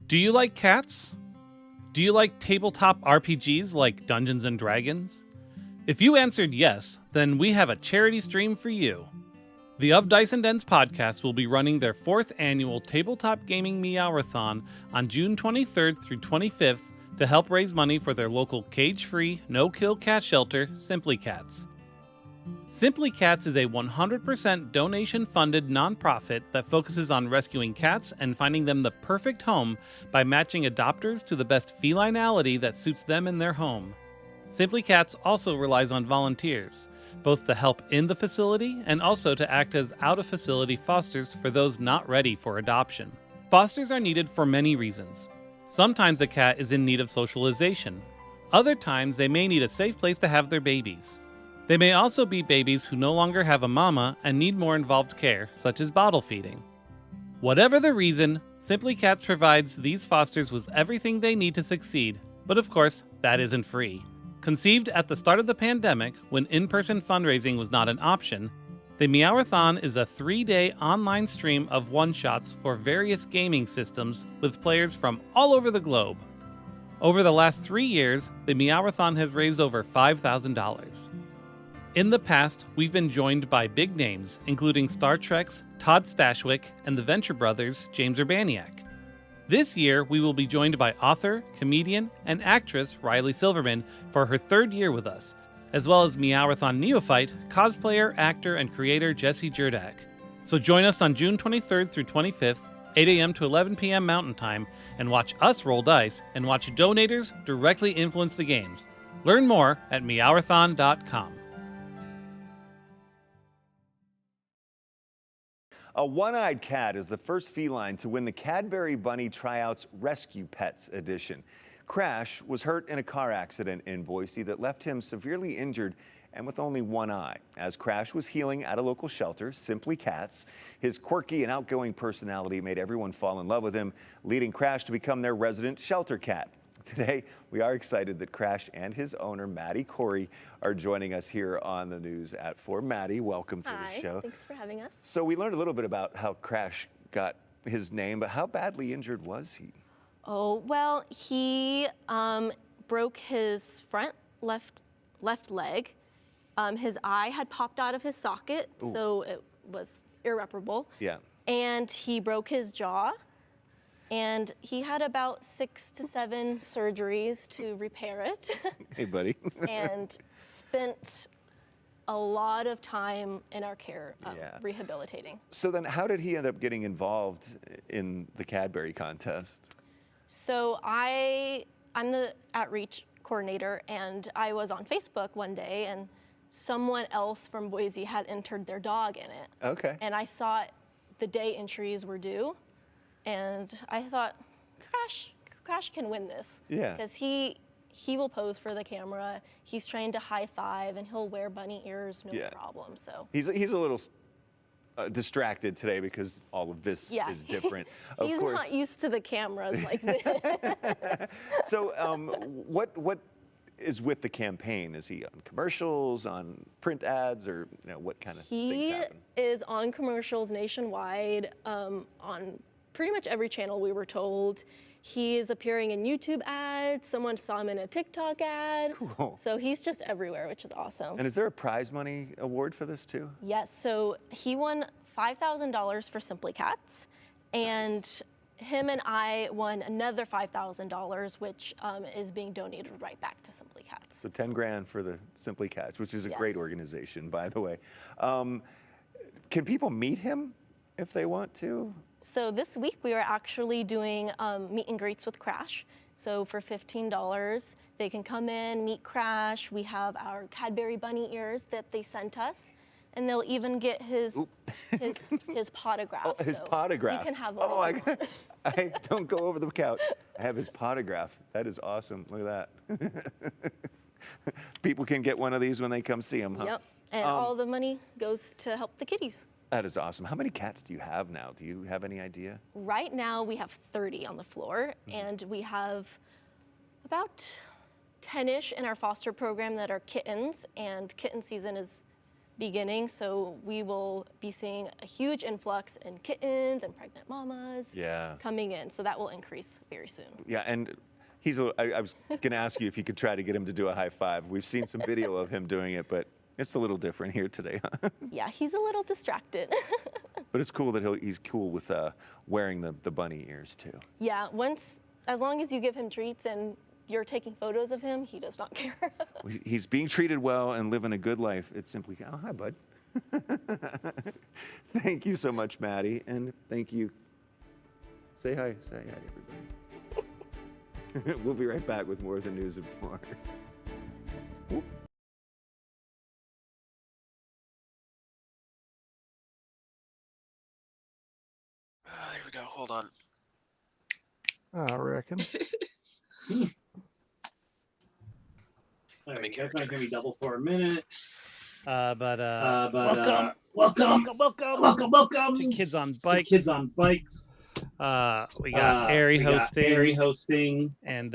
Do you like cats? Do you like tabletop RPGs like Dungeons and Dragons? If you answered yes, then we have a charity stream for you. The Of Dice and Dens podcast will be running their 4th annual Tabletop Gaming Meowrathon on June 23rd through 25th to help raise money for their local cage-free, no-kill cat shelter, Simply Cats. Simply Cats is a 100% donation-funded nonprofit that focuses on rescuing cats and finding them the perfect home by matching adopters to the best felinality that suits them in their home. Simply Cats also relies on volunteers, both to help in the facility and also to act as out-of-facility fosters for those not ready for adoption. Fosters are needed for many reasons. Sometimes a cat is in need of socialization. Other times they may need a safe place to have their babies. They may also be babies who no longer have a mama and need more involved care, such as bottle feeding. Whatever the reason, Simply Cats provides these fosters with everything they need to succeed, but of course, that isn't free. Conceived at the start of the pandemic, when in-person fundraising was not an option, the Meowrathon is a 3-day online stream of one-shots for various gaming systems with players from all over the globe. Over the last 3 years, the Meowrathon has raised over $5,000. In the past, we've been joined by big names, including Star Trek's Todd Stashwick and the Venture Brothers' James Urbaniak. This year, we will be joined by author, comedian, and actress Riley Silverman for her 3rd year with us, as well as Meowrathon neophyte, cosplayer, actor, and creator Jesse Jerdak. So join us on June 23rd through 25th, 8 a.m. to 11 p.m. Mountain Time, and watch us roll dice and watch donators directly influence the games. Learn more at meowrathon.com. A one-eyed cat is the first feline to win the Cadbury Bunny Tryouts Rescue Pets Edition. Crash was hurt in a car accident in Boise that left him severely injured and with only one eye. As Crash was healing at a local shelter, Simply Cats, his quirky and outgoing personality made everyone fall in love with him, leading Crash to become their resident shelter cat. Today, we are excited that Crash and his owner, Maddie Corey, are joining us here on the News at 4. Maddie, welcome to the show. Thanks for having us. So we learned a little bit about how Crash got his name, but how badly injured was he? Oh, well, he broke his front left leg. His eye had popped out of his socket, so it was irreparable. Yeah. And he broke his jaw. And he had about 6 to 7 surgeries to repair it. Hey, buddy. And spent a lot of time in our care rehabilitating. So then how did he end up getting involved in the Cadbury contest? So I'm the outreach coordinator, and I was on Facebook one day, and someone else from Boise had entered their dog in it. Okay. And I saw the day entries were due. And I thought, Crash can win this. Yeah. Because he will pose for the camera. He's trained to high five, and he'll wear bunny ears, no problem. So he's a little distracted today because all of this is different. Of he's course. not used to the cameras like this. So what is with the campaign? Is he on commercials, on print ads, or what kind of things happen? He is on commercials nationwide, on pretty much every channel, we were told. He is appearing in YouTube ads. Someone saw him in a TikTok ad. Cool. So he's just everywhere, which is awesome. And is there a prize money award for this too? Yes, so he won $5,000 for Simply Cats, and him and I won another $5,000, which is being donated right back to Simply Cats. So 10 grand for the Simply Cats, which is a great organization, by the way. Can people meet him if they want to? So this week we are actually doing meet and greets with Crash. So for $15, they can come in, meet Crash. We have our Cadbury bunny ears that they sent us, and they'll even get his potograph. Oh, his potograph. You can have one. Oh, I don't go over the couch. I have his potograph. That is awesome. Look at that. People can get one of these when they come see him, huh? Yep, and all the money goes to help the kitties. That is awesome. How many cats do you have now? Do you have any idea? Right now we have 30 on the floor, and we have about 10-ish in our foster program that are kittens, and kitten season is beginning, so we will be seeing a huge influx in kittens and pregnant mamas coming in. So that will increase very soon. Yeah, and I was going to ask you if you could try to get him to do a high five. We've seen some video of him doing it, but it's a little different here today, huh? Yeah, he's a little distracted. But it's cool that he's cool with wearing the bunny ears too. Yeah, as long as you give him treats and you're taking photos of him, he does not care. He's being treated well and living a good life. It's simply, oh, hi, bud. Thank you so much, Maddie, and thank you. Say hi to everybody. We'll be right back with more of the news and more. Whoop. There we go. Hold on. I reckon. All right, that's not gonna be double for a minute. Welcome to Kids on Bikes. We got Airy hosting, and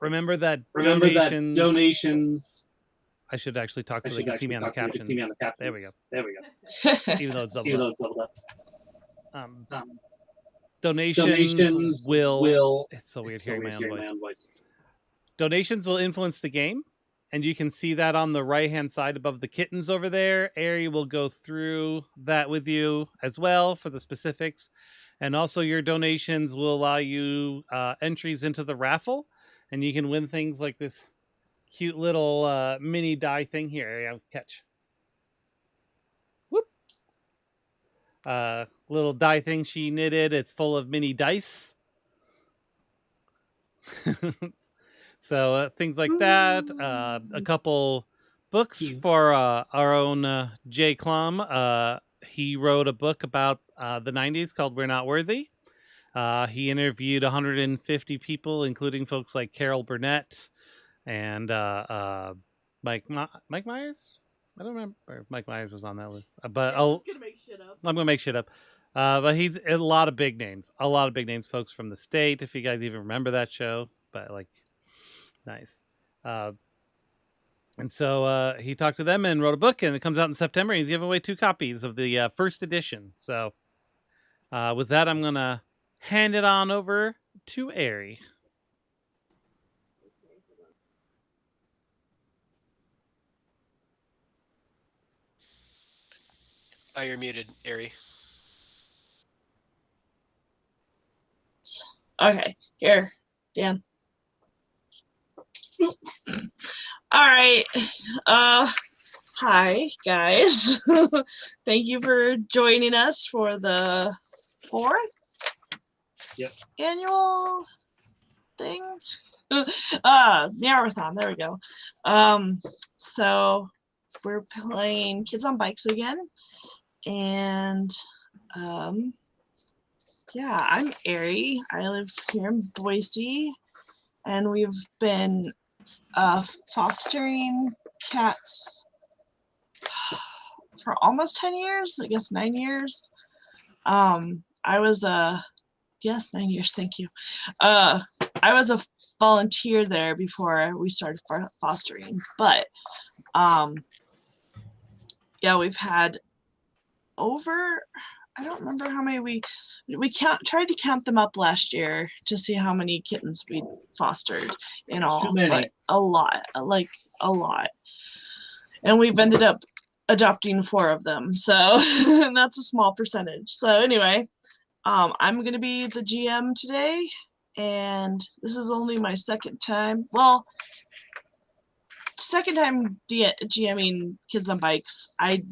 remember that donations. I should actually talk so they can see me on the captions. There we go. Even though it's doubled up. Donations will. It's so weird hearing my own voice. Donations will influence the game, and you can see that on the right-hand side above the kittens over there. Ari will go through that with you as well for the specifics. And also your donations will allow you entries into the raffle, and you can win things like this cute little mini die thing here. Ari, I'll catch. Whoop. Little die thing she knitted. It's full of mini dice. So things like that, a couple books for our own Jay Klum. He wrote a book about the 90s called We're Not Worthy. He interviewed 150 people, including folks like Carol Burnett and Mike Myers. I don't remember if Mike Myers was on that list, but I'm gonna make shit up. But he's a lot of big names, folks from the state. If you guys even remember that show, but like. Nice. And so he talked to them and wrote a book, and it comes out in September. He's giving away 2 copies of the first edition. So with that, I'm going to hand it on over to Ari. Oh, you're muted, Ari. Okay, here, Dan. All right. Hi, guys. Thank you for joining us for the 4th annual thing. Meowrathon, there we go. So we're playing Kids on Bikes again. And yeah, I'm Ari. I live here in Boise. And we've been fostering cats for almost 10 years, I guess 9 years. I was yes, 9 years, thank you. I was a volunteer there before we started fostering, but yeah, we've had over, I don't remember how many we tried to count them up last year to see how many kittens we fostered in all, but a lot. And we've ended up adopting 4 of them, so that's a small percentage. So anyway, I'm gonna be the GM today, and this is only my second time. Well, second time GMing Kids on Bikes. I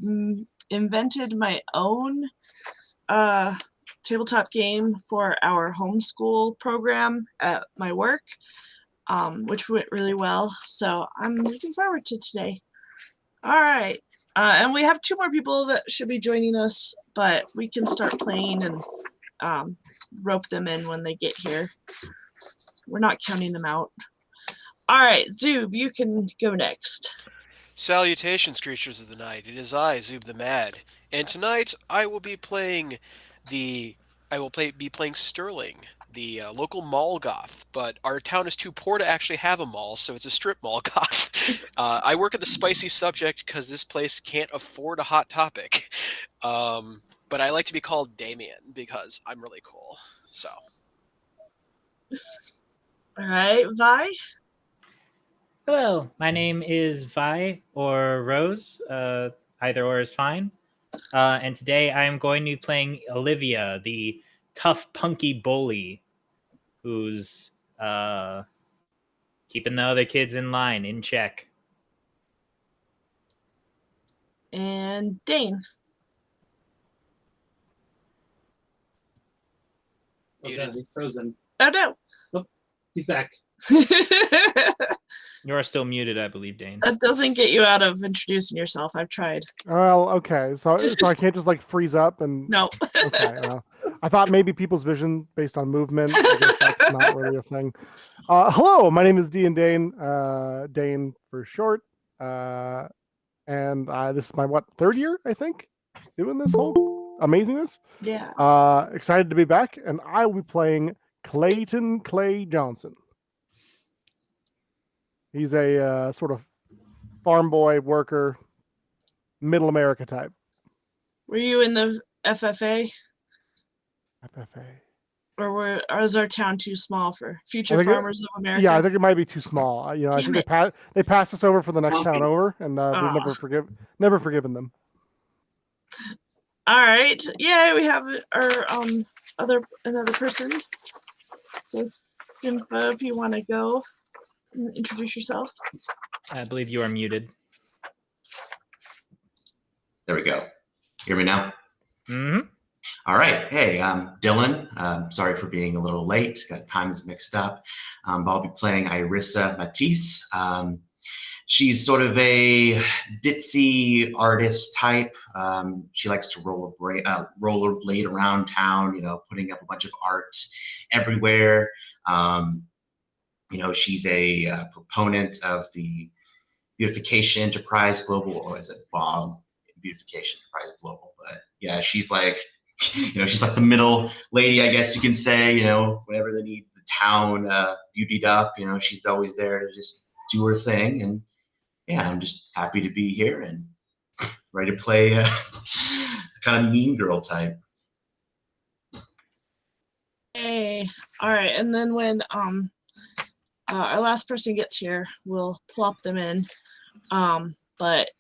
invented my own tabletop game for our homeschool program at my work, which went really well. So I'm looking forward to today. All right. And we have 2 more people that should be joining us, but we can start playing and rope them in when they get here. We're not counting them out. All right, Zoob, you can go next. Salutations, creatures of the night. It is I, Zoob the Mad, and tonight I will be playing Sterling, the local mall goth, but our town is too poor to actually have a mall, so it's a strip mall goth. I work at the Spicy Subject because this place can't afford a Hot Topic. But I like to be called Damien because I'm really cool. So. All right, Vi. Hello, my name is Vi or Rose. Either or is fine. And today I'm going to be playing Olivia, the tough, punky bully who's keeping the other kids in line, in check. And Dane. Oh god, he's frozen. Oh no. Oh, he's back. You are still muted, I believe, Dane. That doesn't get you out of introducing yourself. I've tried. Well, okay. So I can't just like freeze up and. No. Okay. Well, I thought maybe people's vision based on movement. I guess that's not really a thing. Hello, my name is Dane. Dane for short. And this is my third year, I think, doing this whole amazingness. Yeah. Excited to be back, and I will be playing Clayton Clay Johnson. He's a sort of farm boy worker, middle America type. Were you in the FFA? FFA. Or is our town too small for Future Farmers of America? Yeah, I think it might be too small. I think they passed us over for the next town over, and we've never forgiven them. All right. Yeah, we have our another person. So Simba, if you want to go and introduce yourself. I believe you are muted. There we go. Hear me now? Mm-hmm. All right. Hey, I'm Dylan. Sorry for being a little late. Got times mixed up. But I'll be playing Irissa Matisse. She's sort of a ditzy artist type. She likes to rollerblade around town, putting up a bunch of art everywhere. She's a proponent of the Beautification Enterprise Global, or is it BOG? Beautification Enterprise Global. But yeah, she's like, she's like the middle lady, I guess you can say, whenever they need the town beautied up, she's always there to just do her thing. And yeah, I'm just happy to be here and ready to play a kind of mean girl type. Hey, all right. And then when our last person gets here, we'll plop them in. But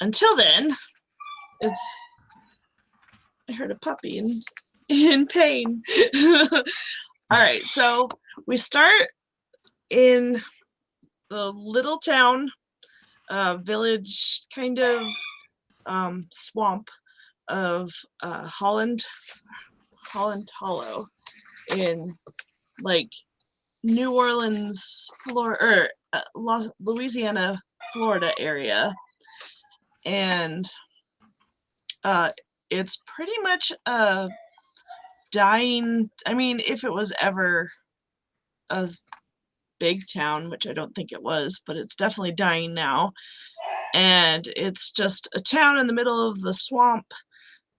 until then, I heard a puppy in pain. All right, so we start in the little town, village, kind of swamp of Holland Hollow in like New Orleans, Florida, or Louisiana, Florida area, and it's pretty much a dying. I mean, if it was ever a big town, which I don't think it was, but it's definitely dying now. And it's just a town in the middle of the swamp.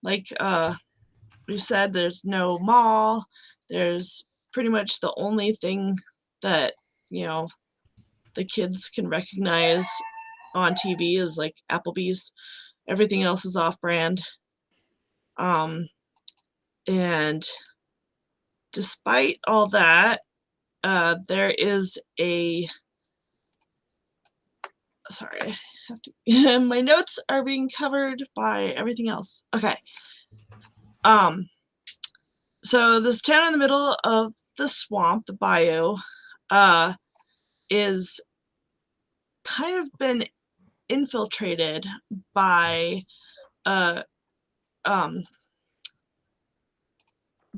Like we said, there's no mall. There's pretty much the only thing that, the kids can recognize on TV is like Applebee's. Everything else is off-brand. And despite all that, there is sorry, I have to, my notes are being covered by everything else. Okay. So this town in the middle of the swamp, the bayou, is kind of been infiltrated by a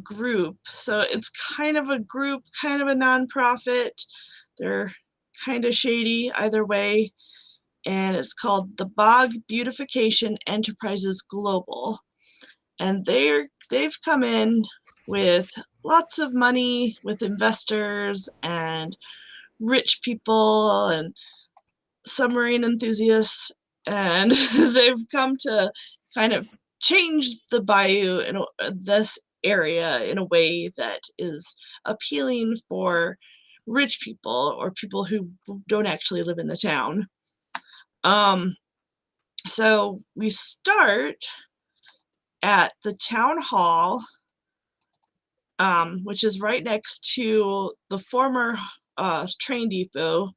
group. So it's kind of a group, kind of a nonprofit. They're kind of shady either way. And it's called the BOG Beautification Enterprises Global. And they've come in with lots of money, with investors and rich people and submarine enthusiasts, and they've come to kind of change the bayou and this area in a way that is appealing for rich people or people who don't actually live in the town. So we start at the town hall, which is right next to the former train depot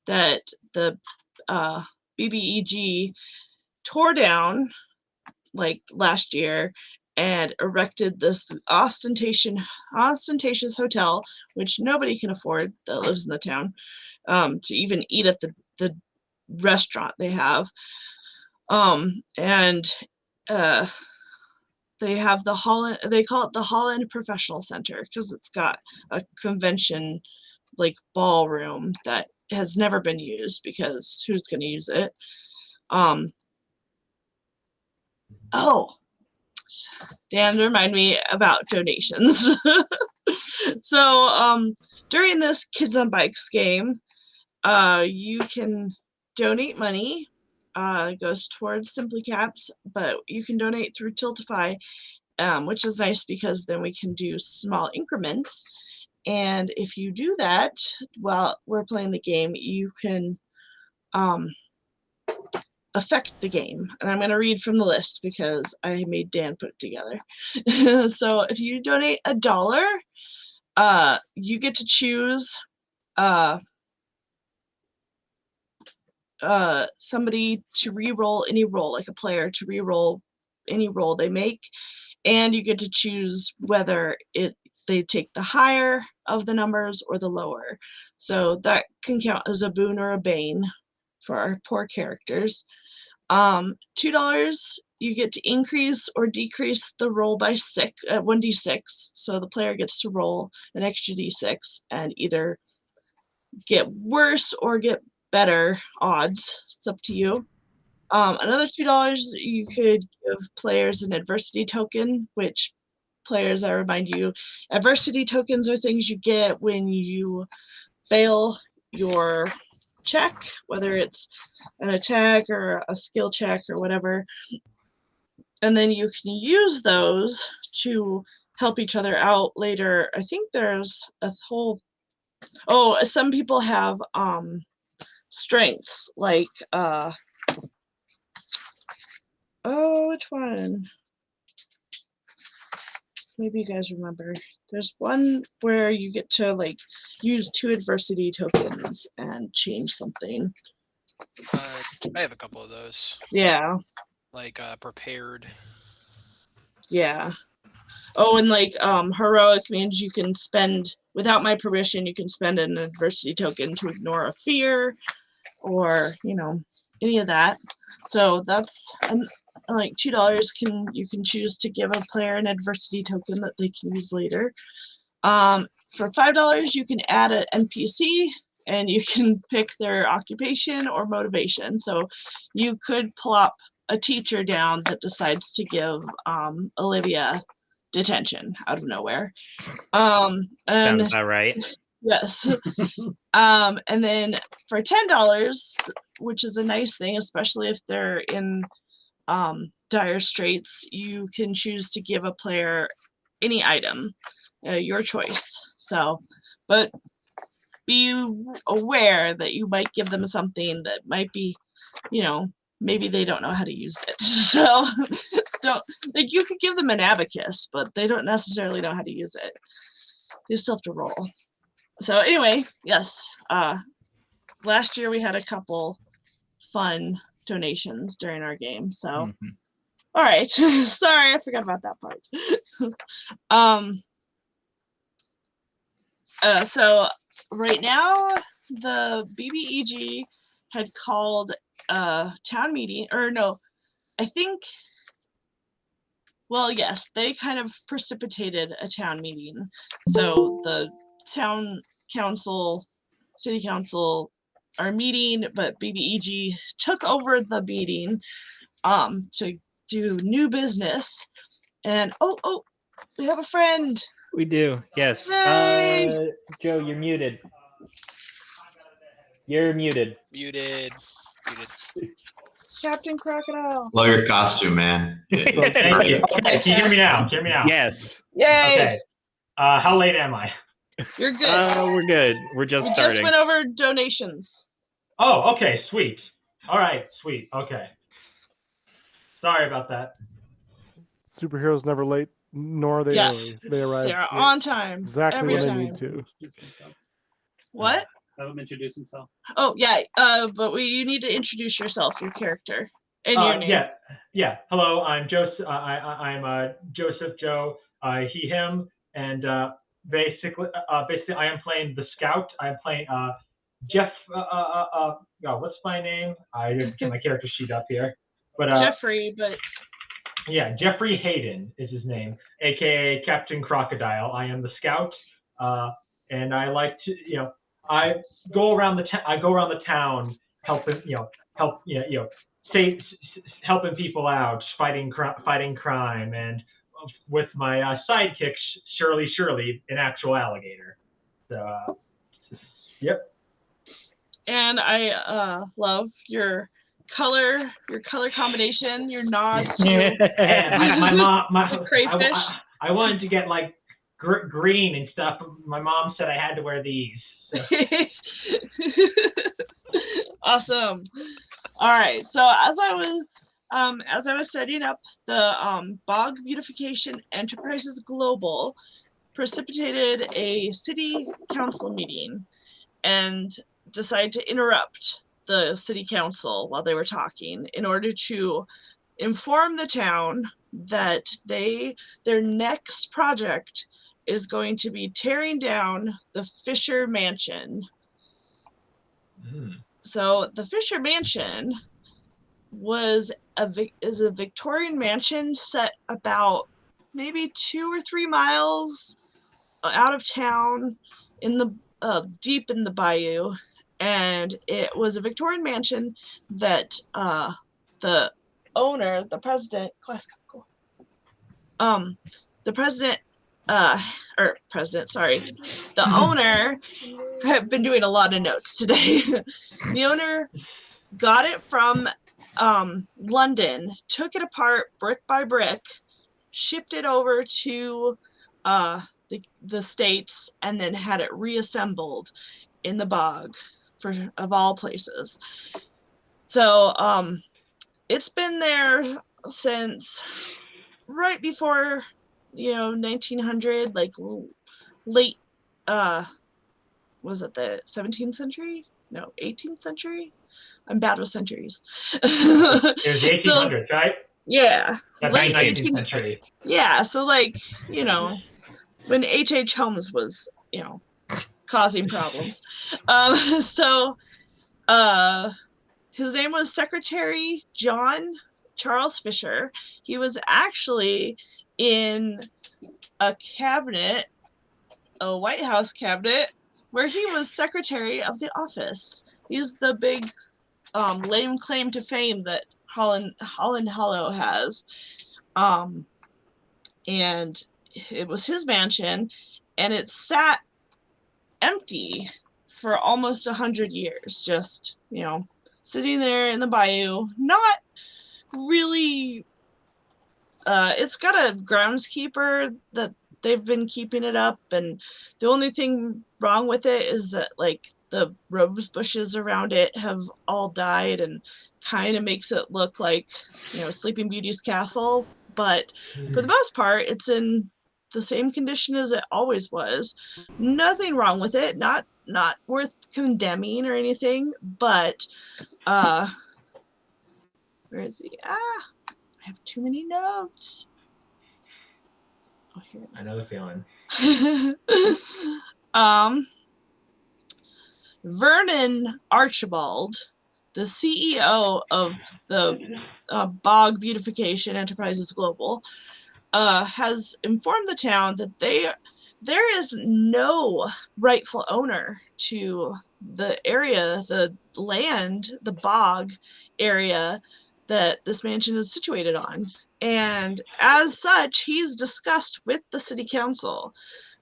that the BBEG tore down like last year and erected this ostentatious hotel, which nobody can afford that lives in the town, to even eat at the restaurant they have. And they have the Holland, they call it the Holland Professional Center because it's got a convention like ballroom that has never been used because who's going to use it? Oh, Dan, remind me about donations. So during this Kids on Bikes game, you can donate money. It goes towards Simply Cats, but you can donate through Tiltify, which is nice because then we can do small increments. And if you do that while we're playing the game, you can affect the game. And I'm going to read from the list because I made Dan put it together. So if you donate $1, you get to choose somebody to re-roll any roll, like a player to re-roll any roll they make, and you get to choose whether they take the higher of the numbers or the lower. So that can count as a boon or a bane for our poor characters. $2, you get to increase or decrease the roll by 1d6. So the player gets to roll an extra d6 and either get worse or get better odds. It's up to you. Another $2, you could give players an adversity token, which players, I remind you, adversity tokens are things you get when you fail your check, whether it's an attack or a skill check or whatever. And then you can use those to help each other out later. I think there's a whole, some people have strengths, like which one? Maybe you guys remember. There's one where you get to like use 2 adversity tokens and change something. I have a couple of those. Yeah. Like prepared. Yeah. Oh, and like heroic means you can spend, without my permission, you can spend an adversity token to ignore a fear or, any of that. So that's like $2 you can choose to give a player an adversity token that they can use later. For $5, you can add an NPC and you can pick their occupation or motivation. So you could plop a teacher down that decides to give Olivia detention out of nowhere. Sounds about right. Yes. And then for $10, which is a nice thing, especially if they're in dire straits, you can choose to give a player any item, your choice. So, but be aware that you might give them something that might be, maybe they don't know how to use it. So don't, like, you could give them an abacus, but they don't necessarily know how to use it. You still have to roll. So anyway, yes, last year we had a couple fun donations during our game. So, all right, sorry, I forgot about that part. So right now, the BBEG had called a town meeting, or no, I think, well, yes, they kind of precipitated a town meeting. So the town council, city council are meeting, but BBEG took over the meeting to do new business. And we have a friend. We do, yes. Joe, you're muted. You're muted. Muted. Captain Crocodile. Love your costume, man. Thank you. Okay, can you hear me now? Hear me now? Yes. Yay! Okay. How late am I? You're good. We're good. We're just We starting. just went over donations. Oh, okay, sweet. All right, sweet. Okay. Sorry about that. Superheroes never late, nor are they Yeah. early. They arrive They are on time. exactly every when they time. need to. What? Have him introduce himself. Oh yeah. But you need to introduce yourself, your character, and your name. Yeah. Hello, I'm Joseph. I'm Joseph Joe. He, him, and basically, I am playing the scout. I'm playing Jeff. What's my name? I didn't get my character sheet up here, but Jeffrey, but yeah, Jeffrey Hayden is his name, aka Captain Crocodile. I am the scout, and I like to, I go around the town helping, helping people out, fighting crime, and with my sidekick Shirley, an actual alligator. So, yep. and I love your color combination, your nod to And my mom, the crayfish. I wanted to get like green and stuff. My mom said I had to wear these. So. Awesome. All right. So as I was setting up the Bog Beautification Enterprises Global precipitated a city council meeting and decided to interrupt the city council while they were talking in order to inform the town that their next project is going to be tearing down the Fisher Mansion. So the Fisher Mansion is a Victorian mansion set about maybe 2 or 3 miles out of town in the deep in the bayou, and it was a Victorian mansion that the owner, the president, the owner, I've been doing a lot of notes today. The owner got it from London, took it apart brick by brick, shipped it over to the States, and then had it reassembled in the bog, of all places. So it's been there since right before 1900, like late was it the 17th century? No, 18th century? I'm bad with centuries. It was the 1800s, right? Yeah. The Late 19th century. Yeah, so like, when H.H. Holmes was, causing problems. So his name was Secretary John Charles Fisher. He was actually in a cabinet, a White House cabinet, where he was Secretary of the Office. He's the big lame claim to fame that Holland Hollow has. And it was his mansion, and it sat empty for almost 100 years, just, sitting there in the bayou, not really. It's got a groundskeeper that they've been keeping it up, and the only thing wrong with it is that like the rose bushes around it have all died and kind of makes it look like Sleeping Beauty's castle, but for the most part it's in the same condition as it always was. Nothing wrong with it, not worth condemning or anything, but where is he? I have too many notes. Oh, here it is. I know the feeling. Vernon Archibald, the CEO of the Bog Beautification Enterprises Global, has informed the town that there is no rightful owner to the area, the land, the bog area that this mansion is situated on. And as such, he's discussed with the city council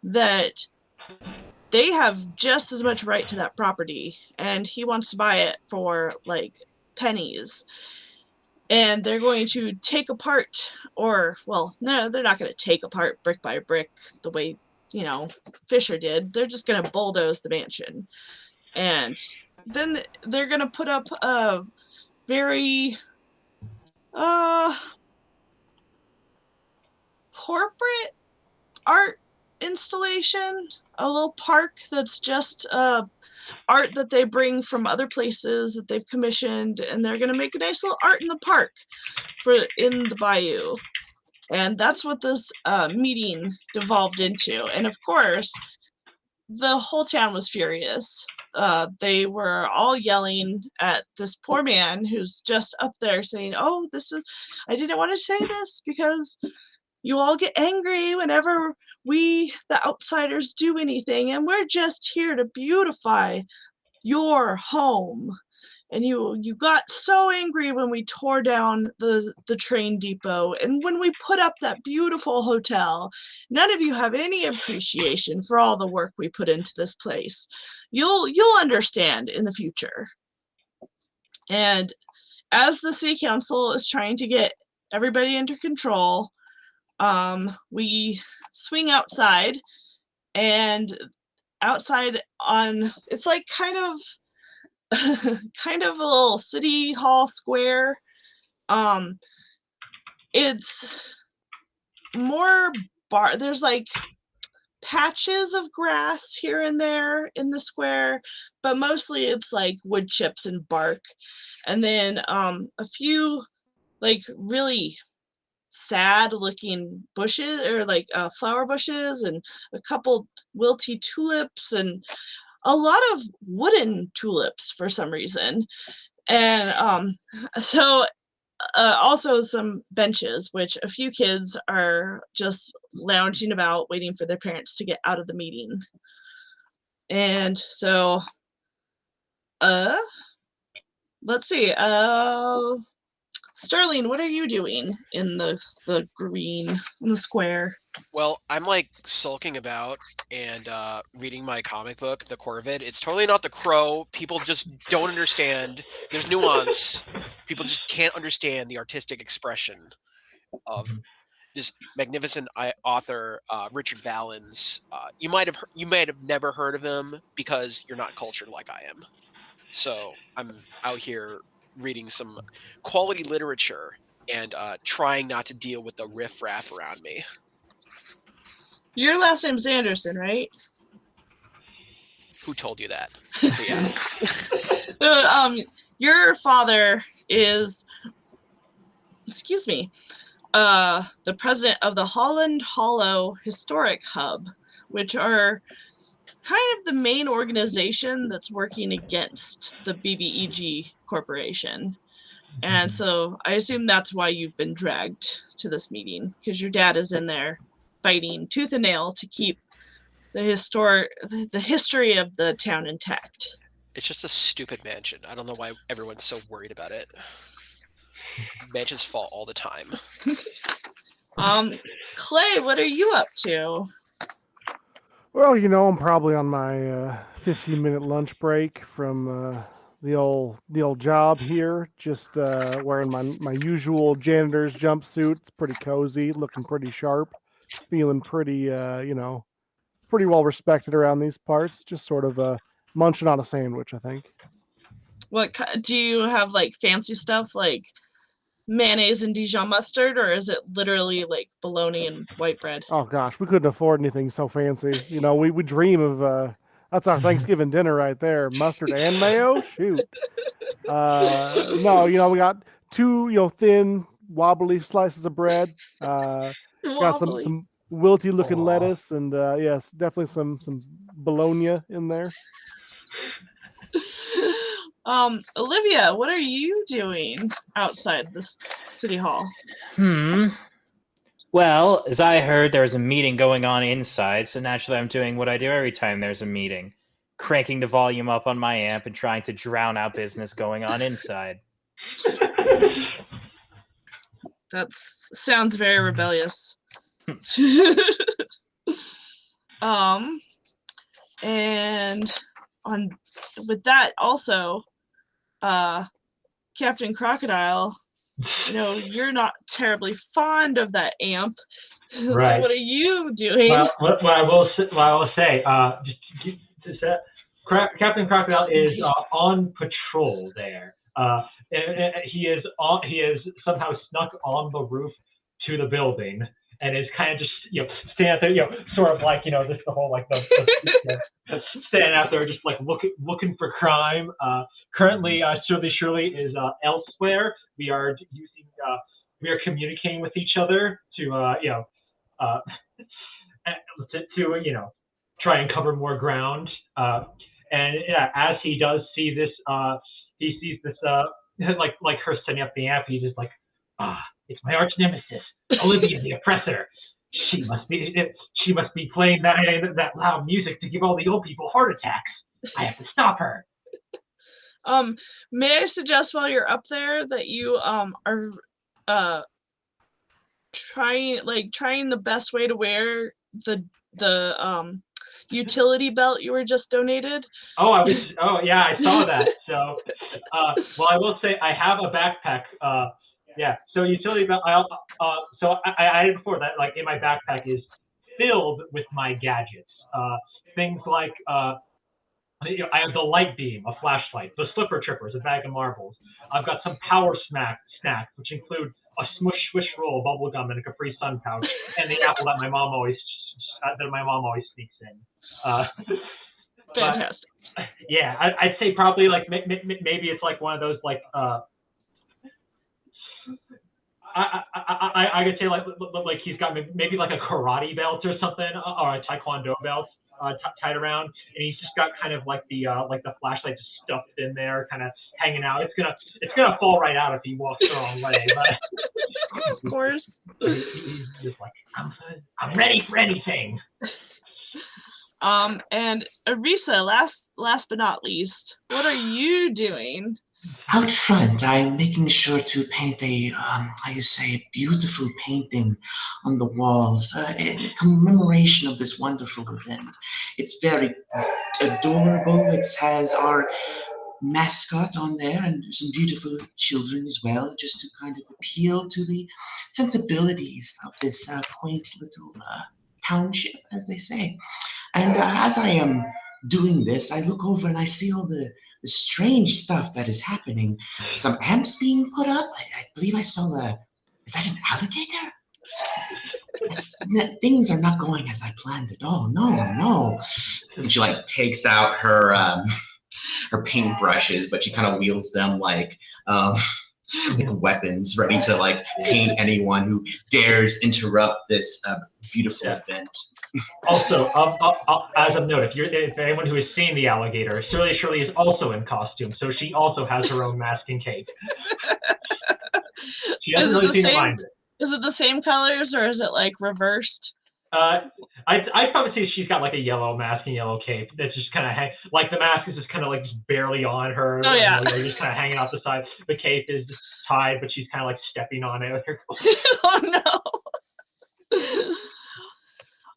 that they have just as much right to that property, and he wants to buy it for like pennies. and they're going to take apart, or, well, no, they're not going to take apart brick by brick the way, you know, Fisher did. They're just going to bulldoze the mansion. And then they're going to put up a very corporate art installation, a little park that's just art that they bring from other places that they've commissioned, and they're going to make a nice little art in the park in the bayou. And that's what this meeting devolved into. And of course, the whole town was furious. They were all yelling at this poor man who's just up there saying, "Oh, I didn't want to say this because you all get angry whenever we, the outsiders, do anything, and we're just here to beautify your home. And you got so angry when we tore down the train depot and when we put up that beautiful hotel. None of you have any appreciation for all the work we put into this place. You'll understand in the future." And as the city council is trying to get everybody under control, we swing outside, and outside it's like kind of a little city hall square. It's more there's like patches of grass here and there in the square, but mostly it's like wood chips and bark. And then a few like really sad looking bushes, or like flower bushes, and a couple wilty tulips, and a lot of wooden tulips for some reason. And so also some benches, which a few kids are just lounging about waiting for their parents to get out of the meeting. And so let's see, Sterling, what are you doing in the green, in the square? Well, I'm like sulking about and reading my comic book, The Corvid. It's totally not The Crow. People just don't understand. There's nuance. People just can't understand the artistic expression of this magnificent author, Richard Valens. You might have never heard of him because you're not cultured like I am. So I'm out here reading some quality literature and trying not to deal with the riff-raff around me. Your last name's Anderson, right? Who told you that? But yeah. So, your father is, excuse me, the president of the Holland Hollow Historic Hub, which are kind of the main organization that's working against the BBEG Corporation. And so I assume that's why you've been dragged to this meeting, because your dad is in there fighting tooth and nail to keep the history of the town intact. It's just a stupid mansion. I don't know why everyone's so worried about it. Mansions fall all the time. Clay, what are you up to? Well, you know, I'm probably on my 15-minute lunch break from the old job here. Just wearing my usual janitor's jumpsuit. It's pretty cozy, looking pretty sharp, feeling pretty pretty well respected around these parts. Just sort of munching on a sandwich, I think. What do you have, like fancy stuff like mayonnaise and Dijon mustard, or is it literally like bologna and white bread? Oh gosh, we couldn't afford anything so fancy. You know, we dream of that's our Thanksgiving dinner right there. Mustard and mayo? Shoot. No, you know, we got two, thin, wobbly slices of bread. Got some wilty looking lettuce, and yes, definitely some bologna in there. Olivia, what are you doing outside this city hall? Well, as I heard, there was a meeting going on inside, so naturally I'm doing what I do every time there's a meeting. Cranking the volume up on my amp and trying to drown out business going on inside. That sounds very rebellious. And with that also, Captain Crocodile you're not terribly fond of that amp. So Right. what are you doing? Well, what I will say, Captain Crocodile is on patrol there. He is somehow snuck on the roof to the building and is kind of just standing out there, sort of like just the whole like the standing out there just like looking for crime. Currently, Shirley is elsewhere. We are communicating with each other to uh, to try and cover more ground. And yeah, as he does see this, he sees this like her setting up the amp. He's just like, it's my arch nemesis, Olivia the Oppressor. She must be playing that loud music to give all the old people heart attacks. I have to stop her. May I suggest while you're up there that you are trying the best way to wear the utility belt you were just donated? Oh yeah, I saw that. So well, I will say I have a backpack. Yeah, so utility belt. So I added before that, like in my backpack is filled with my gadgets. Things like I have the light beam, a flashlight, the slipper trippers, a bag of marbles. I've got some power snacks, which include a smush swish roll, bubble gum, and a Capri Sun pouch, and the apple that my mom always sneaks in. Fantastic. But, yeah, I'd say probably like maybe it's like one of those like I could say like he's got maybe like a karate belt or something, or a taekwondo belt tied around, and he's just got kind of like the flashlight just stuffed in there, kind of hanging out. It's gonna fall right out if he walks the wrong way. But of course, he's just like I'm ready for anything. And Arisa, last but not least, what are you doing? Out front, I'm making sure to paint a, beautiful painting on the walls in commemoration of this wonderful event. It's very adorable. It has our mascot on there and some beautiful children as well, just to kind of appeal to the sensibilities of this quaint little township, as they say. And as I am doing this, I look over and I see all the strange stuff that is happening. Some amps being put up. I believe I saw is that an alligator? Things are not going as I planned at all. No. And she like takes out her her paintbrushes, but she kind of wields them like weapons, ready to like paint anyone who dares interrupt this beautiful event. Also, as of note, if anyone who has seen the alligator, Shirley is also in costume, so she also has her own mask and cape. She hasn't really seen behind it. Is it the same colors, or is it like reversed? I'd probably say she's got like a yellow mask and yellow cape that's just kind of like the mask is just kind of like just barely on her. Oh yeah, just kind of hanging off the side. The cape is just tied, but she's kind of like stepping on it with her. Oh no.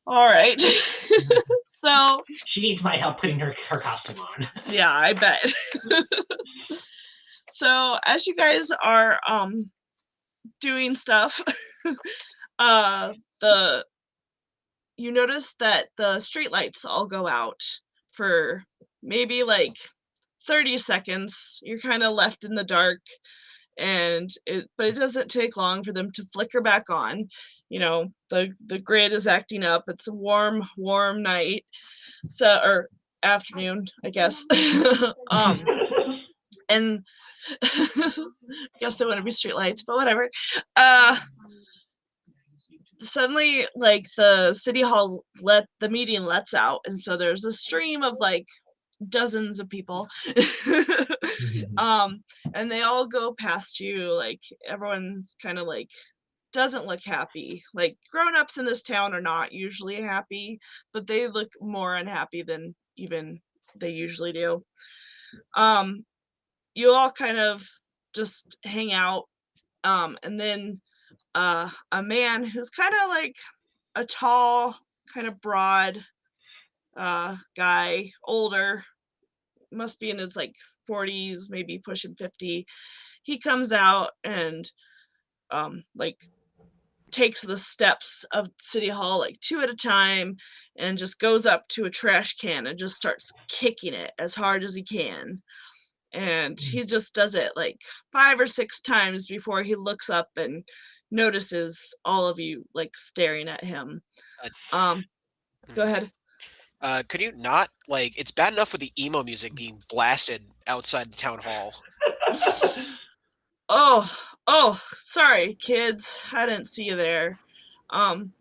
All right. So she needs my help putting her costume on. Yeah, I bet. So as you guys are doing stuff, you notice that the streetlights all go out for maybe like 30 seconds. You're kind of left in the dark, but it doesn't take long for them to flicker back on. The grid is acting up. It's a warm night, or afternoon, I guess. And I guess they want to be streetlights, but whatever. Suddenly, like the city hall the meeting lets out, and so there's a stream of like dozens of people. And they all go past you. Like everyone's kind of like doesn't look happy. Like grown-ups in this town are not usually happy, but they look more unhappy than even they usually do. You all kind of just hang out, and then a man who's kind of like a tall, kind of broad guy, older, must be in his like 40s, maybe pushing 50. he comes out and like takes the steps of City Hall like 2 at a time and just goes up to a trash can and just starts kicking it as hard as he can. And he just does it like 5 or 6 times before he looks up and notices all of you like staring at him. Go ahead. Could you not, like, it's bad enough with the emo music being blasted outside the town hall. Oh, sorry, kids. I didn't see you there.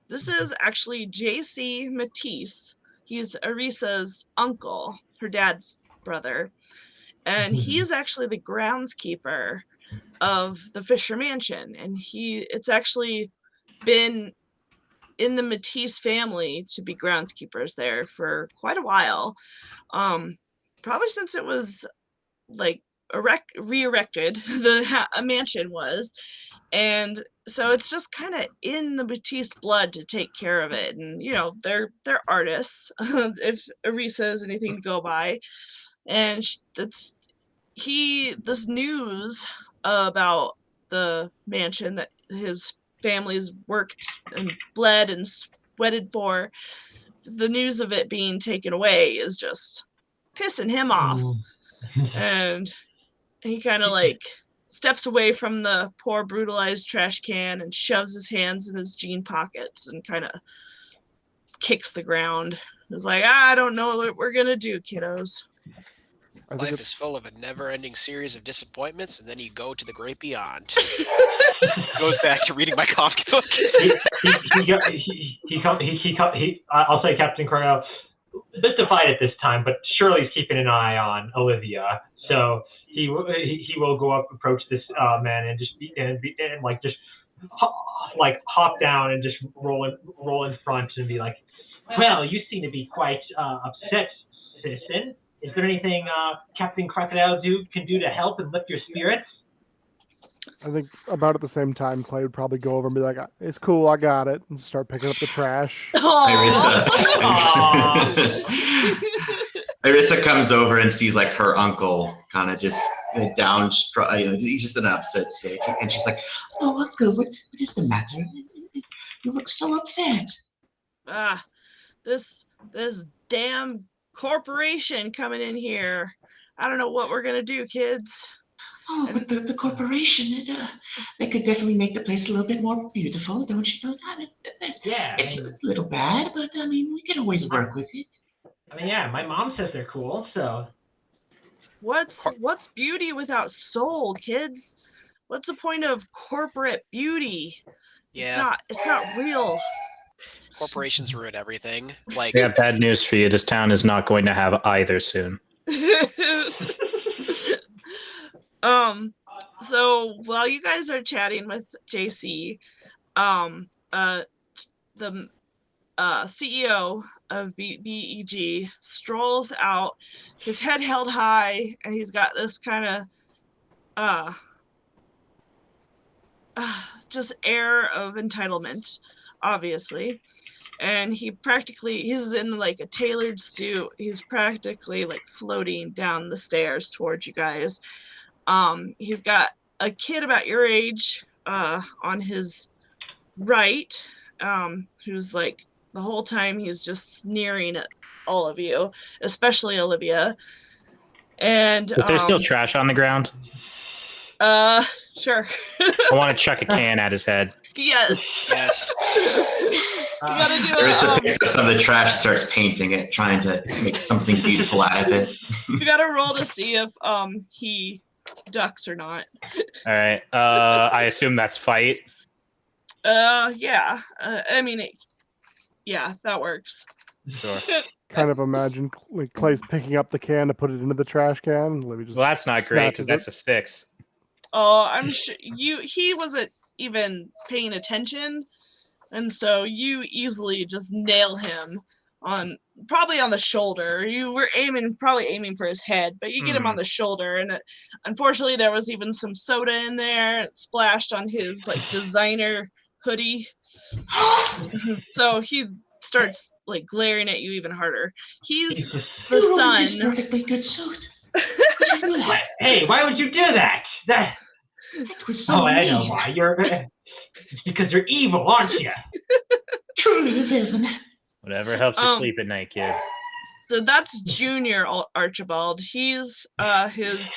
This is actually JC Matisse. He's Arisa's uncle, her dad's brother. And he's actually the groundskeeper of the Fisher Mansion. And it's actually been in the Matisse family to be groundskeepers there for quite a while. Probably since it was like re-erected, a mansion was. And so it's just kind of in the Matisse blood to take care of it. And, you know, they're artists, if Arisa is anything to go by. And this news about the mansion that his family's worked and bled and sweated for, the news of it being taken away is just pissing him off. And he kind of like steps away from the poor brutalized trash can and shoves his hands in his jean pockets and kind of kicks the ground. He's like, I don't know what we're gonna do, kiddos. Life is full of a never-ending series of disappointments, and then you go to the great beyond. Goes back to reading my comic book. I'll say Captain Cornell, a bit divided this time, but Shirley's keeping an eye on Olivia, so he will go up, approach this man, and hop down and just roll in front and be like, "Well, you seem to be quite upset, citizen. Is there anything Captain Crocodile can do to help and lift your spirits?" I think about at the same time, Clay would probably go over and be like, "It's cool, I got it," and start picking up the trash. Irissa comes over and sees like her uncle kind of just down, he's just in an upset state, and she's like, "Oh, uncle, what is the matter? You look so upset." This damn corporation coming in here. I don't know what we're gonna do, kids. Oh, but the corporation, they could definitely make the place a little bit more beautiful, don't you know? Yeah. It's a little bad, but I mean, we can always work with it. I mean, yeah, my mom says they're cool, so. What's beauty without soul, kids? What's the point of corporate beauty? Yeah. It's not real. Corporations ruin everything. Like, I got bad news for you. This town is not going to have either soon. So while you guys are chatting with JC, the CEO of BEG strolls out, his head held high, and he's got this kind of just air of entitlement, obviously. And he's in like a tailored suit. He's practically like floating down the stairs towards you guys. He's got a kid about your age on his right, who's like the whole time he's just sneering at all of you, especially Olivia. And is there still trash on the ground? Sure. I want to chuck a can at his head. Yes. You gotta do Arissa picks up some of the trash and starts painting it, trying to make something beautiful out of it. You gotta roll to see if he ducks or not. All right. I assume that's fight. Yeah. I mean, yeah, that works. Sure. Kind of imagine like Clay's picking up the can to put it into the trash can. Well, that's not great because that's a 6. Oh, I'm sure he wasn't even paying attention, and so you easily just nail him probably on the shoulder. You were probably aiming for his head, but you get him on the shoulder, and unfortunately there was even some soda in there. It splashed on his like designer hoodie. So he starts like glaring at you even harder. He's the son. This perfectly good suit. Hey, why would you do that? That was so Oh, I know mean. why. It's because you're evil, aren't you? Truly a villain. Whatever helps you sleep at night, kid. So that's Junior Archibald. He's his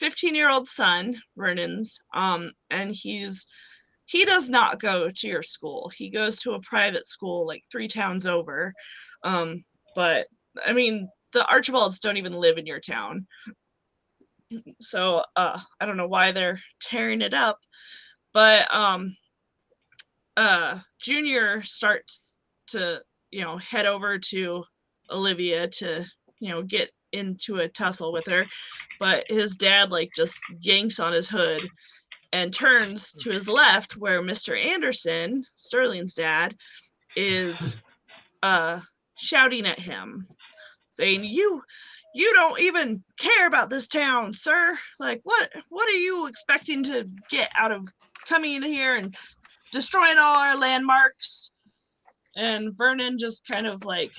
15-year-old son, Vernon's, and he does not go to your school. He goes to a private school like 3 towns over. But I mean, the Archibalds don't even live in your town. So I don't know why they're tearing it up. But Junior starts to, head over to Olivia to, get into a tussle with her. But his dad like just yanks on his hood and turns to his left where Mr. Anderson, Sterling's dad, is shouting at him, saying, you don't even care about this town, sir. Like, what are you expecting to get out of coming in here and destroying all our landmarks? And Vernon just kind of like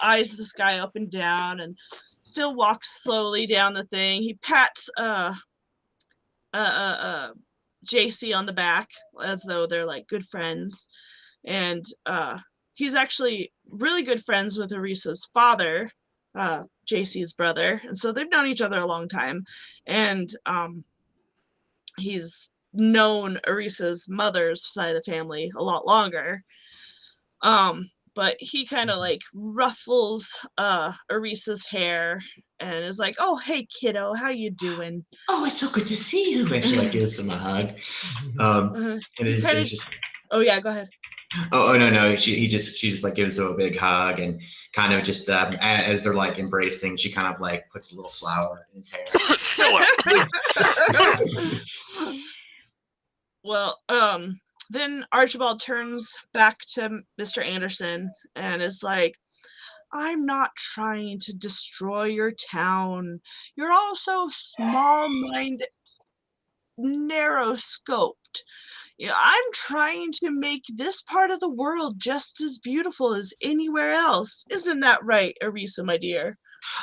eyes this guy up and down and still walks slowly down the thing. He pats JC on the back as though they're like good friends. And he's actually really good friends with Arisa's father, JC's brother. And so they've known each other a long time. And he's known Arisa's mother's side of the family a lot longer. But he kind of like ruffles Arisa's hair and is like, "Oh, hey kiddo, how you doing?" Oh, it's so good to see you. And she like gives him a hug. And it's just. Oh yeah, go ahead. Oh no! She just like gives him a big hug and kind of just as they're like embracing, she kind of like puts a little flower in his hair. Well, then Archibald turns back to Mr. Anderson and is like, "I'm not trying to destroy your town. You're all so small-minded, narrow-scoped. I'm trying to make this part of the world just as beautiful as anywhere else. Isn't that right, Arisa, my dear?"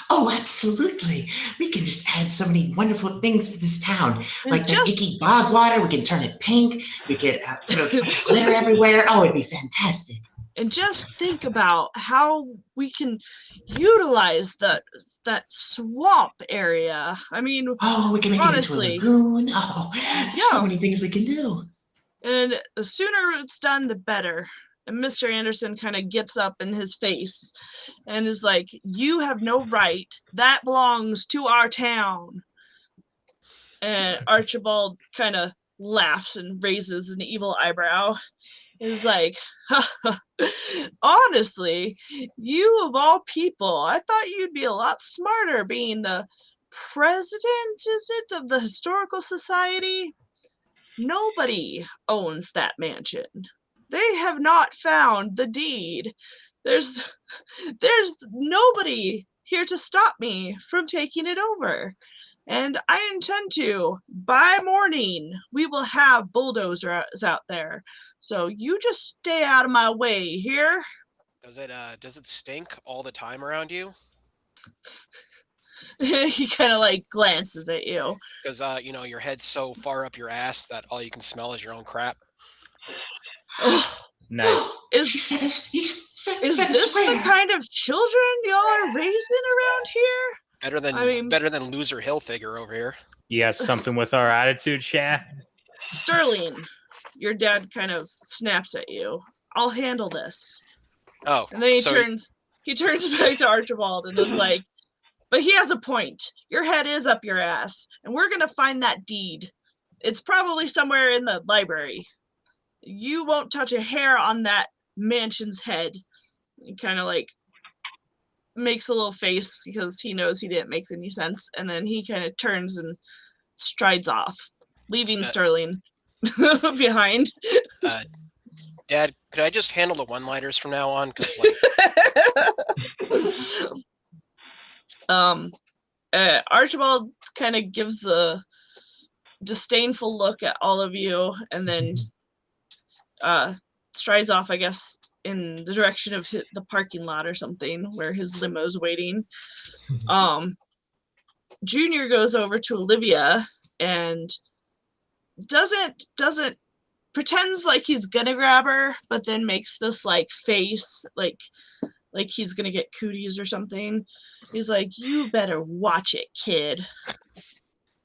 Oh, absolutely. We can just add so many wonderful things to this town. And like that icky bog water, we can turn it pink. We could put a bunch of glitter everywhere. Oh, it'd be fantastic. And just think about how we can utilize that swamp area. I mean, we can make honestly, it into a lagoon. Oh, yeah. So many things we can do. And the sooner it's done, the better. And Mr. Anderson kind of gets up in his face and is like, "You have no right. That belongs to our town." And Archibald kind of laughs and raises an evil eyebrow. Is like, "Honestly, you of all people, I thought you'd be a lot smarter being the president, is it, of the Historical Society? Nobody owns that mansion. They have not found the deed. There's nobody here to stop me from taking it over. And I intend to, by morning, we will have bulldozers out there. So you just stay out of my way, here?" Does it stink all the time around you? He kind of like glances at you. Because your head's so far up your ass that all you can smell is your own crap. Nice. Is this the kind of children y'all are raising around here? Better than loser Hilfiger over here. You got something with our attitude, Sha? Sterling, your dad kind of snaps at you. "I'll handle this." Oh. And then he turns back to Archibald and is like, "But he has a point. Your head is up your ass, and we're gonna find that deed. It's probably somewhere in the library. You won't touch a hair on that mansion's head." He kind of like makes a little face because he knows he didn't make any sense, and then he kind of turns and strides off, leaving Sterling behind. Dad, could I just handle the one-lighters from now on? Archibald kind of gives a disdainful look at all of you and then strides off, I guess, in the direction of the parking lot or something where his limo's waiting. Junior goes over to Olivia and doesn't pretends like he's gonna grab her, but then makes this like face like he's gonna get cooties or something. He's like, "You better watch it, kid."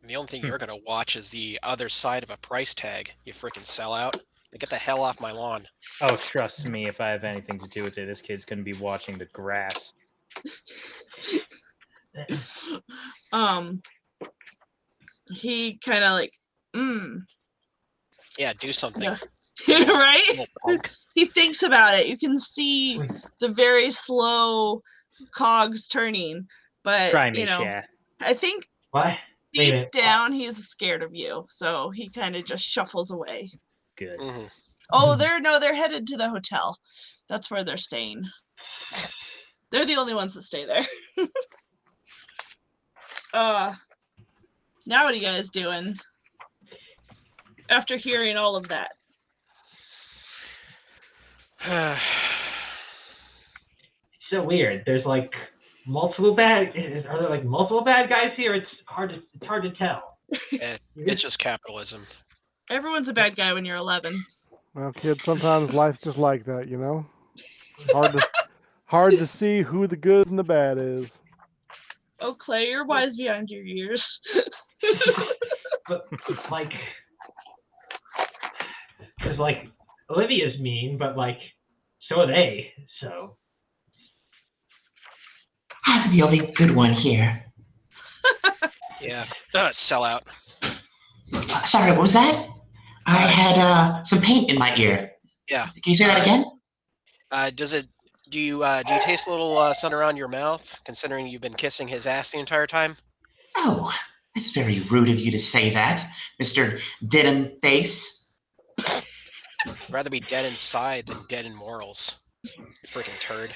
The only thing you're gonna watch is the other side of a price tag, you freaking sellout. Get the hell off my lawn. Oh, trust me, if I have anything to do with it, this kid's gonna be watching the grass. He kind of like, Yeah, do something. Yeah. Right? He thinks about it. You can see the very slow cogs turning, but Try me, you know, Sha. I think What? deep down he's scared of you, so he kind of just shuffles away. Good. Mm-hmm. Oh, they're headed to the hotel. That's where they're staying. They're the only ones that stay there. Now what are you guys doing after hearing all of that? So weird. There's like multiple bad. Are there like multiple bad guys here? It's hard to tell. It's just capitalism. Everyone's a bad guy when you're 11. Well, kids, sometimes life's just like that, you know? Hard to see who the good and the bad is. Oh, Clay, you're wise beyond your years. But like, because like Olivia's mean, but like so are they. So I'm the only good one here. Yeah, sellout. Sorry, what was that? I had some paint in my ear. Yeah. Can you say that again? Do you taste a little sun around your mouth, considering you've been kissing his ass the entire time? Oh, that's very rude of you to say that, Mr. Denim Face. Rather be dead inside than dead in morals. You freaking turd.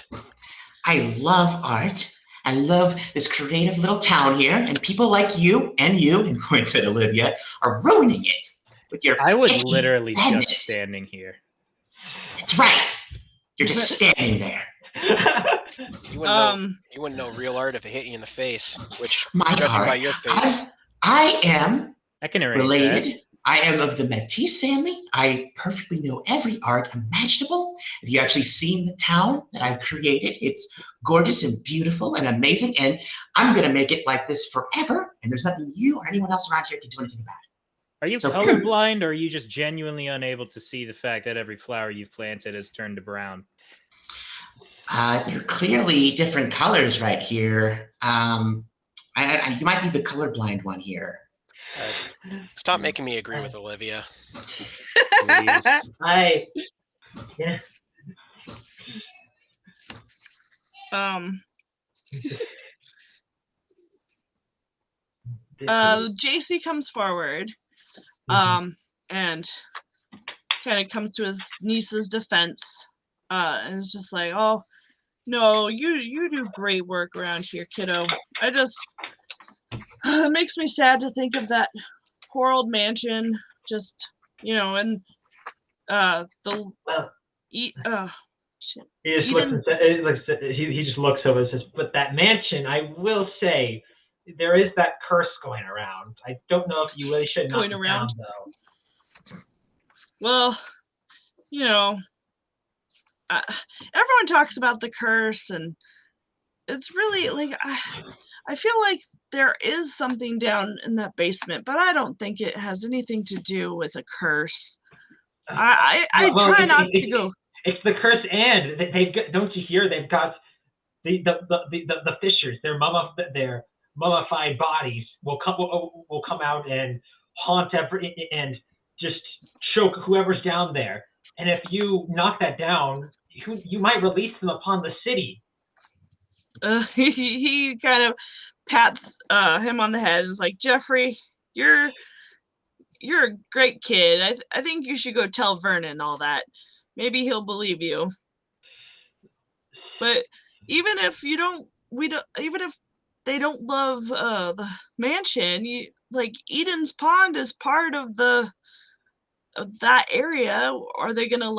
I love art. I love this creative little town here, and people like you, and going to Olivia, are ruining it with your I was icky literally badness. just standing here. That's right. You're just standing there. You wouldn't know real art if it hit you in the face, which, My judging art. by your face... I am I can erase related. that. I am of the Matisse family. I perfectly know every art imaginable. Have you actually seen the town that I've created? It's gorgeous and beautiful and amazing, and I'm going to make it like this forever, and there's nothing you or anyone else around here can do anything about it. Are you So- colorblind, or are you just genuinely unable to see the fact that every flower you've planted has turned to brown? There are clearly different colors right here. You might be the colorblind one here. Stop making me agree with Olivia. Please. yeah. JC comes forward, and kind of comes to his niece's defense, and is just like, "Oh, no, you do great work around here, kiddo. It makes me sad to think of that poor old mansion, just, and shit. He just looks over and says, "But that mansion, I will say, there is that curse going around. I don't know if you really should knock Going it around? down, though." Well, everyone talks about the curse, and it's really like I feel like there is something down in that basement, but I don't think it has anything to do with a curse. I try not to go. It's the curse, and they've got, don't you hear? They've got the fishers. Their mummified bodies will come out and haunt and just choke whoever's down there. And if you knock that down, you might release them upon the city. He kind of pats him on the head and is like, "Jeffrey, you're a great kid. I think you should go tell Vernon all that. Maybe he'll believe you. But even if even if they don't love the mansion, Eden's Pond is part of that area. Are they gonna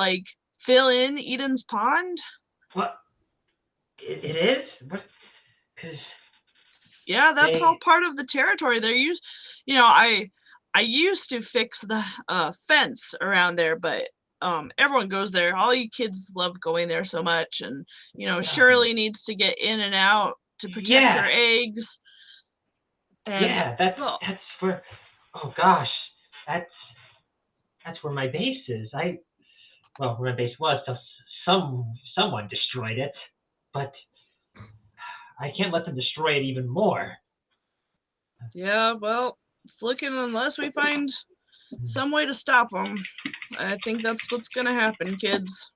fill in Eden's Pond?" What? It is? What? Because yeah, that's all part of the territory. They're I used to fix the fence around there, but everyone goes there. All you kids love going there so much, and Shirley needs to get in and out to protect her eggs. And, that's where. Oh gosh, that's where my base is. Where my base was, someone destroyed it, but I can't let them destroy it even more. Yeah, well, it's looking, unless we find some way to stop them, I think that's what's gonna happen, kids.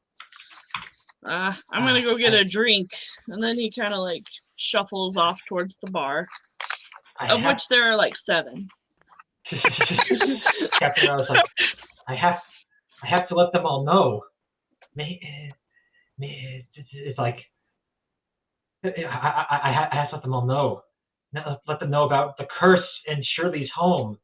I'm gonna go get a drink, and then he kind of like shuffles off towards the bar, of which there are like 7. Captain, I was like, I have to let them all know. It's like I have to let them all know. Let them know about the curse in Shirley's home.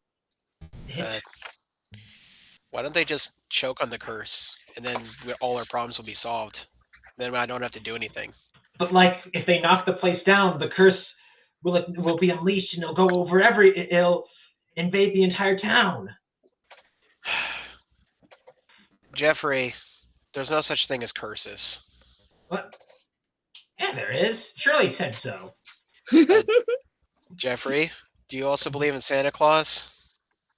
Why don't they just choke on the curse, and then all our problems will be solved? Then I don't have to do anything. But like, if they knock the place down, the curse will be unleashed, and it'll go over it'll invade the entire town. Jeffrey, there's no such thing as curses. What? Yeah, there is. Shirley said so. Jeffrey, do you also believe in Santa Claus?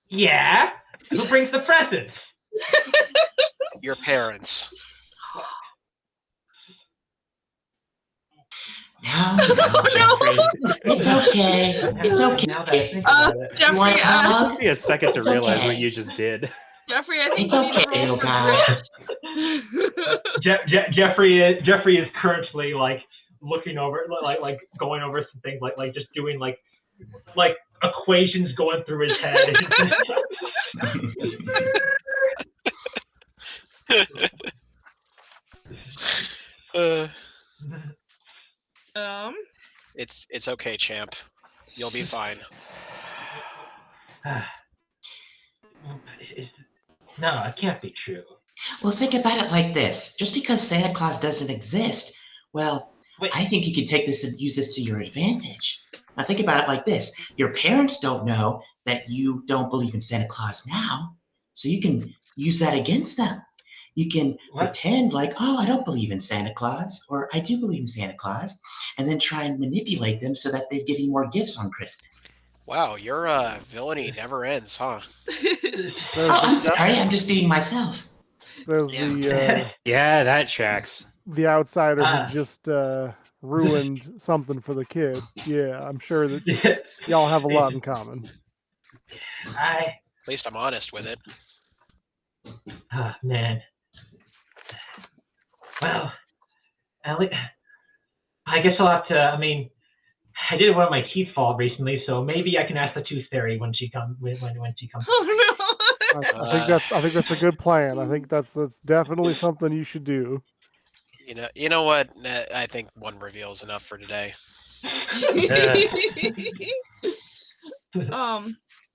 Yeah. Who brings the presents? Your parents. No, Jeffrey. It's okay. It's okay. Jeffrey, It took me a second to realize what you just did. Jeffrey, I think It's okay, little guy. Jeffrey is currently like looking over, like going over some things, like just doing like equations going through his head. It's okay, champ. You'll be fine. No, it can't be true. Well, think about it like this. Just because Santa Claus doesn't exist, well, I think you can take this and use this to your advantage. Now think about it like this. Your parents don't know that you don't believe in Santa Claus now, so you can use that against them. You can pretend like, oh, I don't believe in Santa Claus, or I do believe in Santa Claus, and then try and manipulate them so that they give you more gifts on Christmas. Wow, your villainy never ends, huh? Oh, I'm sorry. I'm just being myself. There's yeah, that tracks. The outsider who just ruined something for the kid. Yeah, I'm sure that y'all have a lot in common. At least I'm honest with it. Ah, man. Well, I guess I'll have to. I mean, I did one of my teeth fall recently, so maybe I can ask the tooth fairy when she comes. When she comes. Oh no! I think that's a good plan. I think that's definitely something you should do. You know what? I think one reveal is enough for today.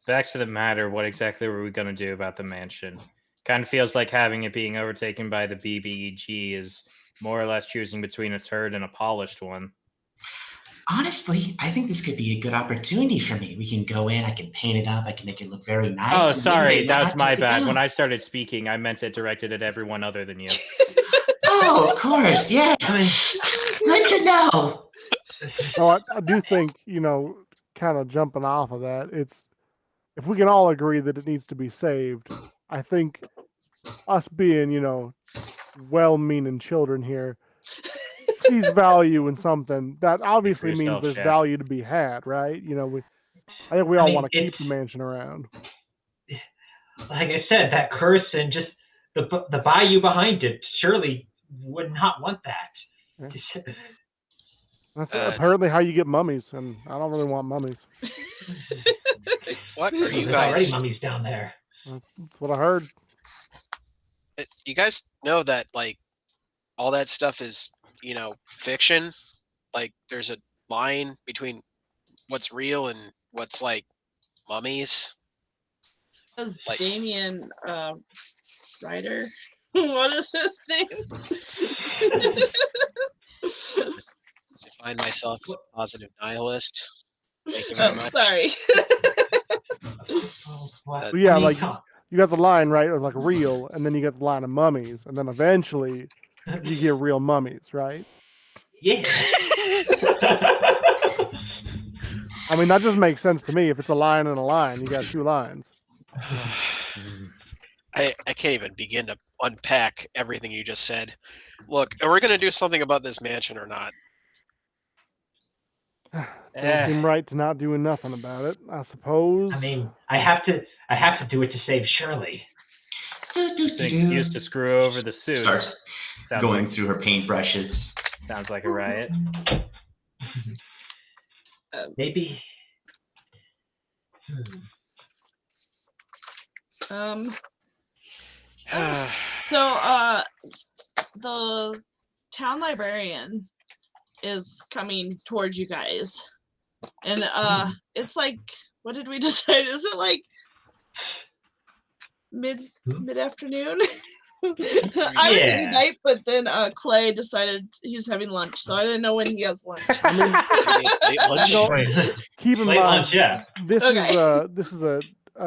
Back to the matter. What exactly were we going to do about the mansion? Kind of feels like having it being overtaken by the BBEG is more or less choosing between a turd and a polished one. Honestly, I think this could be a good opportunity for me. We can go in, I can paint it up, I can make it look very nice. Oh, sorry, that was my bad. When I started speaking, I meant it directed at everyone other than you. Oh, of course, yes. Good to know. Well, I do think, kind of jumping off of that, if we can all agree that it needs to be saved, I think us being, well-meaning children here, sees value in something that obviously means there's value to be had, right? I think we all want to keep the mansion around. Like I said, that curse and just the value behind it surely would not want that. Yeah. That's apparently how you get mummies, and I don't really want mummies. What are you There's guys? already mummies down there. That's what I heard. You guys know that all that stuff is fiction. Like there's a line between what's real and what's mummies. As Damien Ryder. What is his name? I find myself as a positive nihilist. Thank you very much. Sorry. What? That- Yeah, I mean, like come you got the line right, or like real, and then you get the line of mummies, and then eventually on. you get real mummies, right? Yeah. I mean, that just makes sense to me. If it's a line and a line, you got two lines. I can't even begin to unpack everything you just said. Look, are we going to do something about this mansion or not? Don't seem right to not doing nothing about it, I suppose. I mean, I have to do it to save Shirley. It's an excuse to screw over the suits. Starts Sounds going like, through her paintbrushes. sounds like a riot. Maybe. So the town librarian is coming towards you guys, and it's like, what did we decide? Is it like mid afternoon? I was thinking Yeah. night, but then Clay decided he's having lunch, so I didn't know when he has lunch. I mean, Late lunch? keep in Late mind, lunch, yeah. this Okay. is a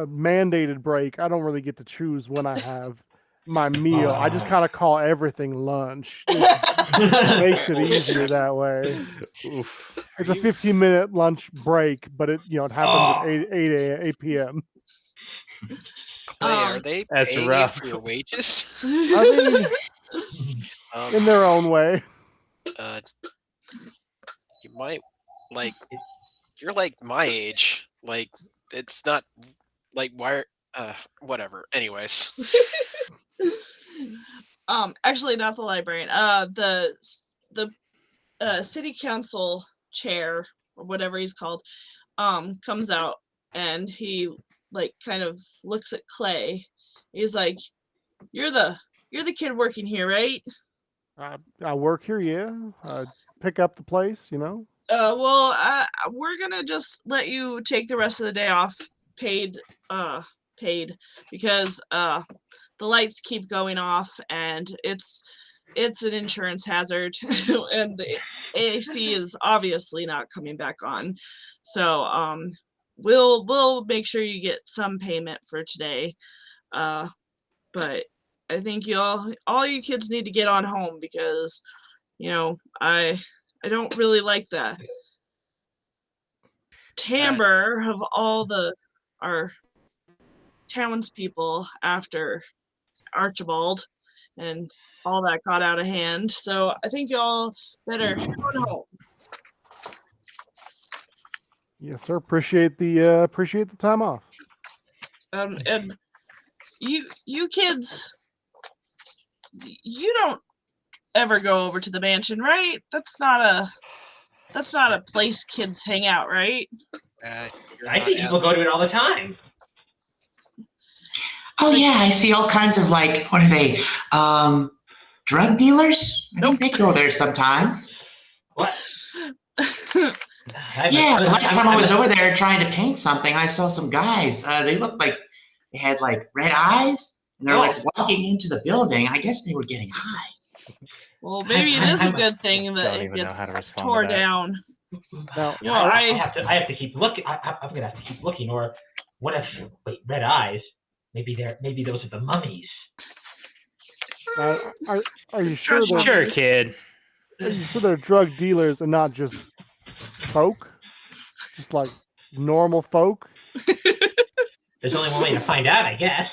mandated break. I don't really get to choose when I have my meal. I just kind of call everything lunch. It makes it easier that way. Oof. It's a 15-minute lunch break, but it happens at 8 p.m. Clay, are they That's paying rough. you for your wages? I mean, in their own way. You might, like, you're like my age. Like, it's not, like, why, whatever. Anyways. Actually, not the librarian. The city council chair or whatever he's called, comes out and he like kind of looks at Clay. He's like, "You're the kid working here, right?" I work here, yeah. I pick up the place, you know. Well, we're gonna just let you take the rest of the day off, paid, because the lights keep going off and it's an insurance hazard, and the AC is obviously not coming back on. So we'll make sure you get some payment for today. But I think all you kids need to get on home because, I don't really like the timbre of all our townspeople after Archibald and all that got out of hand. So I think y'all better head on home. Yes, sir. Appreciate the time off. And you kids, you don't ever go over to the mansion, right? That's not a place kids hang out, right? I think people go to it all the time. Oh yeah, I see all kinds of like, what are they? Drug dealers? I think they go there sometimes. What? Yeah, the last time I was over there trying to paint something, I saw some guys. They looked like they had like red eyes, and they're like walking into the building. I guess they were getting high. Well, maybe it is a good thing that it gets tore down. Now, I have to keep looking. I'm gonna have to keep looking. Or what if? Wait, red eyes? Maybe those are the mummies. Are you sure? Sure, kid. Are you sure they're drug dealers and not just folk? Just like normal folk? There's only one way to find out, I guess.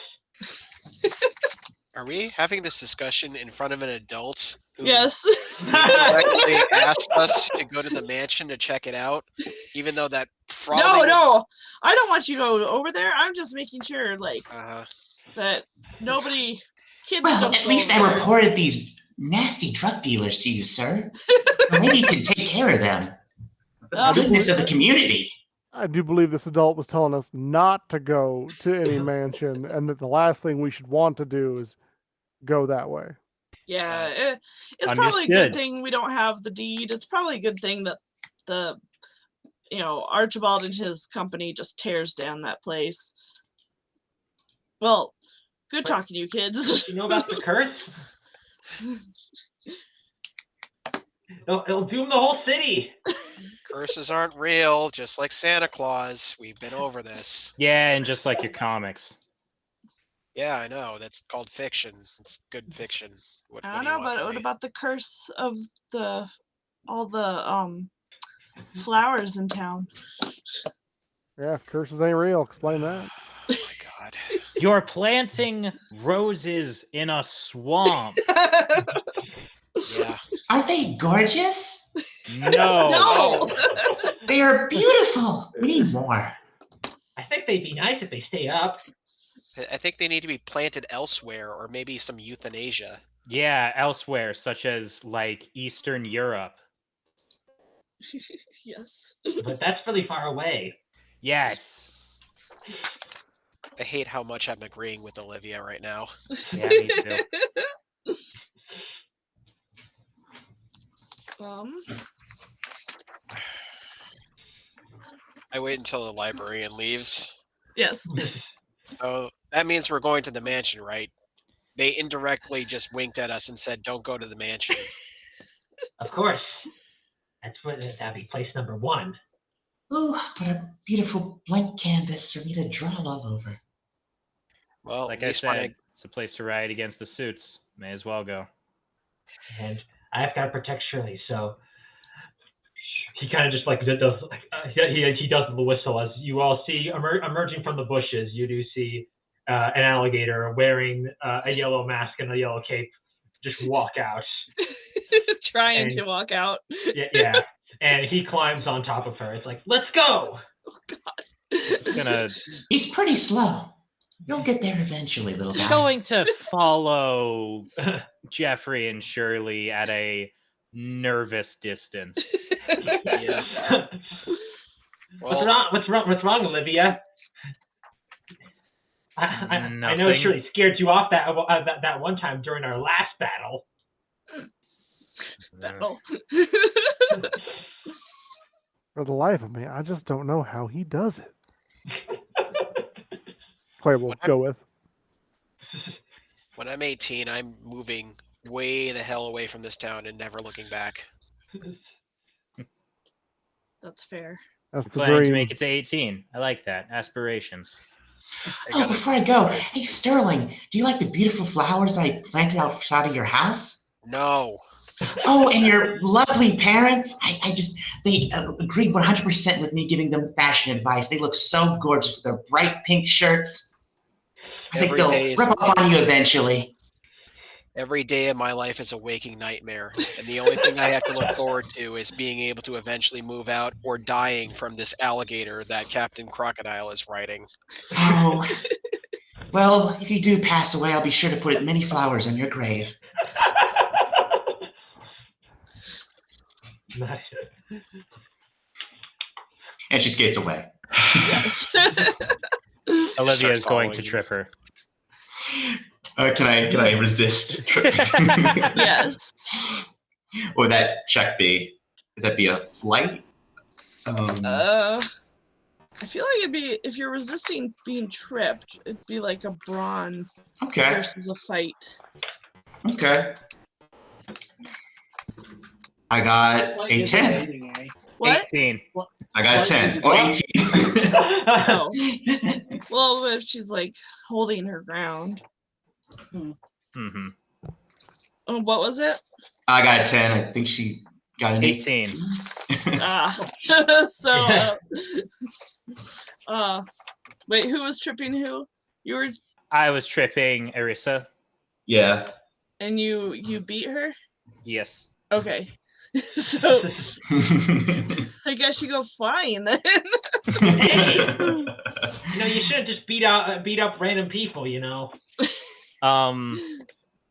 Are we having this discussion in front of an adult who Yes. actually asked us to go to the mansion to check it out, even though that probably No, I don't want you to go over there. I'm just making sure, like, that nobody kids. Well, at least I reported these nasty drug dealers to you, sir. Well, maybe you can take care of them. The goodness of the community. I do believe this adult was telling us not to go to any mansion, and that the last thing we should want to do is go that way. Yeah, it's probably a good thing we don't have the deed. It's probably a good thing that Archibald and his company just tears down that place. Well, good talking to you kids. You know about the curse? It'll doom the whole city. Curses aren't real, just like Santa Claus. We've been over this. Yeah, and just like your comics. Yeah, I know. That's called fiction. It's good fiction. What I don't do you know, want but from what me? about the curse of all the flowers in town? Yeah, if curses ain't real, explain that. Oh my god. You're planting roses in a swamp. Yeah. Aren't they gorgeous? No. No. They are beautiful. We need more. I think they'd be nice if they stay up. I think they need to be planted elsewhere, or maybe some euthanasia. Yeah, elsewhere, such as like Eastern Europe. Yes. But that's really far away. Yes. I hate how much I'm agreeing with Olivia right now. Yeah, me too. I wait until the librarian leaves. Yes. So that means we're going to the mansion, right? They indirectly just winked at us and said, "Don't go to the mansion." Of course. That'd be place number 1. Ooh, what a beautiful blank canvas for me to draw all over. Well, Like at I least when said, it's a place to ride against the suits. May as well go. And I've got to protect Shirley, so he kind of just like does he does the whistle as you all see emerging from the bushes. You do see an alligator wearing a yellow mask and a yellow cape just walk out. Trying to walk out. Yeah, and he climbs on top of her. It's like, let's go. Oh God. He's pretty slow. You'll get there eventually, little guy. Going to follow Jeffrey and Shirley at a nervous distance. Yeah. What's wrong, Olivia? I know Nothing. Shirley scared you off that one time during our last battle. For the life of me, I just don't know how he does it. Play we'll go with. When I'm 18, I'm moving way the hell away from this town and never looking back. That's fair. That's the Planning to dream. make it to 18. I like that. Aspirations. Oh, before I go, hey Sterling, do you like the beautiful flowers that I planted outside of your house? No. Oh, and your lovely parents. They agreed 100% with me giving them fashion advice. They look so gorgeous with their bright pink shirts. I think Every day they'll is rub off on you eventually. Every day of my life is a waking nightmare, and the only thing I have to look forward to is being able to eventually move out or dying from this alligator that Captain Crocodile is riding. Oh, well, if you do pass away, I'll be sure to put many flowers on your grave. And she skates away. Yes. Olivia is going to trip her. Can I resist? Yes. What would that check be? Would that be a flight? I feel like it'd be, if you're resisting being tripped, it'd be like a brawn versus a fight. Okay. I got a 10. What? 18. I got a 10. Oh, 18. Oh. Well, if she's like holding her ground. Mm-hmm. What was it? I got a 10. I think she got an 18. So, wait, who was tripping who? You were. I was tripping Arissa. Yeah. And you beat her? Yes. Okay. So I guess you go flying then. Hey, you shouldn't just beat up random people,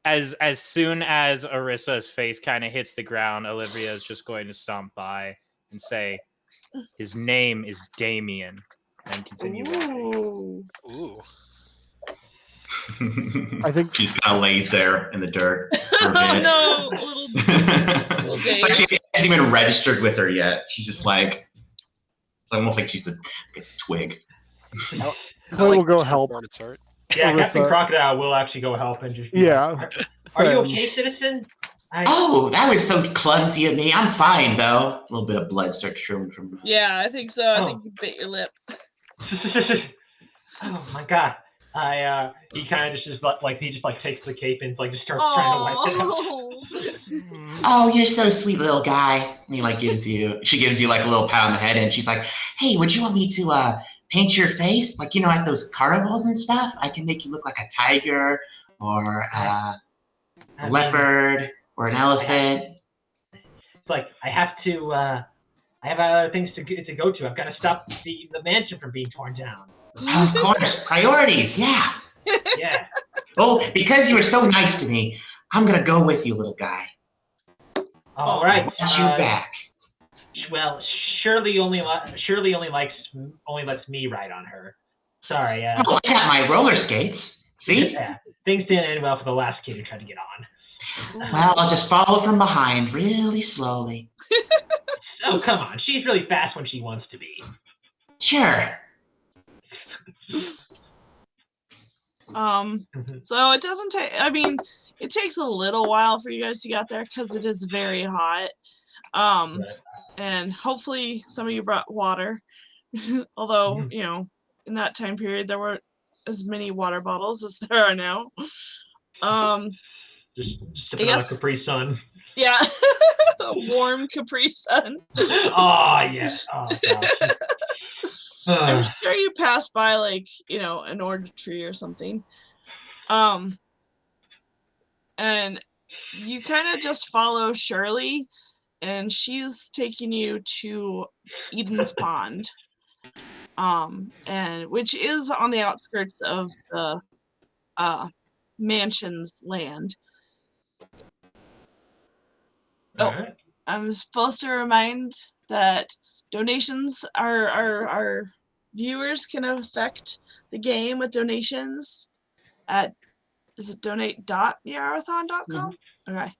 As soon as Arissa's face kind of hits the ground, Olivia is just going to stomp by and say, "His name is Damien," and continue walking. Ooh. I think she just kind of lays there in the dirt for a Oh bit. no, little It's like she hasn't even registered with her yet. She's just like, it's almost like she's a twig. We'll go help. Yeah, Arissa. Captain Crocodile will actually go help and just. Yeah. Are you okay, citizen? Oh, that was so clumsy of me. I'm fine though. A little bit of blood starts showing from. Yeah, I think so. I think you bit your lip. Oh my god. He kind of just takes the cape and just starts trying to wipe it out. Oh, you're so sweet, little guy. And she gives you like a little pat on the head, and she's like, "Hey, would you want me to paint your face? Like, at those carnivals and stuff? I can make you look like a tiger or a leopard or an elephant." It's like I have other things to go to. I've got to stop the mansion from being torn down. Of course, priorities. Yeah. Yeah. Oh, because you were so nice to me, I'm gonna go with you, little guy. All right. Watch your back. Well, Shirley only lets me ride on her. Sorry. Oh, I got my roller skates. See? Yeah, things didn't end well for the last kid who tried to get on. Well, I'll just follow from behind really slowly. Oh, come on. She's really fast when she wants to be. Sure. So it doesn't take, it takes a little while for you guys to get there because it is very hot. And hopefully some of you brought water. Although, in that time period there weren't as many water bottles as there are now. Just a Capri Sun. Yeah. A warm Capri Sun. Oh, yes. Oh, gosh. I'm sure you passed by an orange tree or something. And you kind of just follow Shirley, and she's taking you to Eden's Pond. And which is on the outskirts of the mansion's land. Right. I'm supposed to remind that donations our viewers can affect the game with donations at, is it donate.meowrathon.com? Okay.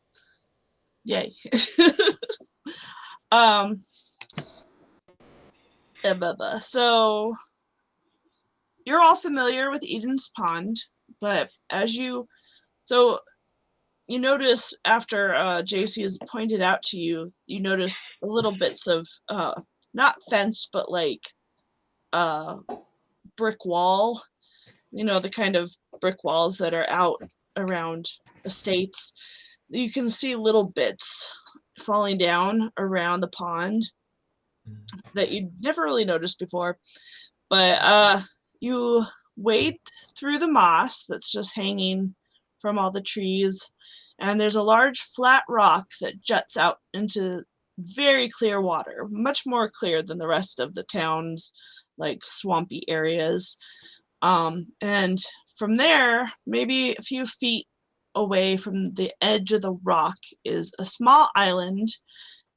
Yay. So you're all familiar with Eden's Pond, but you notice after JC has pointed out to you, you notice little bits of not fence, but brick wall, the kind of brick walls that are out around estates. You can see little bits falling down around the pond that you'd never really noticed before. But you wade through the moss that's just hanging from all the trees, and there's a large flat rock that juts out into very clear water, much more clear than the rest of the town's swampy areas. And from there, maybe a few feet away from the edge of the rock is a small island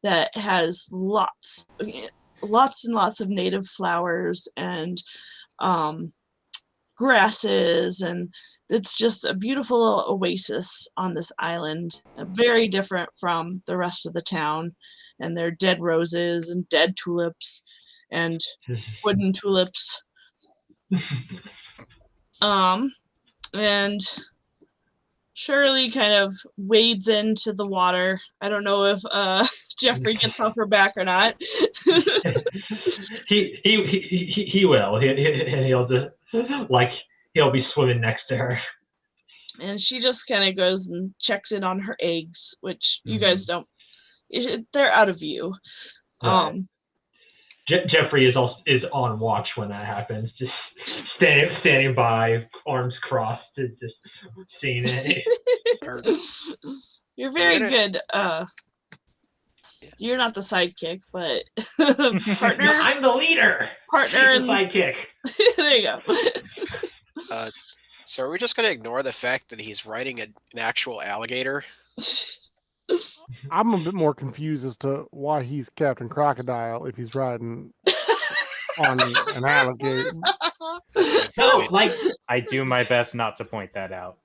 that has lots and lots of native flowers and grasses, and it's just a beautiful oasis on this island, very different from the rest of the town. And there are dead roses and dead tulips and wooden tulips. And Shirley kind of wades into the water. I don't know if Jeffrey gets off her back or not. he will. He'll just he'll be swimming next to her. And she just kind of goes and checks in on her eggs, which you guys don't. They're out of view. Right. Jeffrey is on watch when that happens, just standing by, arms crossed, just seeing it. You're very good. You're not the sidekick, but partner. No, I'm the leader. Partner and sidekick. There you go. So are we just going to ignore the fact that he's riding an actual alligator? I'm a bit more confused as to why he's Captain Crocodile if he's riding on an alligator. No, I do my best not to point that out.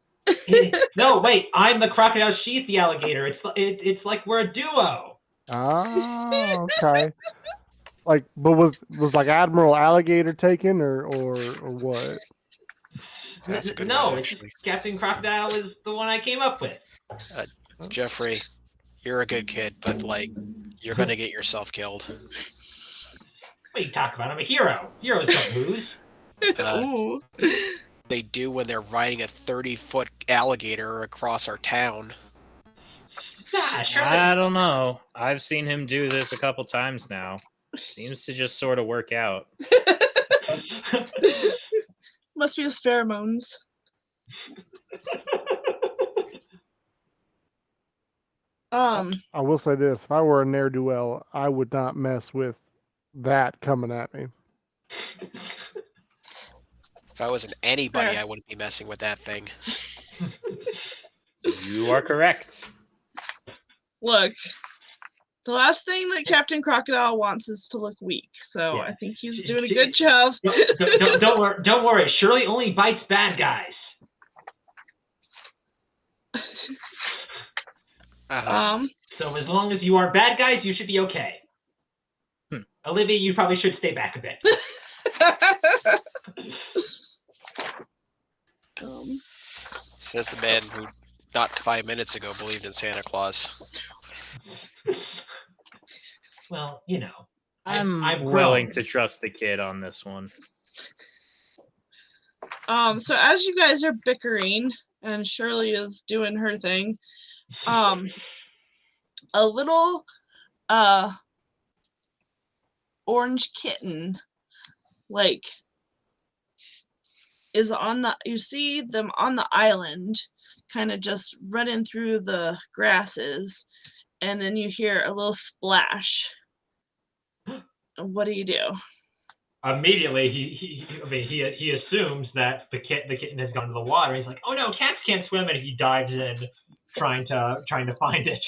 No, wait, I'm the crocodile, she's the alligator. It's like we're a duo. Oh, okay. But was Admiral Alligator taken or what? That's a good no, one, it's Captain Crocodile is the one I came up with. Jeffrey, You're a good kid, but like, you're gonna get yourself killed. What are you talking about? I'm a hero. Heroes don't lose. Ooh. They do when they're riding a 30-foot alligator across our town. Yeah, sure. I don't know. I've seen him do this a couple times now. Seems to just sort of work out. Must be his pheromones. I will say this: if I were a ne'er-do-well, I would not mess with that coming at me. If I wasn't anybody, Fair. I wouldn't be messing with that thing. You are correct. Look, the last thing that Captain Crocodile wants is to look weak, so Yeah. I think he's doing a good job. Don't worry. Shirley only bites bad guys. So as long as you are bad guys, you should be okay. Olivia, you probably should stay back a bit. Says the man who, not 5 minutes ago, believed in Santa Claus. Well, you know, I'm willing to trust the kid on this one. So as you guys are bickering and Shirley is doing her thing, a little orange kitten like is on the, you see them on the island kind of just running through the grasses, and then you hear a little splash. What do you do? Immediately, he assumes that the kitten has gone to the water. He's like, "Oh no, cats can't swim!" And he dives in, trying to find it.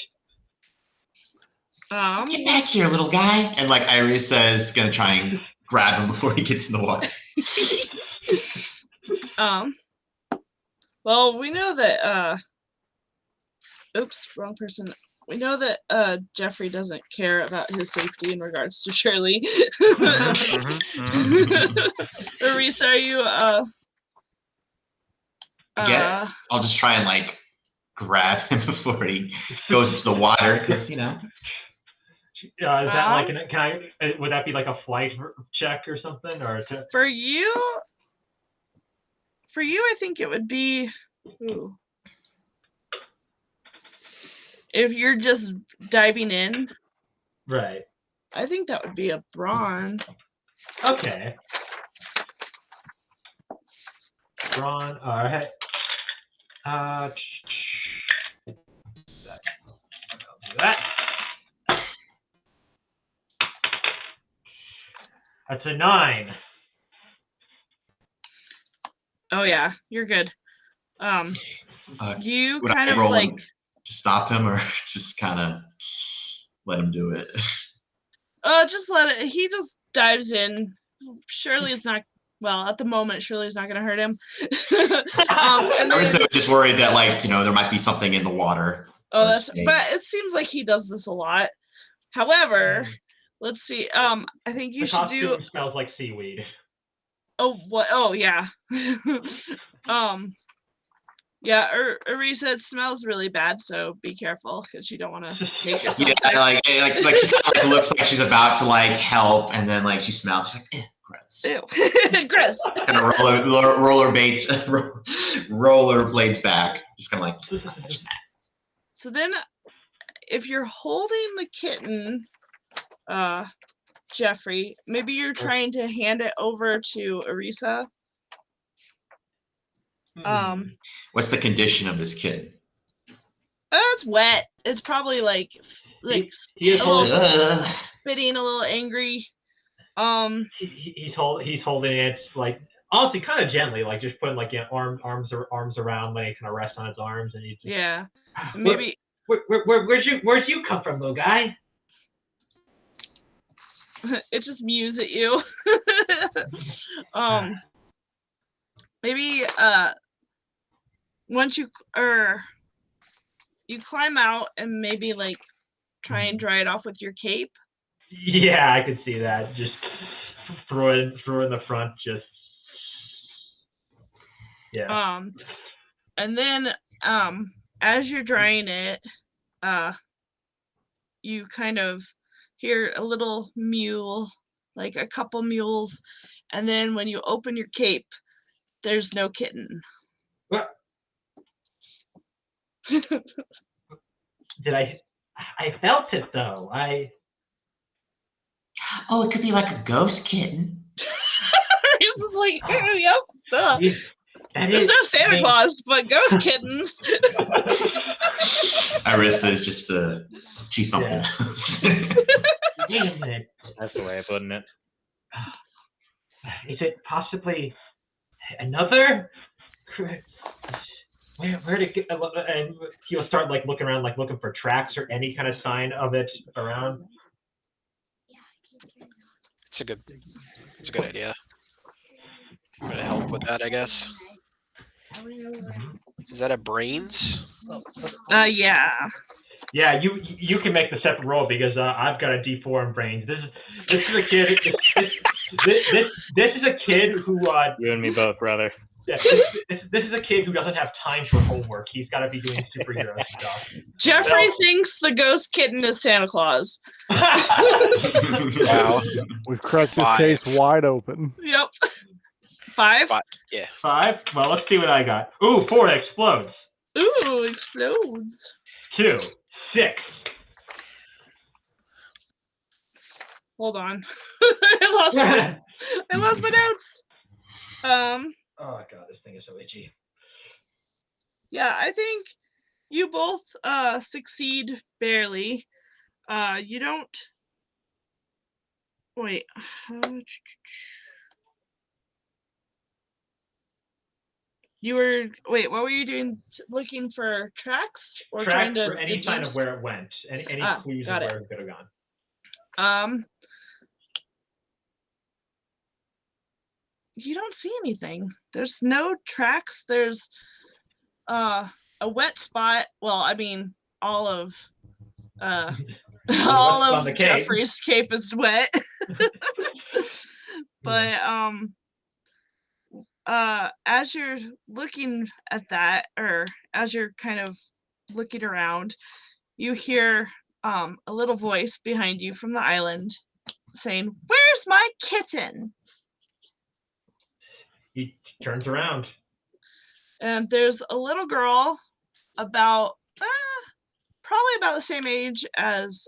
Get back here, little guy! And like Irisa is gonna try and grab him before he gets in the water. Well, we know that oops, wrong person. We know that Jeffrey doesn't care about his safety in regards to Shirley. Arisa, are you I guess I'll just try and like grab him before he goes into the water, because you know. Is that like would that be like a flight check or something, or for you? For you, I think it would be. Ooh. If you're just diving in, right? I think that would be a brawn. Okay. Brawn. All right. Do that. That's a 9. Oh yeah, you're good. You Would kind I of roll like him to stop him, or just kind of let him do it? Just let it. He just dives in. Shirley is not. Well, at the moment, Shirley's not going to hurt him. And then, I was just worried that, like, you know, there might be something in the water. Oh, that's. But it seems like he does this a lot. However, let's see. I think you should do. The smells like seaweed. Oh what? Oh yeah. Yeah, Arisa, it smells really bad, so be careful because you don't want to make yourself sick. Yeah, like she kind of like looks like she's about to like help, and then like she smells, she's like, gross. Ew, gross. Kind of rollerblades back, just kind of like. So then, if you're holding the kitten, Jeffrey, maybe you're trying to hand it over to Arisa. What's the condition of this kid? It's wet. It's probably like a little spitting, a little angry. He's holding it like honestly kind of gently, like just putting like arms around, like kind of rest on its arms, and he's just, yeah. Maybe where'd you come from, little guy? It just mews at you. Maybe once you climb out and maybe like try and dry it off with your cape. Yeah, I could see that. Just throw it in the front. Just yeah. And then as you're drying it, you kind of hear a little mule, like a couple mules, and then when you open your cape, there's no kitten. What? Did I felt it though. Oh, it could be like a ghost kitten. It's just like, yep. Duh. That There's is- no Santa I mean- Claus, but ghost kittens. Arissa is just she's something Yeah. else. Wait a minute. That's the way of putting it. Is it possibly another? Where did it, and he'll start like looking around, like looking for tracks or any kind of sign of it around. It's a good idea. I'm gonna help with that, I guess. Is that a brains? Yeah. Yeah, you can make the separate roll because I've got a D4 in brains. This is a kid. This is a kid who. You and me both, brother. Yeah, this is a kid who doesn't have time for homework. He's got to be doing superhero stuff. Jeffrey thinks the ghost kitten is Santa Claus. Wow. We've cracked this 5. case wide open. Yep. 5? 5. Yeah. 5. Well, let's see what I got. Ooh, 4 explodes. Ooh, explodes. 2, 6. Hold on. I lost my notes. Oh god, this thing is so itchy. Yeah, I think you both succeed barely. You don't. Wait. You were what were you doing? Looking for tracks or Track trying to for any sign of deduce? where it went. Any clues of got it. where it could have gone. You don't see anything. There's no tracks. There's a wet spot. Well, I mean, all of all on of the cape. Jeffrey's cape is wet. But as you're looking at that, or as you're kind of looking around, you hear a little voice behind you from the island saying, "Where's my kitten?" He turns around. And there's a little girl about probably about the same age as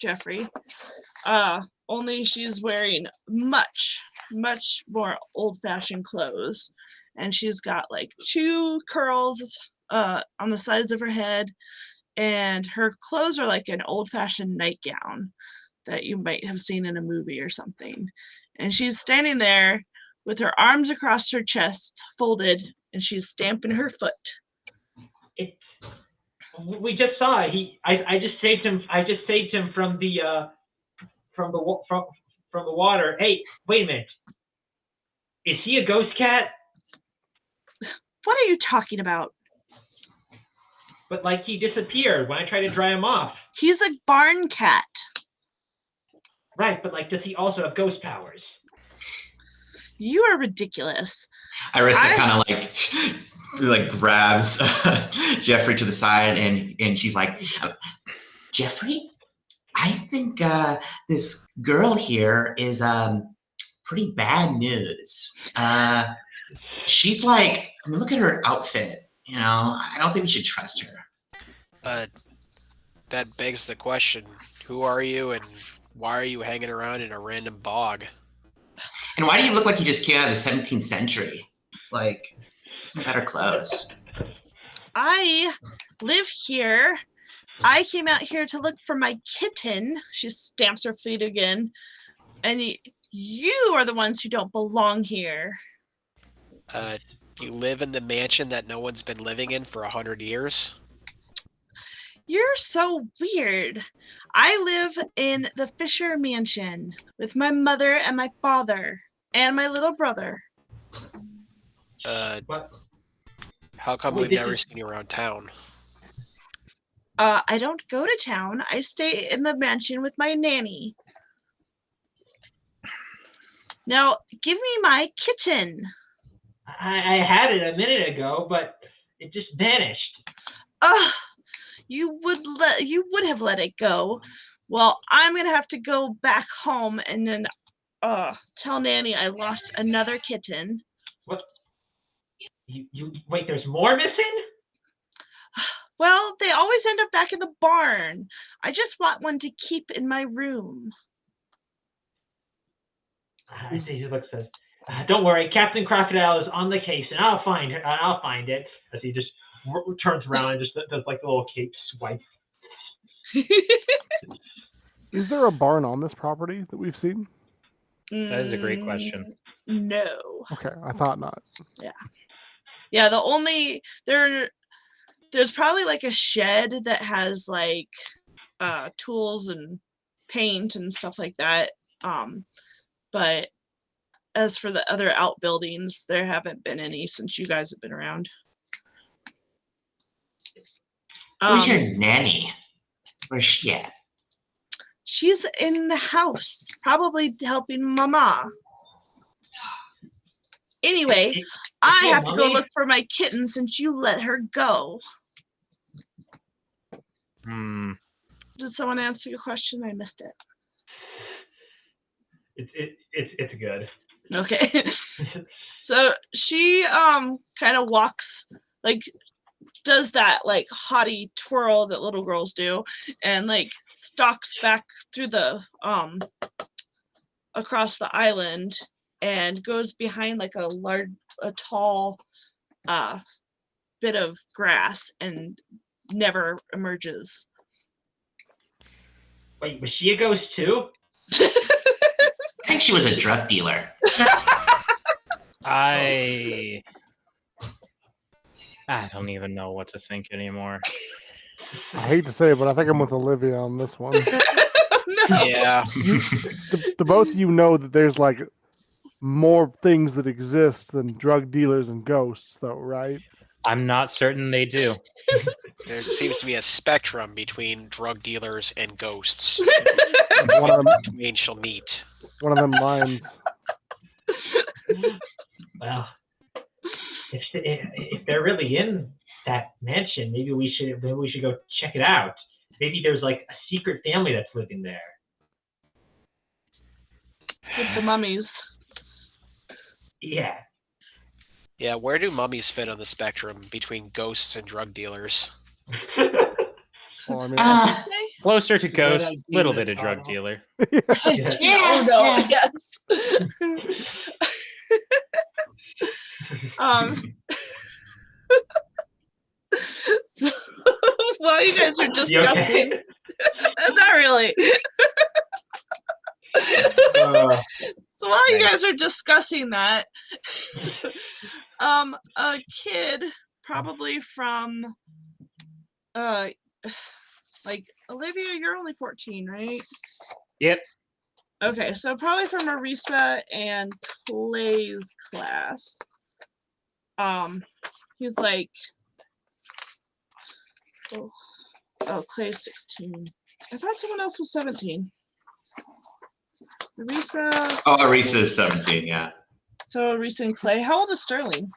Jeffrey. Only she's wearing much more old-fashioned clothes, and she's got like 2 curls on the sides of her head, and her clothes are like an old-fashioned nightgown that you might have seen in a movie or something. And she's standing there with her arms across her chest folded, and she's stamping her foot. We just saw it. I just saved him. I just saved him from the water. Hey, wait a minute. Is he a ghost cat? What are you talking about? But like he disappeared when I tried to dry him off. He's a barn cat. Right, but like, does he also have ghost powers? You are ridiculous. Arissa kind of like grabs Jeffrey to the side, and she's like, Jeffrey, I think this girl here is pretty bad news. She's like, I mean, look at her outfit. You know, I don't think we should trust her. That begs the question: who are you, and why are you hanging around in a random bog? And why do you look like you just came out of the 17th century? Like, some better clothes. I live here. I came out here to look for my kitten. She stamps her feet again. And you are the ones who don't belong here. You live in the mansion that no one's been living in for 100 years? You're so weird. I live in the Fisher Mansion with my mother and my father and my little brother. How come we've never seen you around town? I don't go to town. I stay in the mansion with my nanny. Now, give me my kitten. I had it a minute ago, but it just vanished. Ugh, you would have let it go. Well, I'm gonna have to go back home and then tell Nanny I lost another kitten. What? You wait, there's more missing? Well, they always end up back in the barn. I just want one to keep in my room. I see. He looks says, "Don't worry, Captain Crocodile is on the case, and I'll find her. I'll find it." As he just turns around and just does like a little cape swipe. Is there a barn on this property that we've seen? That is a great question. No. Okay, I thought not. Yeah. The only there's probably like a shed that has like tools and paint and stuff like that. But as for the other outbuildings, there haven't been any since you guys have been around. Who's your nanny? Where's she at? She's in the house, probably helping Mama. Anyway, I have to go look for my kitten since you let her go. Did someone answer your question? I missed it. It's good. Okay. So she kind of walks, like does that like haughty twirl that little girls do, and like stalks back through the across the island and goes behind like a tall bit of grass and never emerges. Wait, was she a ghost too? I think she was a drug dealer. I don't even know what to think anymore. I hate to say it, but I think I'm with Olivia on this one. No. Yeah. The both of you know that there's like more things that exist than drug dealers and ghosts, though, right? I'm not certain they do. There seems to be a spectrum between drug dealers and ghosts. One of them, Twain shall meet. one of them lines. Well, if they're really in that mansion, maybe we should go check it out. Maybe there's like a secret family that's living there. With the mummies. Yeah. Yeah, where do mummies fit on the spectrum between ghosts and drug dealers? Well, I mean, Closer to ghost, little bit of drug dealer. Oh no, yes. So while you guys are discussing, okay? not really. So while you guys are discussing that, a kid probably from like Olivia, you're only 14, right? Yep. Okay, so probably from Marisa and Clay's class. He's like, oh, Clay's 16. I thought someone else was 17. Marisa. Oh, Arisa is 17, yeah. So Marisa and Clay. How old is Sterling?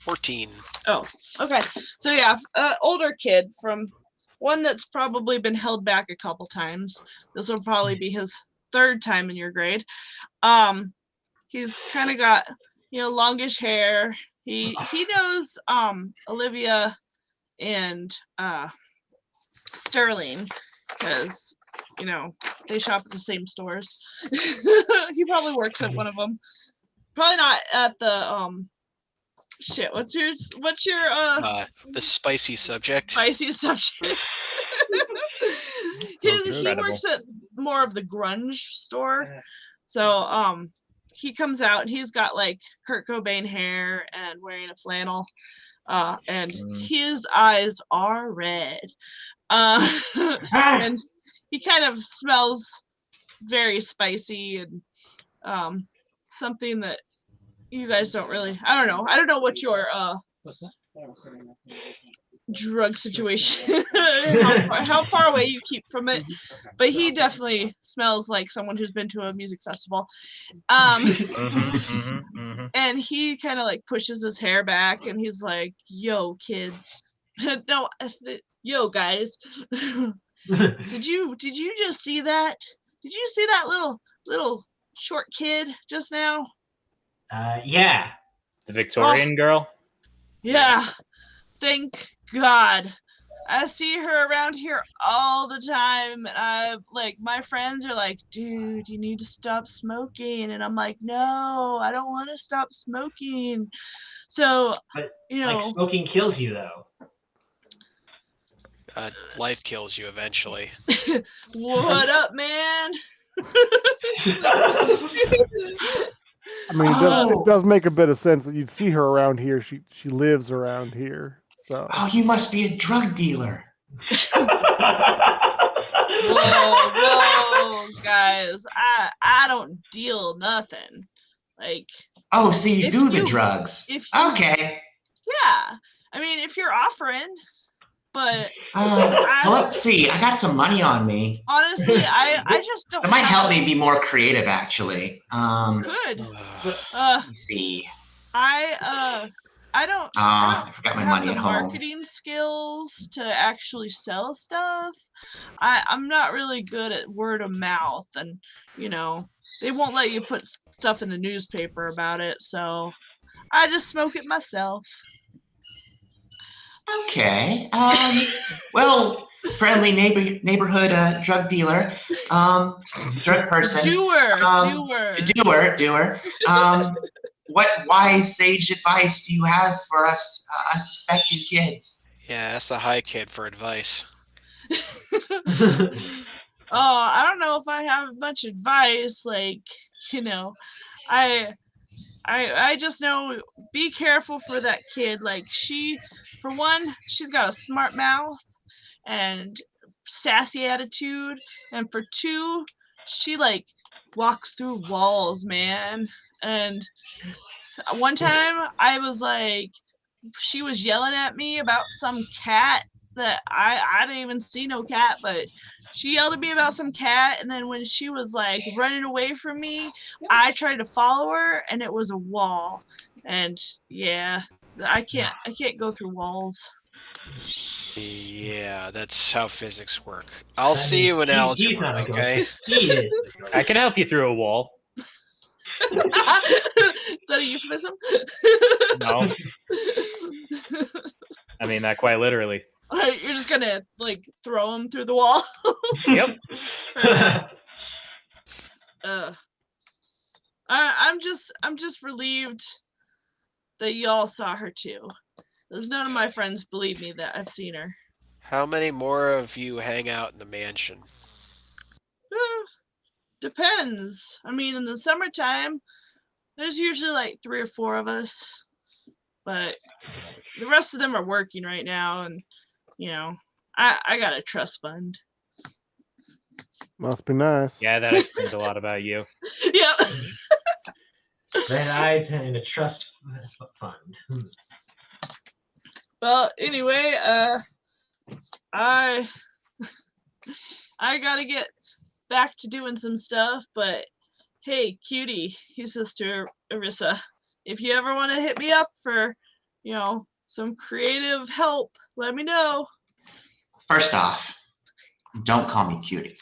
14. Oh, okay. So yeah, older kid from one that's probably been held back a couple times. This will probably be his third time in your grade. He's kind of got, longish hair. He knows Olivia and Sterling because they shop at the same stores. He probably works at one of them. Probably not at the shit. What's your the spicy subject? Spicy subject. He works at more of the grunge store. So he comes out and he's got like Kurt Cobain hair and wearing a flannel. And his eyes are red. And he kind of smells very spicy and something that you guys don't really, I don't know what your drug situation, how far away you keep from it, but he definitely smells like someone who's been to a music festival. And he kind of like pushes his hair back and he's like, yo kids, No, yo guys, did you just see that? Did you see that little short kid just now? Yeah. The Victorian girl? Yeah. Thank God. I see her around here all the time, and my friends are like, dude, you need to stop smoking, and I'm like, no, I don't want to stop smoking. So, But you know, smoking kills you, though. Life kills you eventually. what up, man? I mean, it does make a bit of sense that you'd see her around here. She lives around here, so. Oh, you must be a drug dealer. Whoa, guys! I don't deal nothing. Like. Oh, so you do the drugs? Okay. Yeah, I mean, if you're offering, but well, let's see. I got some money on me. Honestly, I just don't. It might help me be more creative, actually. Good. Let me see. I don't I forgot my have money the at home. marketing skills to actually sell stuff. I'm not really good at word of mouth, and they won't let you put stuff in the newspaper about it, so I just smoke it myself. Okay. Well, friendly neighborhood drug dealer, drug person. Doer. What wise sage advice do you have for us unsuspecting kids? Yeah, ask the high kid for advice. I don't know if I have much advice. I just know, be careful for that kid. For one, she's got a smart mouth and sassy attitude, and for two, she walks through walls, man. And one time I was she was yelling at me about some cat that I didn't even see no cat, but she yelled at me about some cat, and then when she was running away from me, I tried to follow her, and it was a wall. And yeah, I can't go through walls. Yeah, that's how physics work. I'll see you in algebra, okay? I can help you through a wall. Is that a euphemism? No. I mean that quite literally. Alright, you're just gonna throw him through the wall. Yep. I'm just relieved that y'all saw her too. There's none of my friends believe me that I've seen her. How many more of you hang out in the mansion? Depends. I mean, in the summertime, there's usually 3 or 4 of us, but the rest of them are working right now, and I got a trust fund. Must be nice. Yeah, that explains a lot about you. Yep. Red eyes and a trust fund. Well, anyway, I gotta get back to doing some stuff, but hey, cutie, he says to Arissa, if you ever want to hit me up for, some creative help, let me know. First off, don't call me cutie.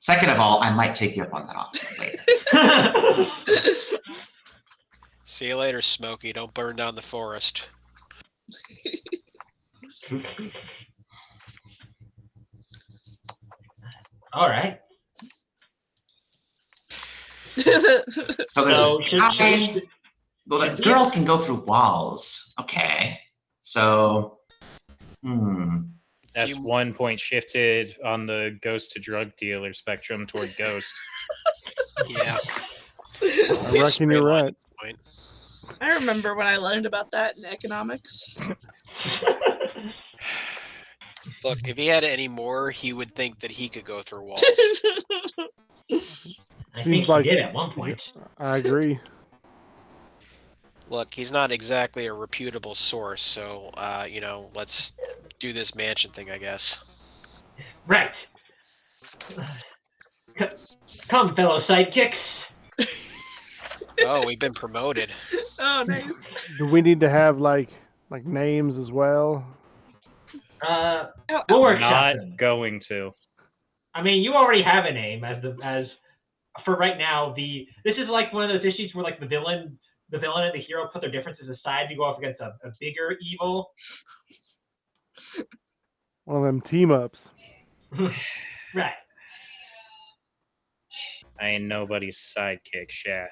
Second of all, I might take you up on that offer later. See you later, Smokey. Don't burn down the forest. All right. So there's well, the girl can go through walls. Okay. So, That's 1 point shifted on the ghost to drug dealer spectrum toward ghost. Yeah. I reckon you're right. I remember when I learned about that in economics. Look, if he had any more, he would think that he could go through walls. I think he did at one point. I agree. Look, he's not exactly a reputable source, so, let's do this mansion thing, I guess. Right. Come, fellow sidekicks. Oh, we've been promoted. Oh, nice. Do we need to have like names as well? We'll work Not something. going to. I mean, you already have a name as for right now. This is like one of those issues where like the villain and the hero put their differences aside to go up against a bigger evil. One of them team ups. Right. I ain't nobody's sidekick, Sha.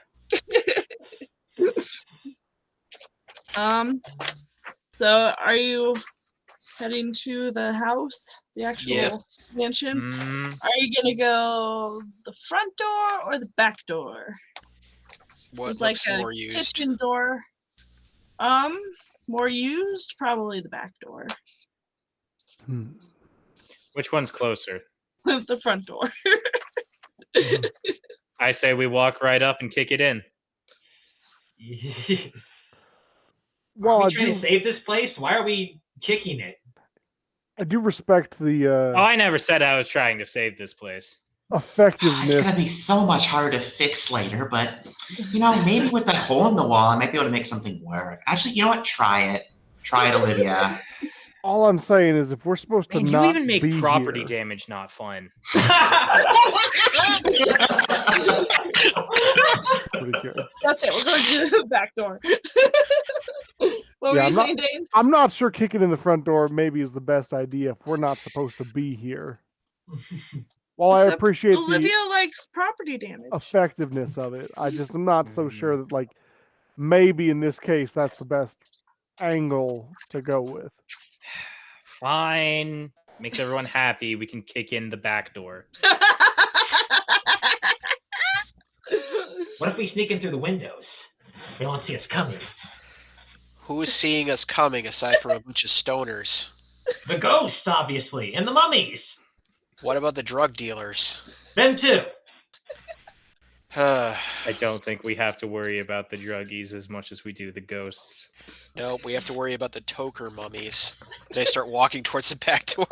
So are you heading to the house, the actual mansion? Are you gonna go the front door or the back door? What There's looks like a more used? kitchen door. More used, probably the back door. Which one's closer? The front door. I say we walk right up and kick it in. Well, Are we trying to save this place? Why are we kicking it? I do respect the Oh, I never said I was trying to save this place. effectiveness. It's gonna be so much harder to fix later, but you know, maybe with that hole in the wall, I might be able to make something work. Actually, you know what? Try it, Olivia. All I'm saying is, if we're supposed to Man, not you even make be property here, damage not fun. pretty good. That's it. We're going to the back door. What were you saying, Dane? I'm not sure kicking in the front door maybe is the best idea if we're not supposed to be here. While I Except appreciate Olivia the likes property damage. effectiveness of it, I just am not so sure that, like, maybe in this case that's the best angle to go with. Fine. Makes everyone happy. We can kick in the back door. What if we sneak in through the windows? They won't see us coming. Who's seeing us coming aside from a bunch of stoners? The ghosts, obviously, and the mummies. What about the drug dealers? Them too. I don't think we have to worry about the druggies as much as we do the ghosts. Nope, we have to worry about the toker mummies. They start walking towards the back door.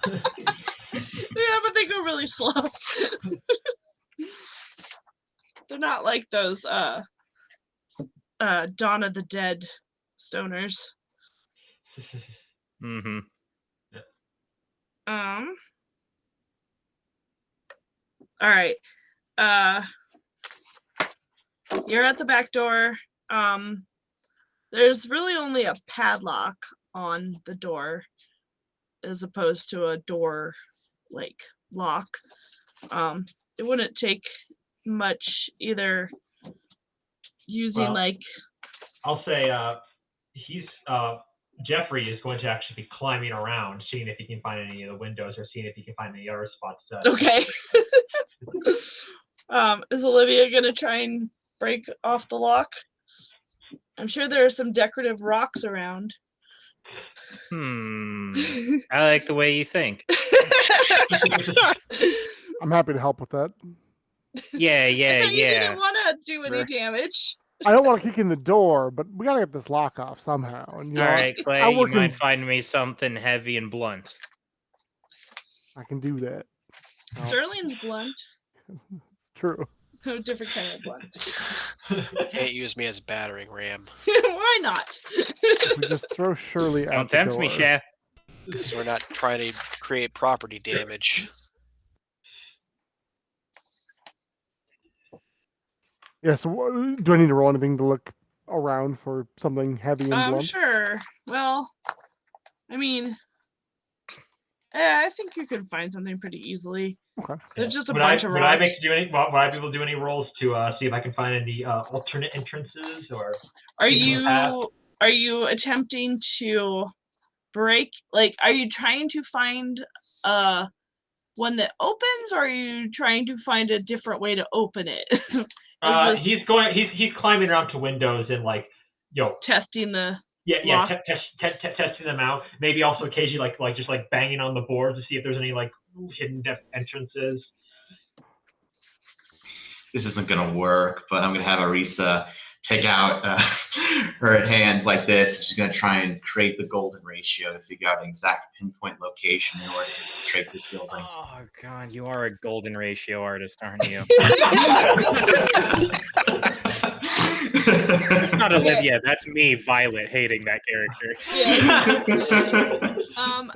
Yeah, but they go really slow. They're not like those Dawn of the Dead stoners. Mm-hmm. All right. You're at the back door. There's really only a padlock on the door as opposed to a door like lock. It wouldn't take much either using like I'll say Jeffrey is going to actually be climbing around, seeing if he can find any of the windows or seeing if he can find any other spots. Okay. Is Olivia gonna try and break off the lock? I'm sure there are some decorative rocks around. I like the way you think. I'm happy to help with that. Yeah. You didn't want to do any damage. I don't want to kick in the door, but we gotta get this lock off somehow. And you know, All right, Clay, I you work in- might find me something heavy and blunt. I can do that. Sterling's blunt. It's true. No different kind of blunt. Can't use me as a battering ram. Why not? We just throw Shirley out. Don't the tempt me, door. Chef. Because we're not trying to create property damage. Yeah, so do I need to roll anything to look around for something heavy and blunt? Sure. Well, I mean, I think you can find something pretty easily. Okay. There's just a Would bunch of I rocks. be able to do any rolls to see if I can find any alternate entrances or? Are you attempting to break? Like, are you trying to find one that opens, or are you trying to find a different way to open it? He's climbing around to windows and testing the testing them out. Maybe also occasionally just banging on the boards to see if there's any hidden entrances. This isn't gonna work, but I'm gonna have Arisa take out her hands like this. She's gonna try and create the golden ratio to figure out an exact pinpoint location in order to infiltrate this building. Oh God, you are a golden ratio artist, aren't you? It's not Olivia. That's me, Violet, hating that character.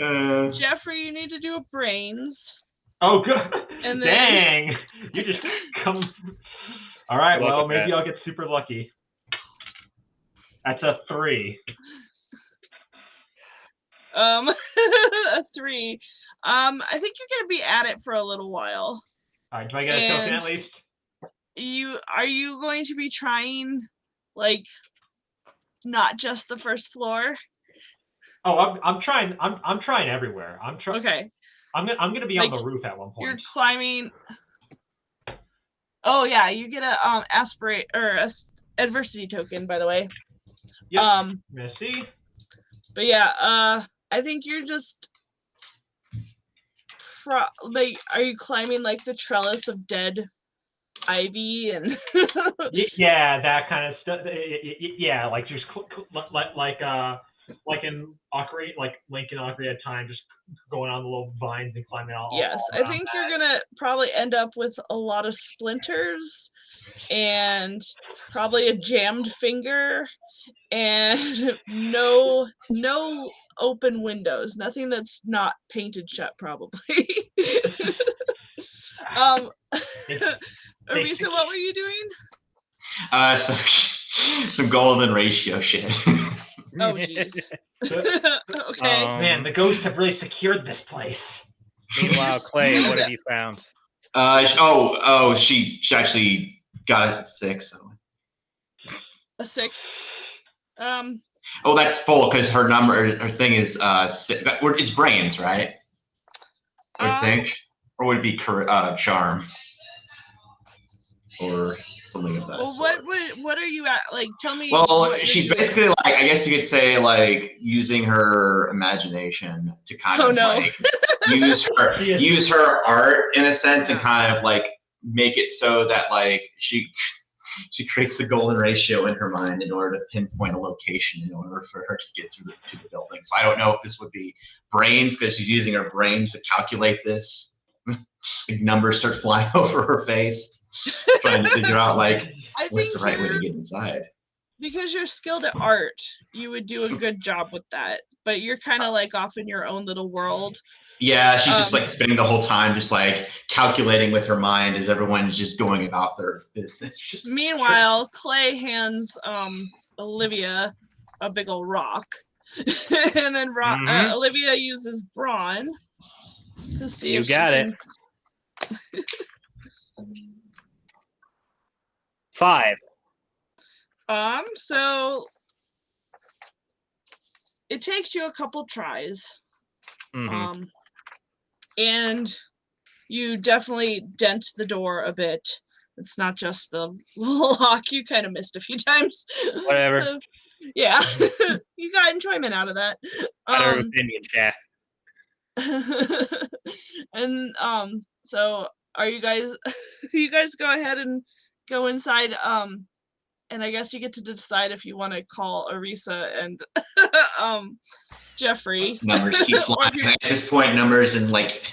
Yeah. Jeffrey, you need to do a brains. Oh, good. And then... Dang. You just come. All right. Well, maybe I'll get super lucky. That's a 3. A 3. I think you're gonna be at it for a little while. All right. Do I get a token at least? Are you going to be trying, like, not just the first floor? Oh, I'm trying. I'm trying everywhere. I'm trying. Okay. I'm gonna be on the roof at one point. You're climbing. Oh yeah, you get a aspirate or a adversity token, by the way. Yep. Missy. But yeah, I think you're just like, are you climbing like the trellis of dead ivy and yeah, that kind of stuff. Yeah, like just like in Ocarina, like Link in Ocarina of Time, just going on the little vines and climbing all. Yes, I think you're gonna probably end up with a lot of splinters and probably a jammed finger and no open windows, nothing that's not painted shut, probably. Arisa, what were you doing? Some golden ratio shit. Oh jeez. Okay. Man, the ghosts have really secured this place. Meanwhile, Clay, what have you found? She actually got a 6. So. A 6. Oh, that's full because her thing is 6. It's brains, right? I think, or would it be charm, or something of that. Well, sort. what are you at? Like, tell me. Well, she's basically like, I guess you could say, like, using her imagination to kind of like use her art in a sense and kind of like make it so that like she creates the golden ratio in her mind in order to pinpoint a location in order for her to get to the building. So I don't know if this would be brains because she's using her brains to calculate this. Like numbers start flying over her face. Trying to figure out like what's the right way to get inside. Because you're skilled at art, you would do a good job with that. But you're kind of like off in your own little world. Yeah, she's just like spending the whole time just like calculating with her mind as everyone's just going about their business. Meanwhile, Clay hands Olivia a big old rock, and then Olivia uses brawn to see if you got it. 5. So it takes you a couple tries. Mm-hmm. And you definitely dent the door a bit. It's not just the lock. You kind of missed a few times. Whatever. So, yeah. You got enjoyment out of that. Opinion, chat. And so are you guys go ahead and go inside, and I guess you get to decide if you want to call Arisa and Jeffrey. Numbers keep flying. At this point, numbers and like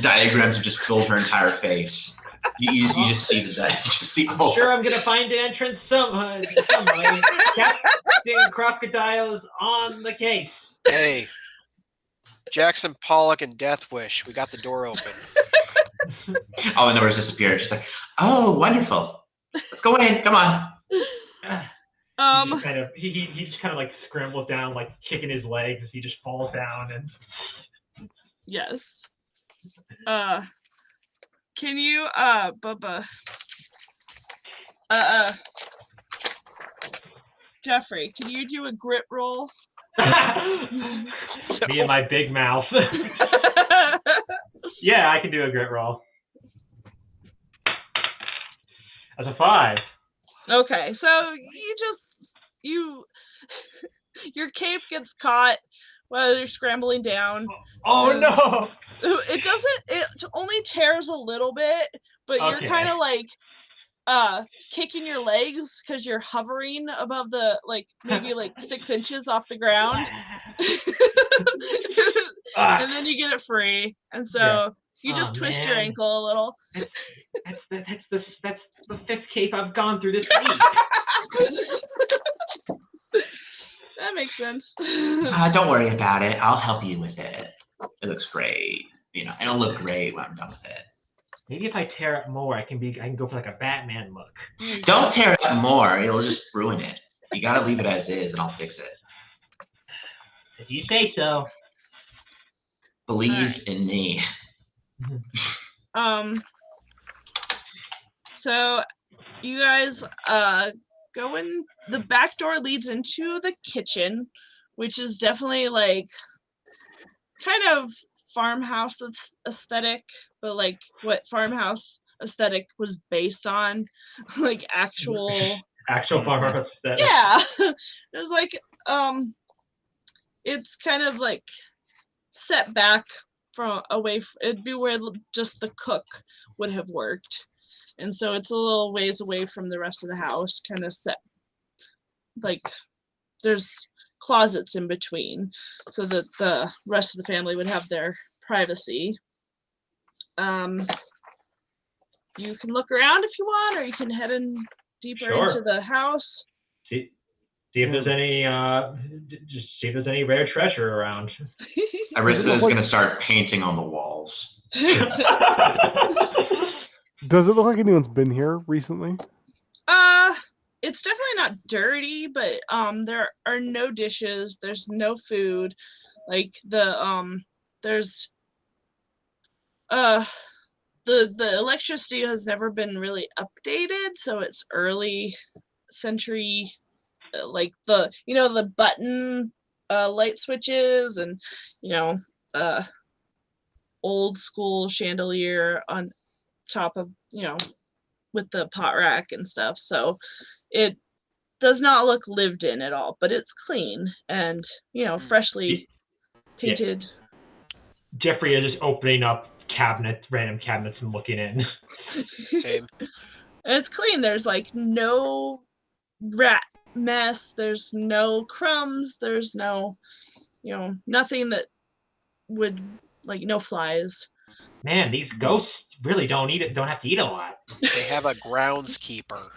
diagrams have just filled her entire face. You just see the Sure, I'm gonna find an entrance some way. Captain Crocodile's on the case. Hey, Jackson Pollock and Death Wish. We got the door open. Oh, and numbers disappear. She's like, "Oh, wonderful. Let's go in. Come on." He just kind of like scrambles down, like kicking his legs as he just falls down and. Yes. Can you Bubba? Jeffrey, can you do a grit roll? Me and my big mouth. Yeah, I can do a grit roll. That's a 5. Okay, so your cape gets caught while you're scrambling down. Oh no! It only tears a little bit, but you're kind of like kicking your legs because you're hovering above the maybe 6 inches off the ground. And then you get it free, and so you just twist your ankle a little. That's the 5th cape I've gone through this week. makes sense. Don't worry about it. I'll help you with it. It looks great. You know, it'll look great when I'm done with it. Maybe if I tear up more, I can go for like a Batman look. Don't tear it up more. It'll just ruin it. You gotta leave it as is, and I'll fix it. If you say so. Believe in me. So you guys go in. The back door leads into the kitchen, which is definitely like kind of farmhouse aesthetic, but like what farmhouse aesthetic was based on, like actual farmhouse aesthetic. Yeah, it was like it's kind of like set back from away. It'd be where just the cook would have worked, and so it's a little ways away from the rest of the house. Kind of set, like there's closets in between, so that the rest of the family would have their privacy. You can look around if you want, or you can head in deeper into the house. See if there's any just see if there's any rare treasure around. Arissa is gonna start painting on the walls. Does it look like anyone's been here recently? It's definitely not dirty, but there are no dishes, there's no food. Like there's the electricity has never been really updated, so it's early century, like the button light switches, and old school chandelier on top of with the pot rack and stuff. So it does not look lived in at all, but it's clean and freshly painted. Jeffrey is just opening up random cabinets and looking in. Same. And it's clean. There's like no rat mess, there's no crumbs, there's no nothing that would, like, no flies. Man, these ghosts really don't have to eat a lot. They have a groundskeeper.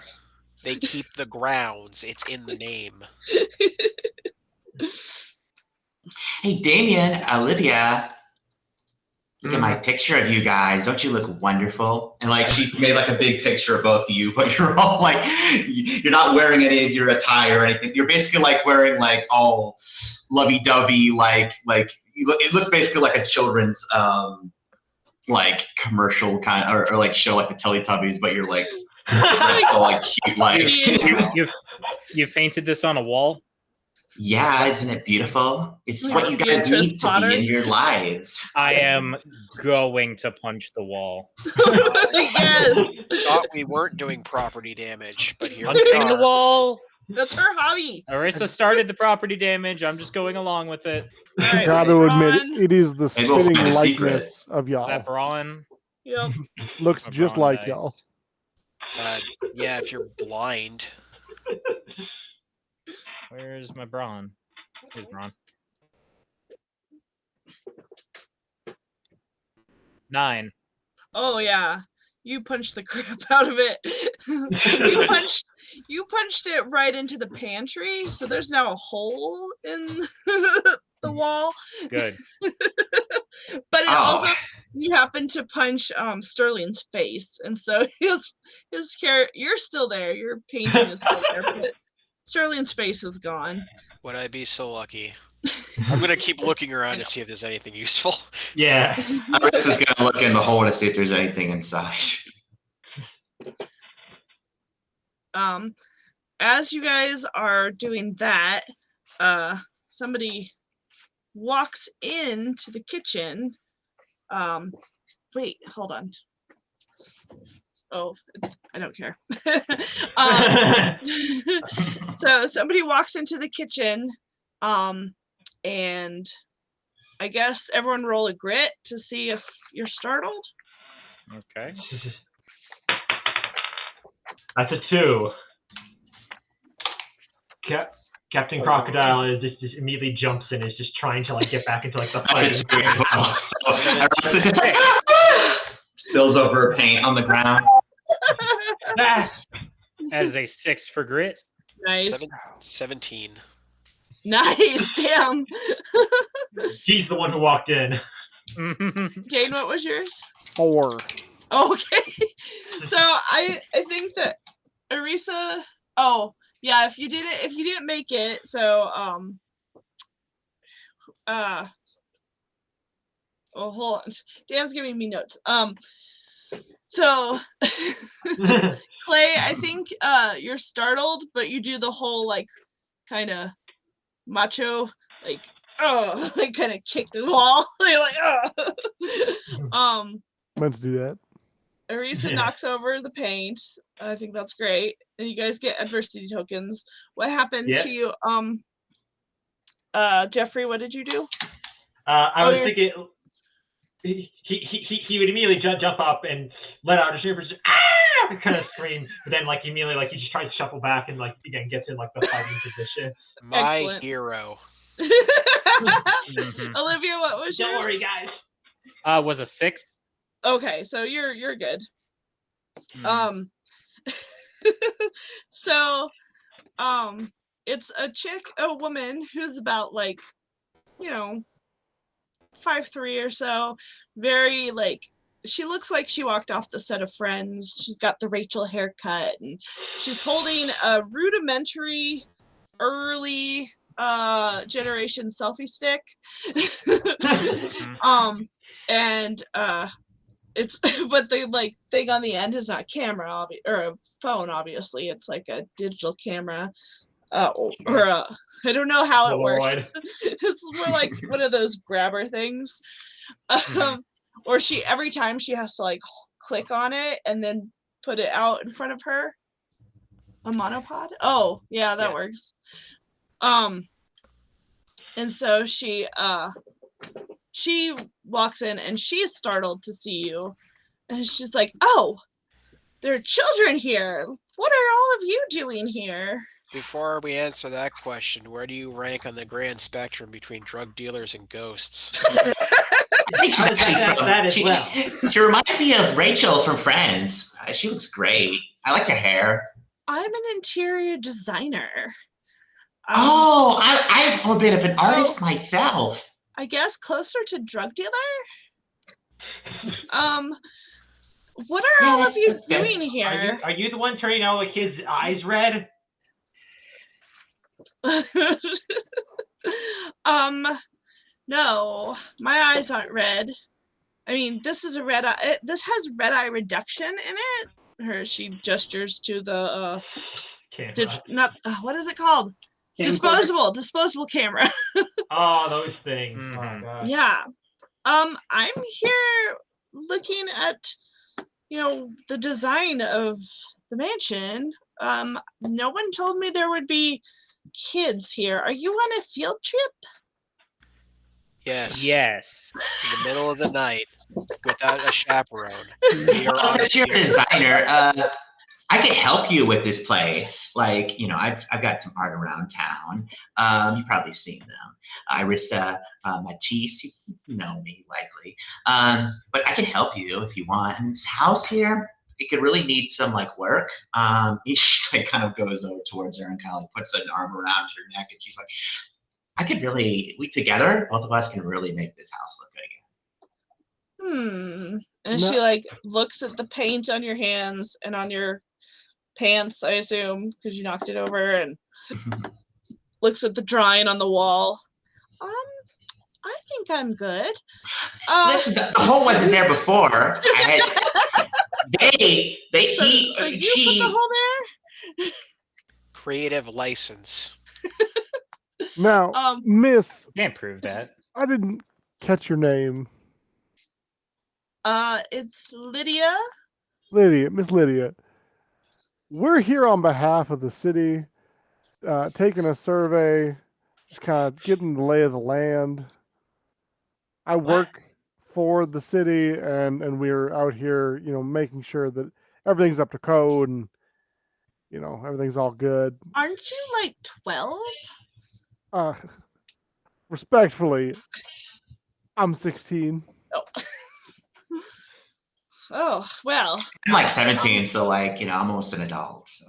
They keep the grounds. It's in the name. Hey, Damien, Olivia, look at my picture of you guys. Don't you look wonderful? And like she made like a big picture of both of you, but you're all like, you're not wearing any of your attire or anything. You're basically like wearing like all lovey-dovey, like it looks basically like a children's like commercial kind of, or like show like the Teletubbies, but you're like dressed so like cute, like you've painted this on a wall. Yeah, isn't it beautiful? It's what you guys need to be in your lives. I am going to punch the wall. Yes. Thought we weren't doing property damage, but here we Punching are. the wall. That's her hobby. Arissa started the property damage. I'm just going along with it. Right, Got to admit, it is the Maybe we'll spitting find a likeness of Is y'all. that Braun? Yep. Looks My just Braun like dice. y'all. Yeah, if you're blind. Where's my Braun? Here's Braun. 9. Oh yeah. You punched the crap out of it. you punched it right into the pantry, so there's now a hole in the wall. Good. But it also, you happen to punch Sterling's face, and so his character, you're still there. Your painting is still there, but Sterling's face is gone. Would I be so lucky? I'm gonna keep looking around to see if there's anything useful. Yeah. Arissa's gonna look in the hole to see if there's anything inside. As you guys are doing that, somebody walks into the kitchen. Wait, hold on. Oh, I don't care. So somebody walks into the kitchen, and I guess everyone roll a grit to see if you're startled. Okay. That's a 2. Captain Crocodile is just immediately jumps in, is just trying to like get back into like the That's a 2 fight. as well. So Arissa's just like, spills over her paint on the ground. That is a 6 for grit. Nice. 17. Nice, damn. He's the one who walked in. Dane, what was yours? 4. Okay. So I think that Arisa. Oh yeah, if you didn't make it, so oh, hold on. Dan's giving me notes. So Clay, I think you're startled, but you do the whole like kind of macho like like kind of kick the wall. You're like Meant to do that. Arisa knocks over the paint. I think that's great. And you guys get adversity tokens. What happened to you? Jeffrey, what did you do? I was thinking he would immediately jump up and let out a super kind of scream, but then like immediately like he just tries to shuffle back and like again gets in like the fighting position. My Excellent. hero. Olivia, what was yours? Don't worry, guys. Was a 6. Okay, so you're good. So it's a woman who's about like, 5'3" or so, very like, she looks like she walked off the set of Friends. She's got the Rachel haircut, and she's holding a rudimentary early generation selfie stick. And it's but the like thing on the end is not camera or a phone, obviously. It's like a digital camera. Or I don't know how it works. It's more like one of those grabber things. Or every time she has to like click on it and then put it out in front of her. A monopod? Oh, yeah, that works. And so she walks in and she's startled to see you. And she's like, "Oh, there are children here. What are all of you doing here?" Before we answer that question, where do you rank on the grand spectrum between drug dealers and ghosts? She reminds me of Rachel from Friends. She looks great. I like her hair. I'm an interior designer. I'm a bit of an artist myself. I guess closer to drug dealer? What are all of you doing here? Are you the one turning out like his eyes red? No, my eyes aren't red. I mean, this is a red eye. This has red eye reduction in it. She gestures to the what is it called? Disposable camera. Oh, those things. Mm-hmm. Oh, yeah. I'm here looking at, the design of the mansion. No one told me there would be kids here. Are you on a field trip? Yes. Yes. In the middle of the night, without a chaperone. Since you're a designer, I could help you with this place. Like, I've got some art around town. You've probably seen them. Irissa, Matisse, you know me likely. But I can help you if you want. And this house here, it could really need some like work. She like kind of goes over towards her and kind of like puts an arm around her neck, and she's like, we together, both of us can really make this house look good again. And she like looks at the paint on your hands and on your pants, I assume, because you knocked it over, and looks at the drawing on the wall. I think I'm good. Listen, the hole wasn't there before. So you put the hole there? Creative license. Now, Miss, can't prove that. I didn't catch your name. It's Lydia. Miss Lydia. We're here on behalf of the city, taking a survey, just kind of getting the lay of the land. I work for the city, and we're out here, making sure that everything's up to code and, everything's all good. Aren't you like 12? Respectfully, I'm 16. Oh, well. I'm like 17, so like, I'm almost an adult. So.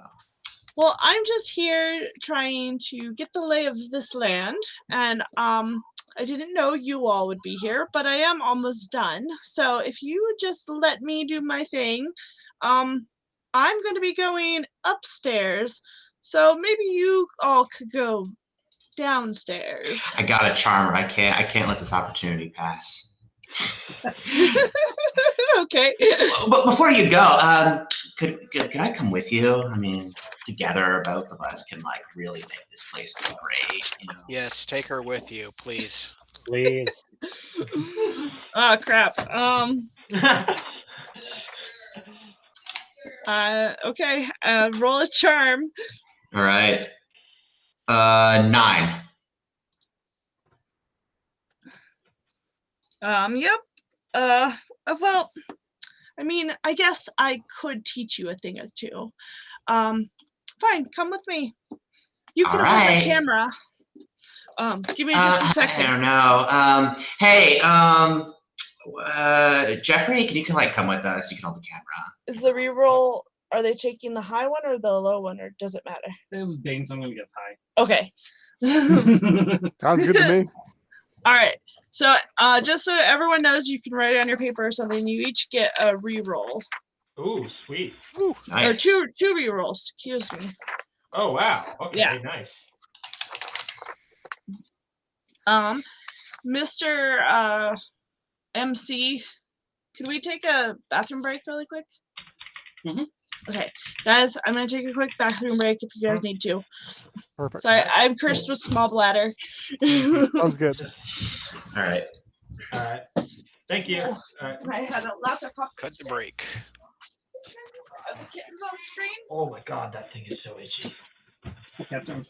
Well, I'm just here trying to get the lay of this land, and I didn't know you all would be here, but I am almost done. So if you would just let me do my thing, I'm going to be going upstairs. So maybe you all could go downstairs. I got a charmer. I can't let this opportunity pass. Okay. But before you go, could I come with you? I mean, together, both of us can like really make this place look great. You know? Yes, take her with you, please. Please. Oh crap. Okay. Roll a charm. All right. 9. Yep. Well, I mean, I guess I could teach you a thing or two. Fine, come with me. You can All hold the right. camera. Give me just a I second. don't know. Hey, Jeffrey, you can like come with us. You can hold the camera. Is the reroll, are they taking the high one or the low one, or does it matter? It was Dane, so I'm gonna guess high. Okay. Sounds good to me. All right. So, just so everyone knows, you can write it on your paper or something. You each get a reroll. Ooh, sweet. Nice. Or two rerolls. Excuse me. Oh wow. Okay, Yeah. nice. Mr. MC, could we take a bathroom break really quick? Mhm. Okay, guys, I'm gonna take a quick bathroom break if you guys need to. Perfect. Sorry, I'm cursed with small bladder. Sounds good. All right. All right. Thank you. All right. And I had a laptop off. Cut the break. Are the kittens on screen? Oh my god, that thing is so itchy. Captain.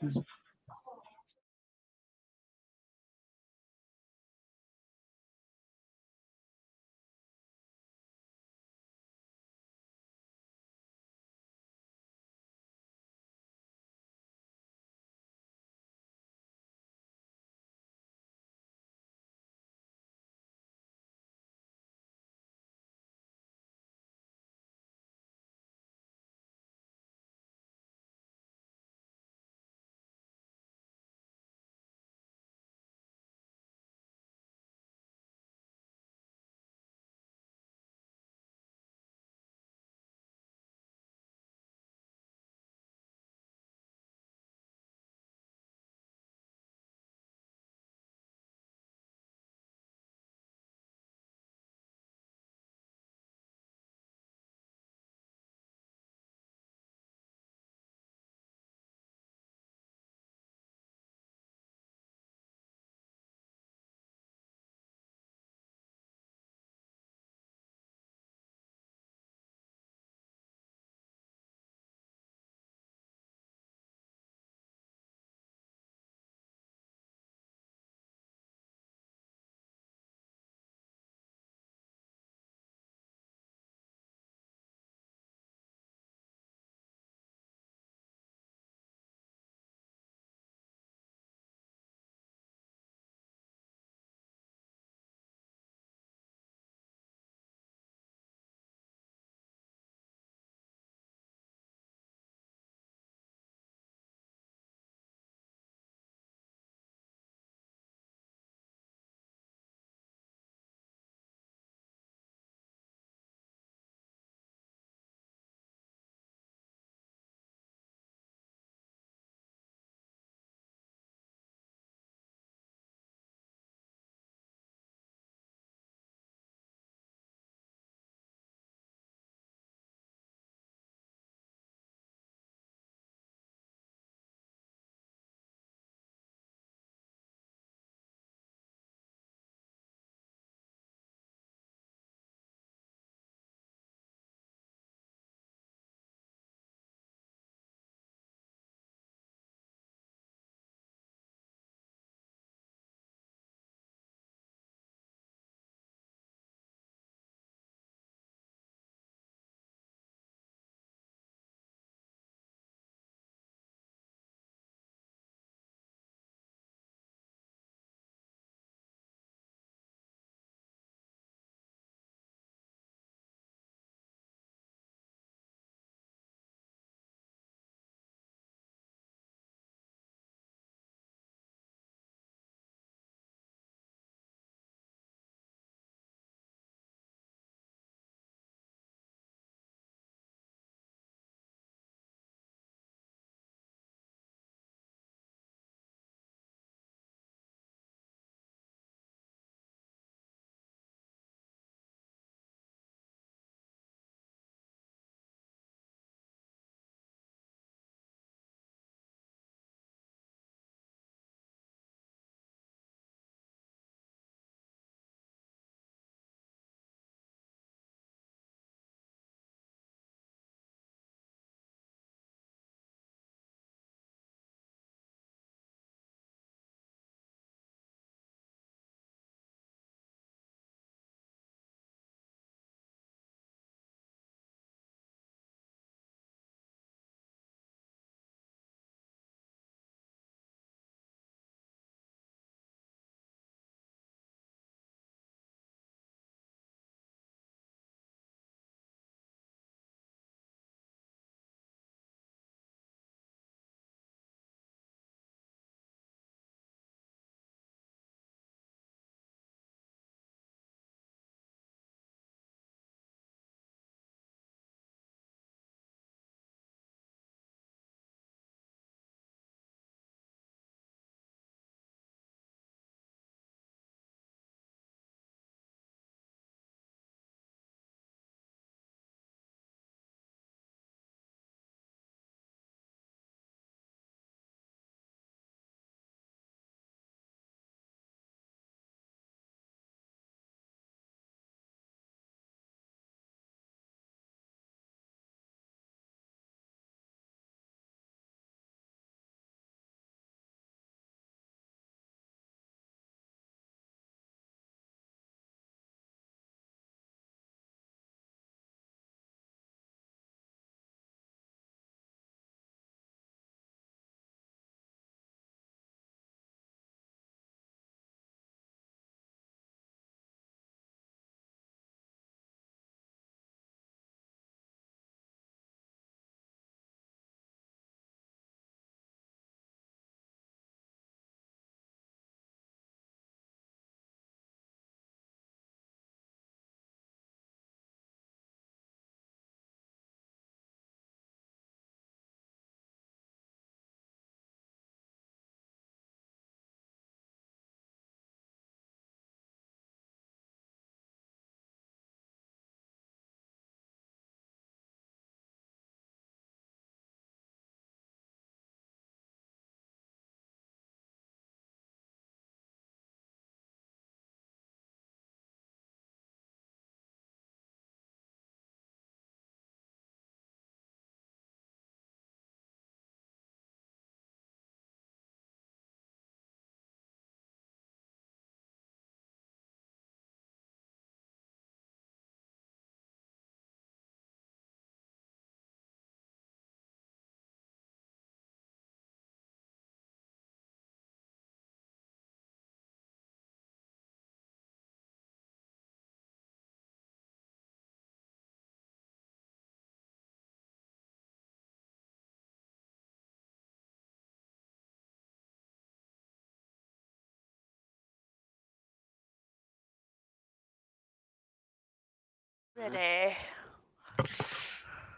Ready.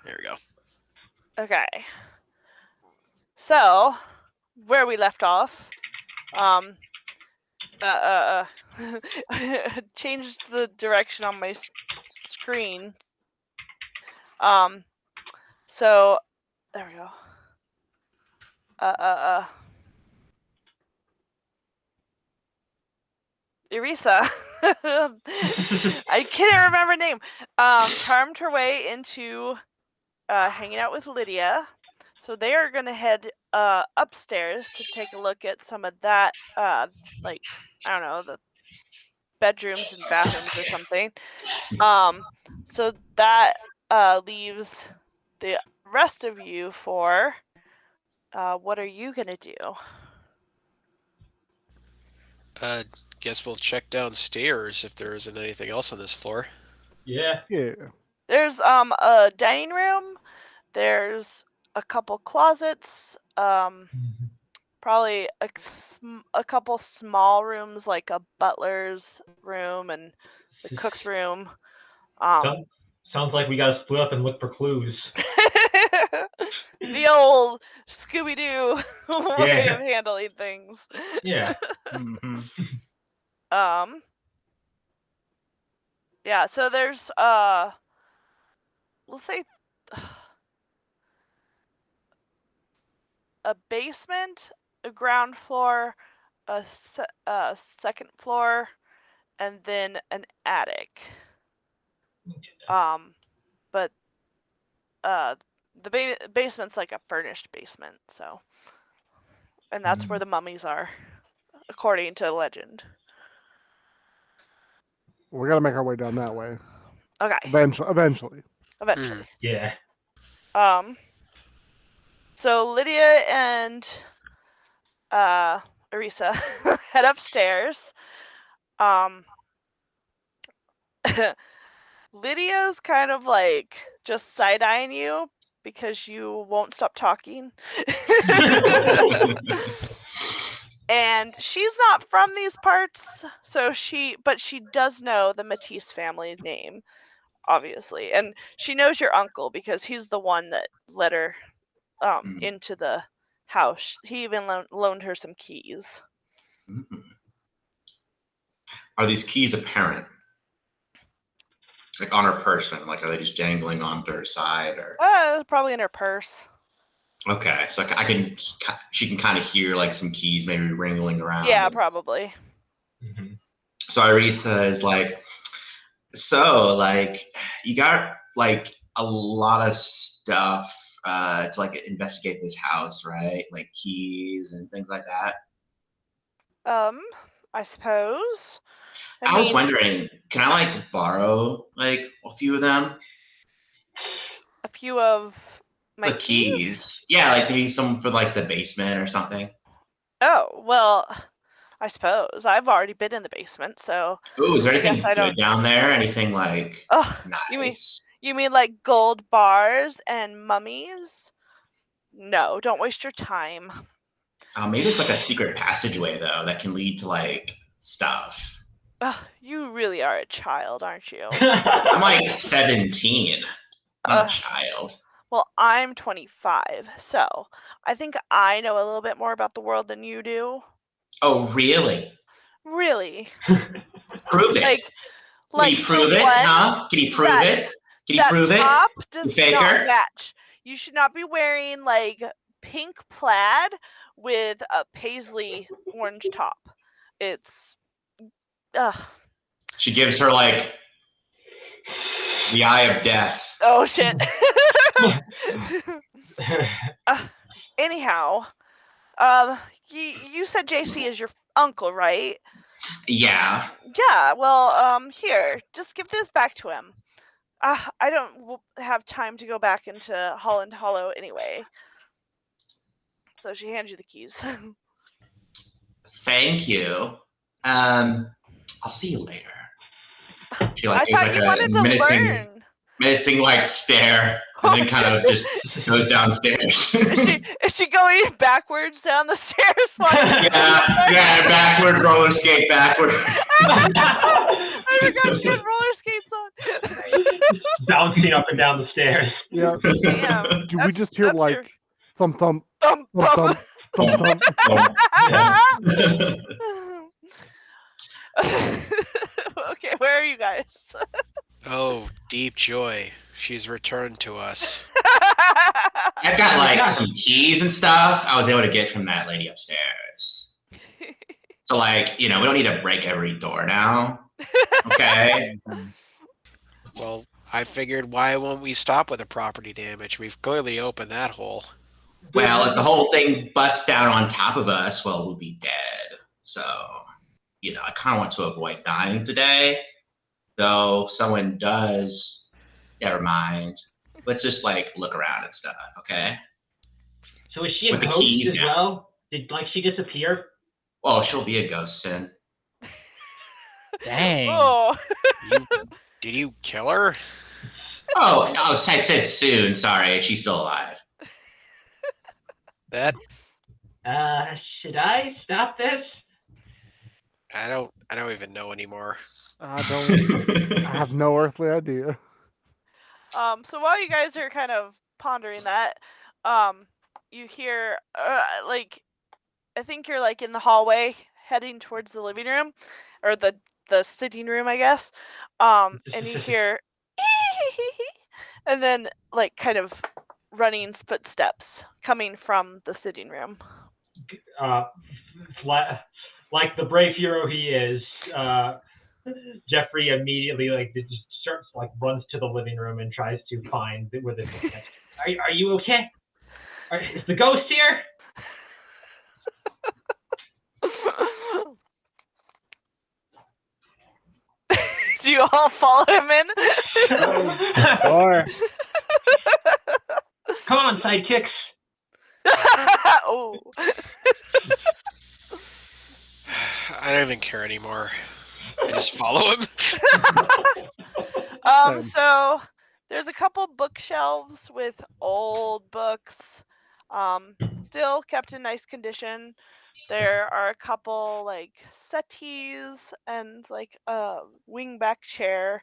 There we go. Okay. So, where we left off, changed the direction on my screen. So there we go. Erisa. I can't remember her name. Charmed her way into hanging out with Lydia. So they are gonna head upstairs to take a look at some of that, like, I don't know, the bedrooms and bathrooms or something. So that leaves the rest of you for what are you gonna do? Guess we'll check downstairs if there isn't anything else on this floor. Yeah. Yeah. There's a dining room. There's a couple closets. Probably a couple small rooms like a butler's room and the cook's room. Sounds like we gotta split up and look for clues. The old Scooby-Doo way of handling things. Yeah. Yeah, so there's let's say a basement, a ground floor, a second floor, and then an attic. But the basement's like a furnished basement, so, and that's where the mummies are, according to legend. We got to make our way down that way. Okay. Eventually. Yeah. So Lydia and Erisa head upstairs. Lydia's kind of like just side-eyeing you because you won't stop talking. And she's not from these parts, so but she does know the Matisse family name, obviously. And she knows your uncle because he's the one that let her into the house. He even loaned her some keys. Are these keys apparent? Like on her person? Like, are they just dangling onto her side, or? Probably in her purse. Okay, so she can kind of hear like some keys maybe wrangling around. Yeah, probably. So Irisa is like, so like you got like a lot of stuff to like investigate this house, right? Like keys and things like that. I suppose. I was wondering, can I like borrow like a few of them? A few of my keys? Yeah, like maybe some for like the basement or something. Oh, well, I suppose. I've already been in the basement, so. Ooh, is there anything good down there? Anything like nice? You mean like gold bars and mummies? No, don't waste your time. Maybe there's like a secret passageway though that can lead to like stuff. You really are a child, aren't you? I'm like 17. I'm a child. Well, I'm 25, so I think I know a little bit more about the world than you do. Oh, really? Really? Prove it. Can you prove it? Huh? Can you prove it? Can you prove it? Top does not match. You should not be wearing like pink plaid with a paisley orange top. It's She gives her like the eye of death. Oh shit. Anyhow, you said JC is your uncle, right? Yeah. Yeah. Well, here, just give this back to him. I don't have time to go back into Holland Hollow anyway. So she hands you the keys. Thank you. I'll see you later. She like I thought you wanted to learn. Menacing like stare, and then kind of just goes downstairs. Is she going backwards down the stairs? Yeah, backward roller skate backward. I forgot she had roller skates on. Bouncing up and down the stairs. Yeah. Damn. Do we just hear that's like your- thump thump Thump, thump thump. thump thump thump? Okay, where are you guys? Oh, deep joy. She's returned to us. I've got like some keys and stuff I was able to get from that lady upstairs. So like, we don't need to break every door now. Okay. Well, I figured, why won't we stop with the property damage? We've clearly opened that hole. Well, if the whole thing busts down on top of us, well, we'll be dead. So, I kind of want to avoid dying today. Though someone does, never mind. Let's just like look around and stuff, okay? So is she a With the ghost keys as now. well? Did she disappear? Well, she'll be a ghost soon. Dang. Oh. Did you kill her? Oh, I said soon. Sorry, she's still alive. That Should I stop this? I don't even know anymore. I have no earthly idea. So while you guys are kind of pondering that, you hear I think you're like in the hallway heading towards the living room or the sitting room, I guess. And you hear and then like kind of running footsteps coming from the sitting room. Like the brave hero he is, Jeffrey immediately runs to the living room and tries to find where the door is. Are you okay? Is the ghost here? Do you all follow him in? Or Come on, sidekicks. Oh. I don't even care anymore. I just follow him. So there's a couple bookshelves with old books, still kept in nice condition. There are a couple like settees and like a wingback chair.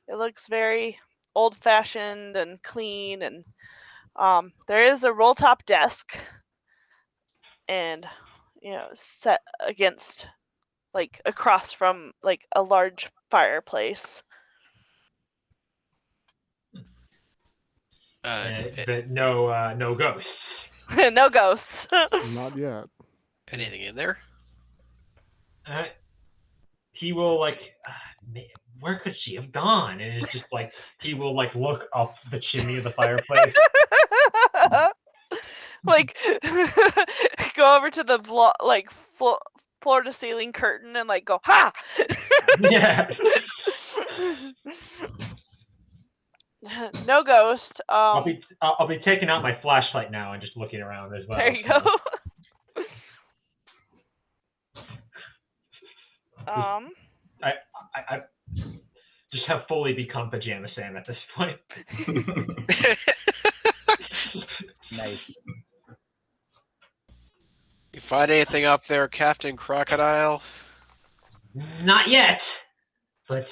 It looks very old-fashioned and clean, and there is a roll-top desk, and set against like across from like a large fireplace. But no ghosts. No ghosts. Not yet. Anything in there? He will where could she have gone? And it's just like he will like look up the chimney of the fireplace. Like go over to the floor to ceiling curtain and like go ha. Yeah. No ghost. I'll be taking out my flashlight now and just looking around as well. There you go. I just have fully become Pajama Sam at this point. nice. You find anything up there, Captain Crocodile? Not yet, but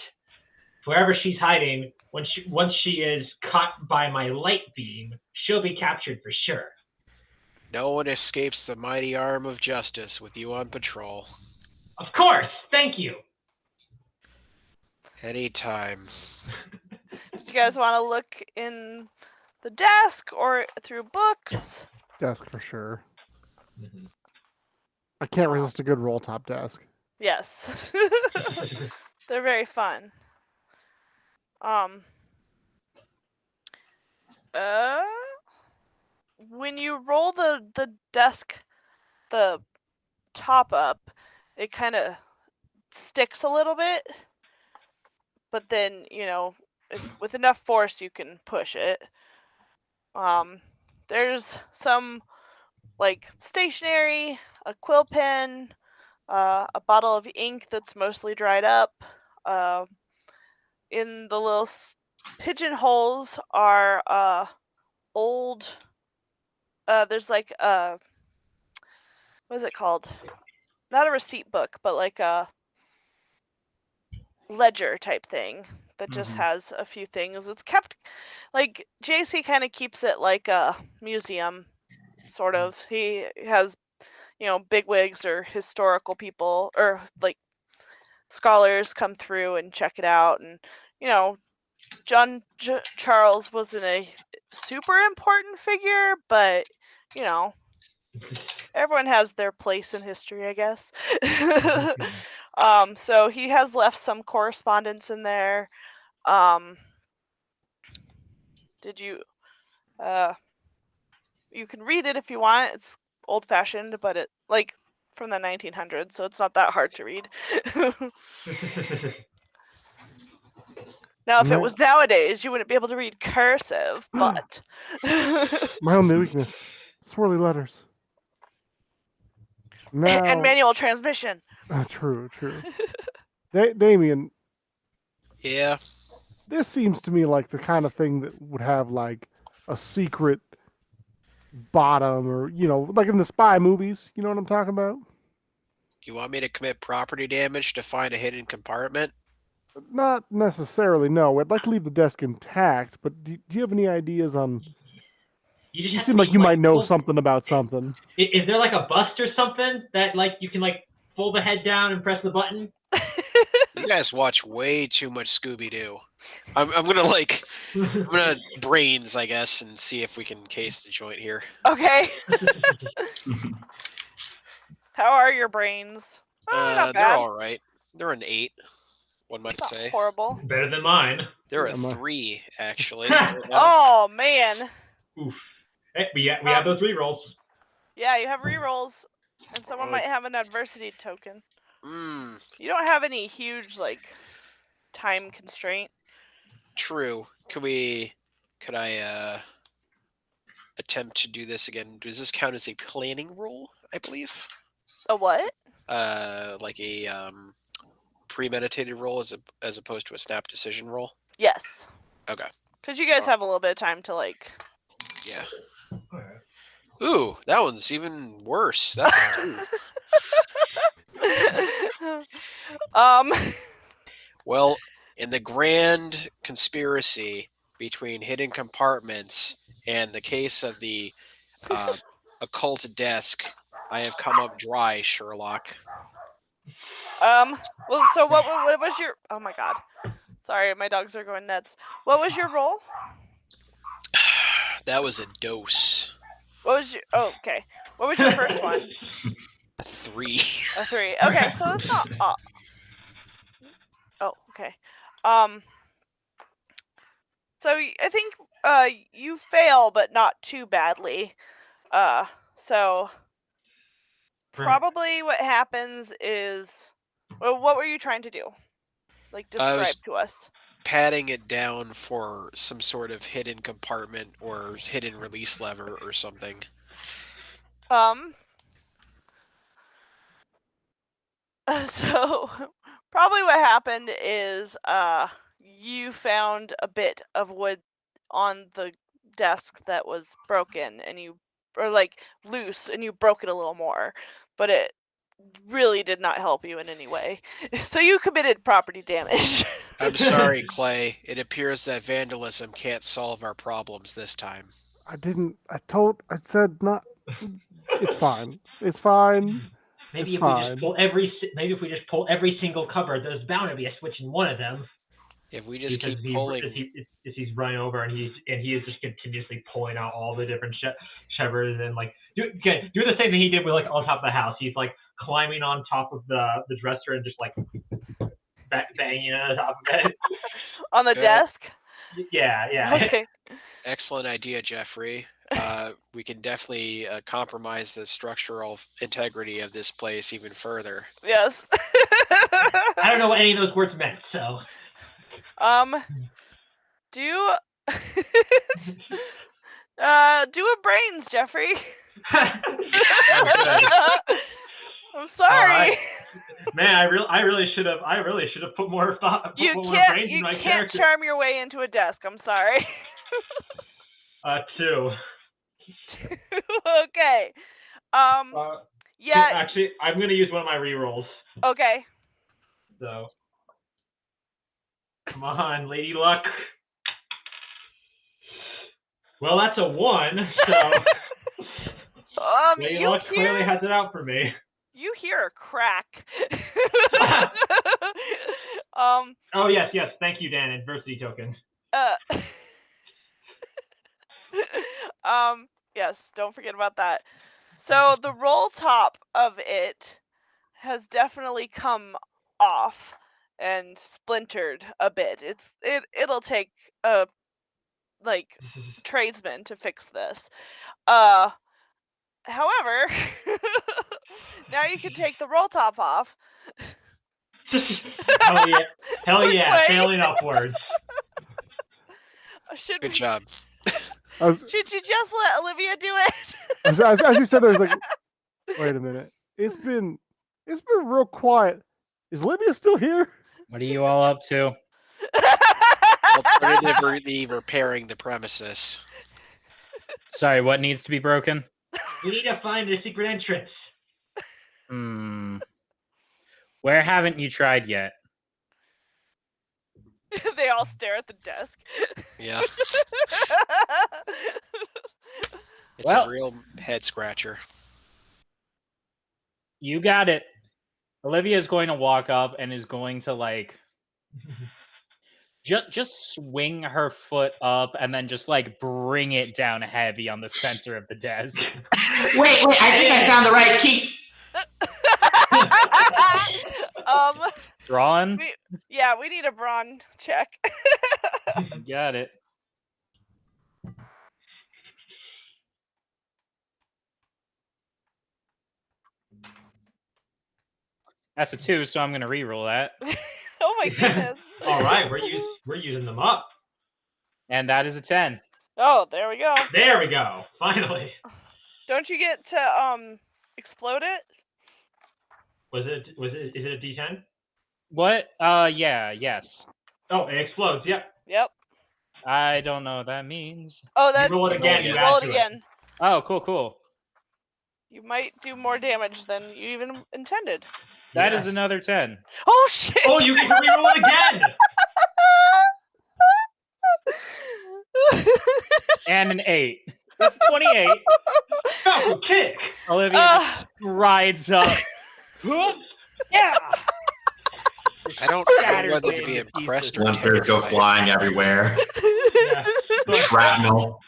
wherever she's hiding, once she is caught by my light beam, she'll be captured for sure. No one escapes the mighty arm of justice with you on patrol. Of course, thank you. Anytime. Do you guys want to look in the desk or through books? Desk for sure. Mm-hmm. I can't resist a good roll top desk. Yes. They're very fun. When you roll the desk, the top up, it kind of sticks a little bit, but then with enough force you can push it. There's some like stationery, a quill pen, a bottle of ink that's mostly dried up. In the little pigeonholes are old. There's like what is it called? Not a receipt book, but like a ledger type thing that just Mhm. has a few things. It's kept like JC kind of keeps it like a museum, sort of. He has, big wigs or historical people or like scholars come through and check it out. And, John Charles wasn't a super important figure, but, everyone has their place in history, I guess. So he has left some correspondence in there. Did you you can read it if you want. It's old fashioned, but it like from the 1900s, so it's not that hard to read. Now, if it No. was nowadays, you wouldn't be able to read cursive, but My only weakness: swirly letters. Now, and manual transmission. True. Damien, Yeah. this seems to me like the kind of thing that would have like a secret bottom, or like in the spy movies. You know what I'm talking about? You want me to commit property damage to find a hidden compartment? Not necessarily. No, I'd like to leave the desk intact. But do you have any ideas on? You just You have seem to like be, you might know full- something about something. Is there like a bust or something that like you can like fold the head down and press the button? You guys watch way too much Scooby Doo. I'm gonna brains, I guess, and see if we can case the joint here. Okay. How are your brains? Not They're bad. all right. They're an 8, one might Not say. horrible. Better than mine. They're a Yeah, 3, actually. Oh man. Oof. Hey, we have those rerolls. Yeah, you have rerolls, and someone might have an adversity token. You don't have any huge like time constraint. True. Could I attempt to do this again? Does this count as a planning roll, I believe? A what? Like a premeditated roll as opposed to a snap decision roll? Yes. Okay. Because you guys have a little bit of time to like. Yeah. Ooh, that one's even worse. That's a 2. Well, in the grand conspiracy between hidden compartments and the case of the occult desk, I have come up dry, Sherlock. Well, so what was your? Oh my God. Sorry, my dogs are going nuts. What was your roll? That was a dose. What was your? Oh, okay. What was your first one? A 3. A 3. Okay, so it's not. Oh, okay. So I think you fail, but not too badly. So probably what happens is, well, what were you trying to do? Like describe to us. Patting it down for some sort of hidden compartment or hidden release lever or something. So probably what happened is you found a bit of wood on the desk that was broken, and like loose, and you broke it a little more, but it really did not help you in any way. So you committed property damage. I'm sorry, Clay. It appears that vandalism can't solve our problems this time. I said not. It's fine. It's fine. Maybe if we just pull every single cupboard, there's bound to be a switch in one of them. If we just keep pulling, he's running over and he is just continuously pulling out all the different shevers and like do the same thing he did with like on top of the house. He's like climbing on top of the dresser and just like banging on top of it. On the desk? Yeah. Okay. Excellent idea, Jeffrey. We can definitely compromise the structural integrity of this place even further. Yes. I don't know what any of those words meant, so. Do a brains, Jeffrey. I'm sorry. Man, I really should have put more thought. You can't charm your way into a desk. I'm sorry. 2. Okay. Yeah. Actually, I'm gonna use one of my rerolls. Okay. So. on, Lady Luck. Well, that's a 1, so Lady Luck clearly has it out for me. You hear a crack. Oh, yes. Thank you, Dan. Adversity token. Yes, don't forget about that. So the roll top of it has definitely come off and splintered a bit. It'll take a tradesman to fix this. However, now you can take the roll top off. Hell yeah, failing upwards. Good job. Should you just let Olivia do it? As you said, there's like, wait a minute. It's been real quiet. Is Olivia still here? What are you all up to? Alternatively repairing the premises. Sorry, what needs to be broken? We need to find a secret entrance. Where haven't you tried yet? They all stare at the desk. Yeah. It's a real head scratcher. You got it. Olivia's going to walk up and is going to just swing her foot up and then just bring it down heavy on the center of the desk. Wait, I think I found the right key. Brawn? We need a brawn check. Got it. That's a 2, so I'm going to re-roll that. Oh my goodness. All right, we're using them up. And that is a 10. Oh, there we go. There we go. Finally. Don't you get to explode it? Is it a D10? What? Yes. Oh, it explodes. Yep. I don't know what that means. Oh, that you roll it again. You roll it again. Oh, cool. You might do more damage than you even intended. That is another 10. Oh shit! Oh, you get to reroll it again. And an 8. That's 28. Oh, kick. Olivia just rides up. Yeah. I don't know whether to be impressed or Splinters go flying everywhere. Yeah. Shrapnel.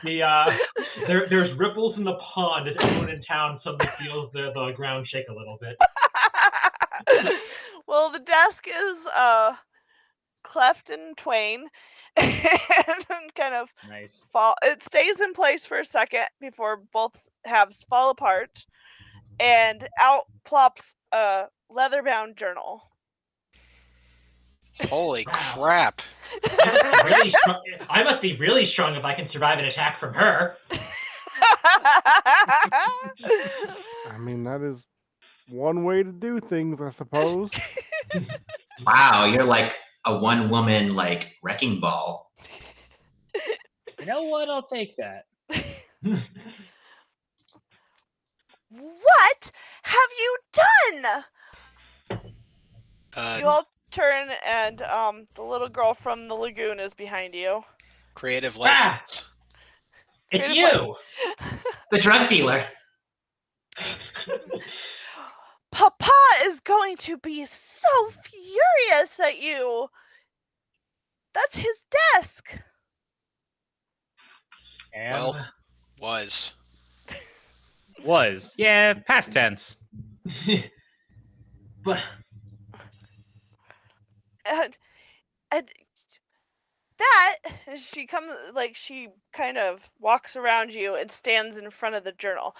There's ripples in the pond as everyone in town suddenly feels the ground shake a little bit. Well, the desk is cleft in twain and kind of nice. It stays in place for a second before both halves fall apart, and out plops a leather-bound journal. Holy crap! I must be really strong if I can survive an attack from her. I mean, that is one way to do things, I suppose. Wow, you're like a one-woman wrecking ball. You know what? I'll take that. What have you done? You all turn, and the little girl from the lagoon is behind you. Creative license. It's you! The drug dealer. Papa is going to be so furious at you. That's his desk. And Well, was. Was. Yeah, past tense. But And that, she comes, she kind of walks around you and stands in front of the journal.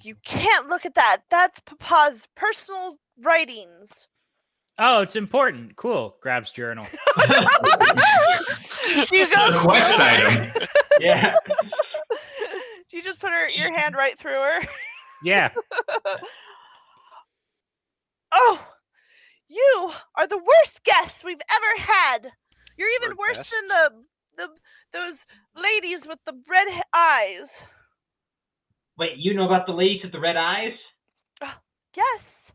You can't look at that. That's Papa's personal writings. Oh, it's important. Cool. Grabs journal. You go. The quest item. Yeah. You just put your hand right through her. Yeah. Oh, you are the worst guests we've ever had. You're even worse guests? than those ladies with the red eyes. Wait, you know about the ladies with the red eyes? Yes.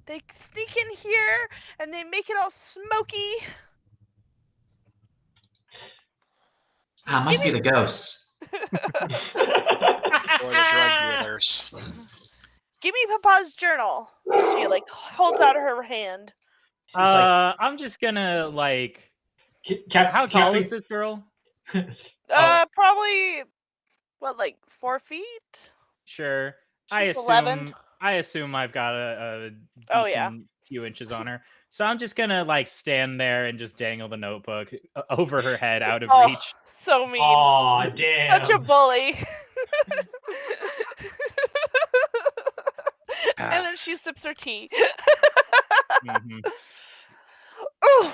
They sneak in here and they make it all smoky. Must be the ghosts. Or the drug dealers. Give me Papa's journal. She like holds out her hand. I'm just gonna how tall is this girl? Probably like 4 feet. Sure. She's 11. I assume I've got a decent Oh, yeah. few inches on her. So I'm just gonna stand there and just dangle the notebook over her head out of reach. So mean. Aw, damn. Such a bully. And then she sips her tea. Mhm. Ooh,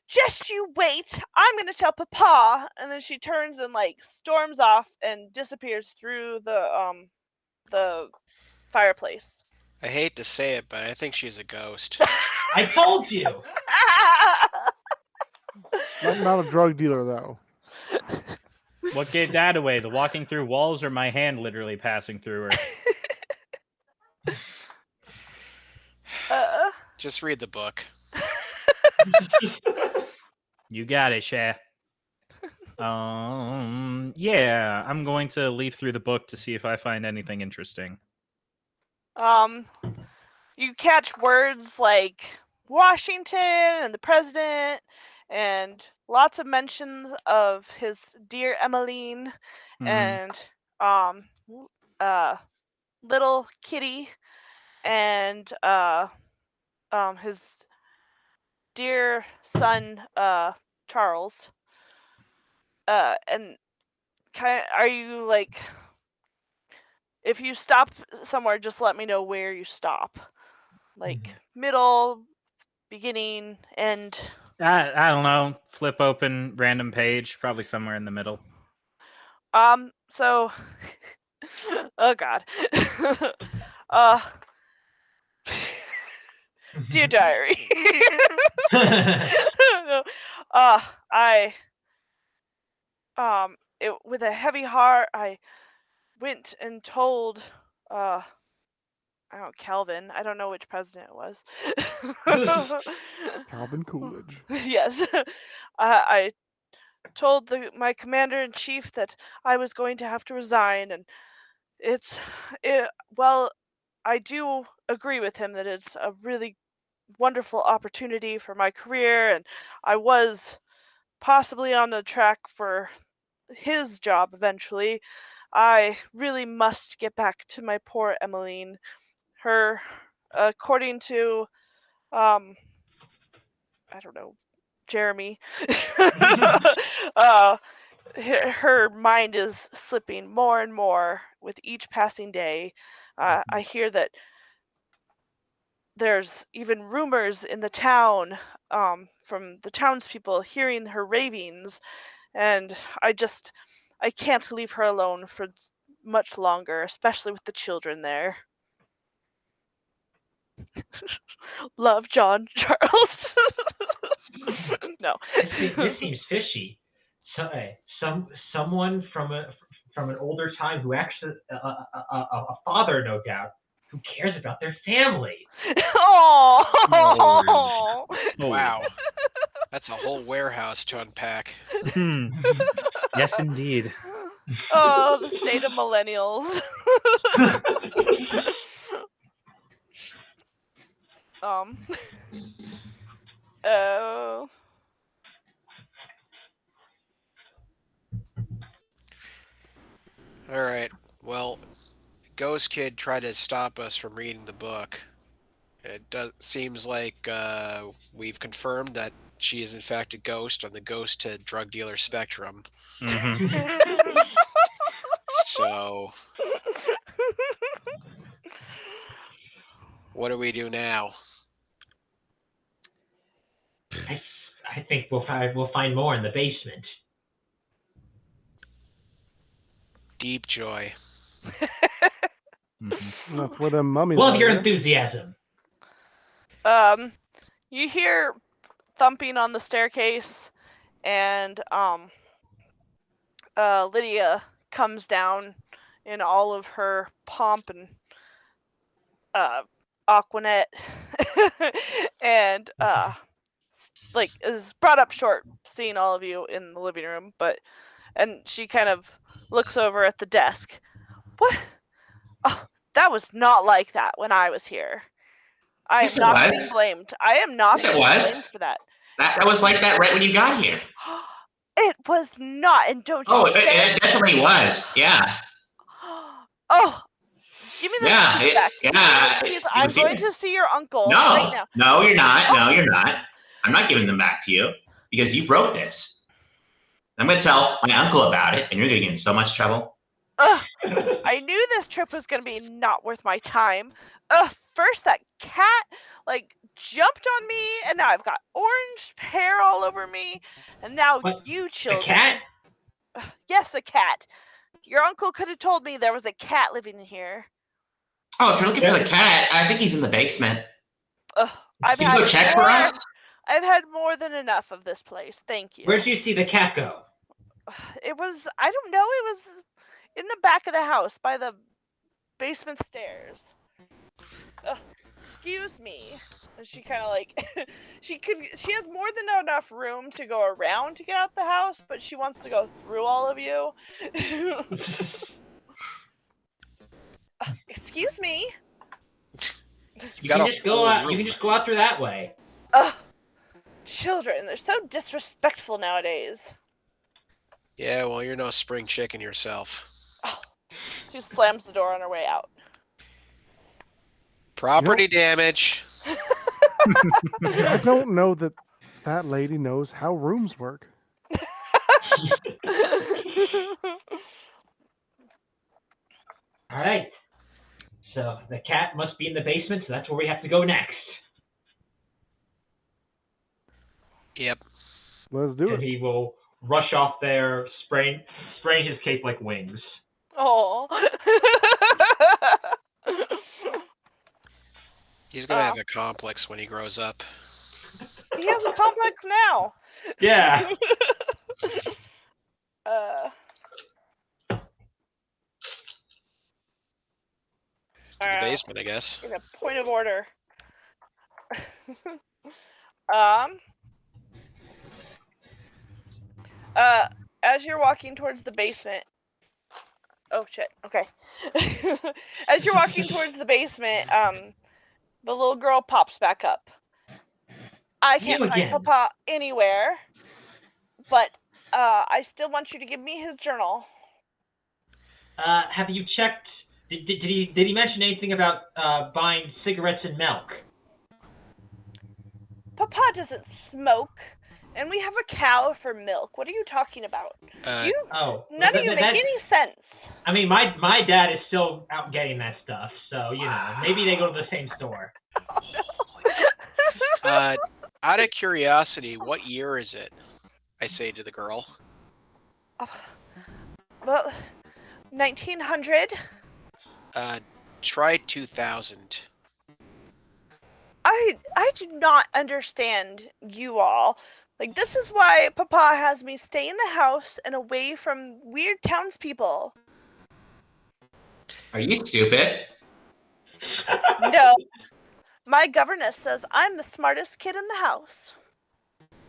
just you wait. I'm gonna tell Papa. And then she turns and storms off and disappears through the fireplace. I hate to say it, but I think she's a ghost. I told you. Not a drug dealer though. What gave that away? The walking through walls or my hand literally passing through her? Just read the book. You got it, Sha. Yeah, I'm going to leaf through the book to see if I find anything interesting. You catch words like Washington and the president and lots of mentions of his dear Emmeline and little Kitty and his dear son Charles. And are you if you stop somewhere, just let me know where you stop. Middle, beginning, end. I don't know. Flip open random page, probably somewhere in the middle. So oh god. Dear diary. With a heavy heart I went and told Calvin. I don't know which president it was. Calvin Coolidge. Yes. I told my commander-in-chief that I was going to have to resign, and well, I do agree with him that it's a really wonderful opportunity for my career, and I was possibly on the track for his job eventually. I really must get back to my poor Emmeline. Her, according to, I don't know, Jeremy, her mind is slipping more and more with each passing day. I hear that there's even rumors in the town from the townspeople hearing her ravings, and I can't leave her alone for much longer, especially with the children there. Love, John Charles. No. This seems fishy. Someone from an older time who actually a father, no doubt, who cares about their family. Oh. Wow. That's a whole warehouse to unpack. Yes, indeed. Oh, the state of millennials. Oh. All right. Well, Ghost Kid tried to stop us from reading the book. It seems like we've confirmed that she is in fact a ghost on the ghost to drug dealer spectrum. So, what do we do now? I think we'll find more in the basement. Deep joy. That's where the mummies Love are. your enthusiasm. You hear thumping on the staircase, and Lydia comes down in all of her pomp and Aquanet, and is brought up short seeing all of you in the living room, but And she kind of looks over at the desk. What? Oh, that was not like that when I was here. I Yes, am it not being was. blamed. I am not Yes, it being was. blamed for that. That was like that right when you got here. It was not, and don't Oh, you say it definitely was. Yeah. Oh, give me those Yeah. keys back. Give me those keys. It I'm was going here. to see your uncle right No, now. no, you're not. Oh. No, you're not. I'm not giving them back to you because you broke this. I'm going to tell my uncle about it, and you're going to get in so much trouble. Ugh, I knew this trip was going to be not worth my time. First that cat, like, jumped on me, and now I've got orange hair all over me, and now What? you A children. cat? Yes, a cat. Your uncle could have told me there was a cat living in here. Oh, if you're looking for the cat, I think he's in the basement. I've Can you had go check for us? I've had more than enough of this place. Thank you. Where did you see the cat go? It was, I don't know, it was in the back of the house by the basement stairs. Excuse me. And she kind of like, she has more than enough room to go around to get out the house, but she wants to go through all of you. Excuse me. You can just go out. You can just go out through that way. Children, they're so disrespectful nowadays. Yeah, well, you're no spring chicken yourself. She slams the door on her way out. Property damage. I don't know that lady knows how rooms work. All right. So the cat must be in the basement, so that's where we have to go next. Yep. Let's do And it. he will rush off there, spraying his cape like wings. Oh. He's gonna have a complex when he grows up. He has a complex now. Yeah. To the basement, I guess. In a point of order. As you're walking towards the basement. Oh shit. Okay. As you're walking towards the basement, the little girl pops back up. I can't find Papa anywhere, but I still want you to give me his journal. Have you checked? Did he mention anything about buying cigarettes and milk? Papa doesn't smoke, and we have a cow for milk. What are you talking about? None of you make any sense. I mean, my dad is still out getting that stuff, so you know, maybe they go to the same store. Out of curiosity, what year is it? I say to the girl. Well, 1900. Try 2000. I do not understand you all. Like, this is why Papa has me stay in the house and away from weird townspeople. Are you stupid? No. My governess says I'm the smartest kid in the house.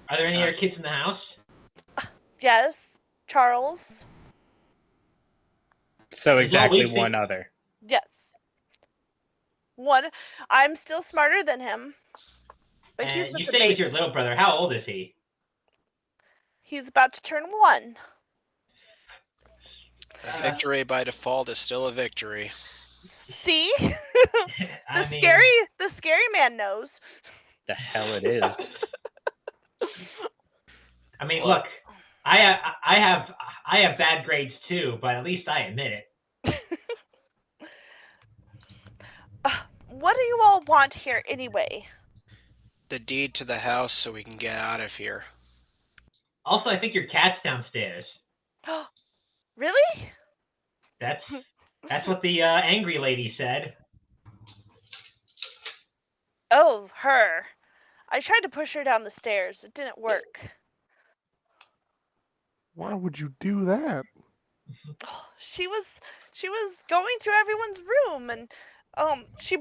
Are there any other kids in the house? Yes. Charles. So exactly one other. Yes. One. I'm still smarter than him. But he's just you a stay baby. with your little brother. How old is he? He's about to turn 1. A victory by default is still a victory. See? The scary man knows. The hell it is. I mean, look, I have bad grades too, but at least I admit it. What do you all want here anyway? The deed to the house so we can get out of here. Also, I think your cat's downstairs. Really? That's what the angry lady said. Oh, her. I tried to push her down the stairs. It didn't work. Why would you do that? She was going through everyone's room and she,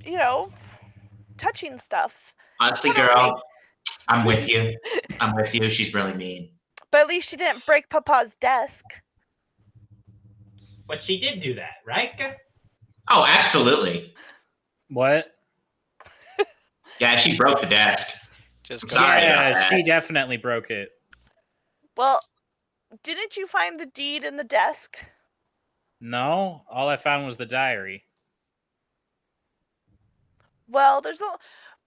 you know, touching stuff. Honestly, girl, I'm with you. I'm with you. She's really mean. But at least she didn't break Papa's desk. But she did do that, right? Oh, absolutely. What? Yeah, she broke the desk. Just I'm go sorry ahead. about Yeah, that. she definitely broke it. Well, didn't you find the deed in the desk? No, all I found was the diary. Well, there's a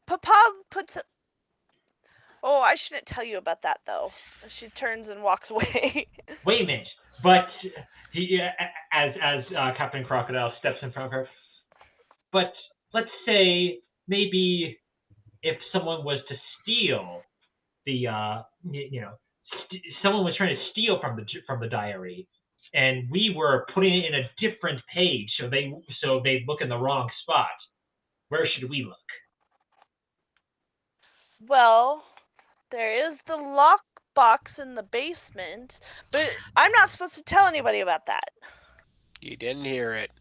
Papa puts. Oh, I shouldn't tell you about that though. She turns and walks away. Wait a minute. But he, as Captain Crocodile steps in front of her. But let's say maybe if someone was to steal the, someone was trying to steal from the diary, and we were putting it in a different page, so they look in the wrong spot. Where should we look? Well, there is the lock box in the basement, but I'm not supposed to tell anybody about that. You didn't hear it.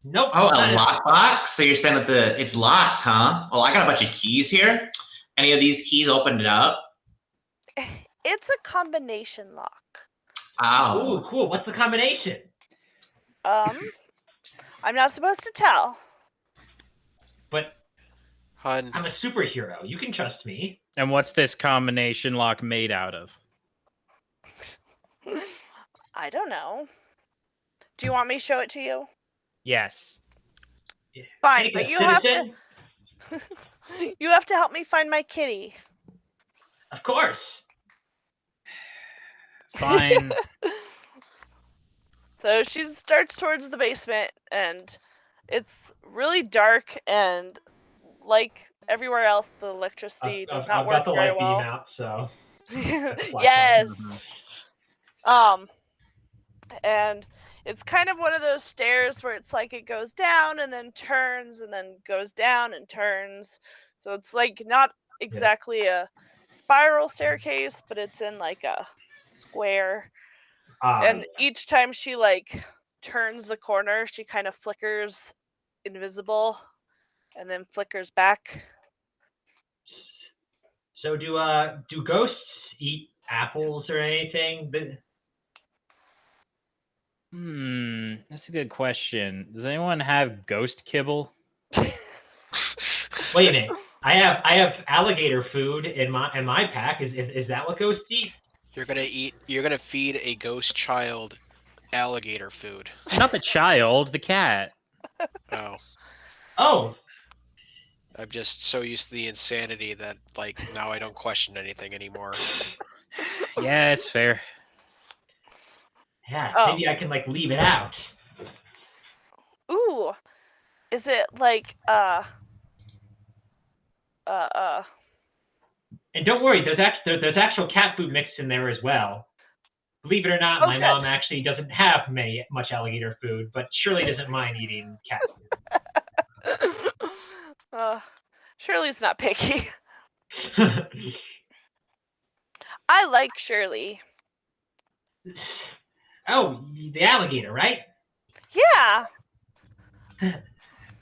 Nope. Oh, a lockbox? So you're saying that it's locked, huh? Well, I got a bunch of keys here. Any of these keys open it up? It's a combination lock. Oh. Ooh, cool. What's the combination? I'm not supposed to tell. But Hun, I'm a superhero. You can trust me. And what's this combination lock made out of? I don't know. Do you want me to show it to you? Yes. Fine, Take but a you have to. citizen? You have to help me find my kitty. Of course. Fine. So she starts towards the basement, and it's really dark, and like everywhere else, the electricity does not I've work got the very light well. beam out, so. Yes. And it's kind of one of those stairs where it's like it goes down and then turns and then goes down and turns. So it's like not exactly a spiral staircase, but it's in like a square. And each time she like turns the corner, she kind of flickers invisible and then flickers back. So do ghosts eat apples or anything? That's a good question. Does anyone have ghost kibble? Wait a minute. I have alligator food in my pack. Is that what ghosts eat? you're gonna feed a ghost child alligator food. Not the child, the cat. Oh. Oh. I'm just so used to the insanity that like now I don't question anything anymore. Yeah, it's fair. Yeah, maybe I can like leave it out. Ooh. Is it like And don't worry, there's actual cat food mixed in there as well. Believe it or not, my mom actually doesn't have much alligator food, but Shirley doesn't mind eating cat food. Shirley's not picky. I like Shirley. Oh, the alligator, right? Yeah.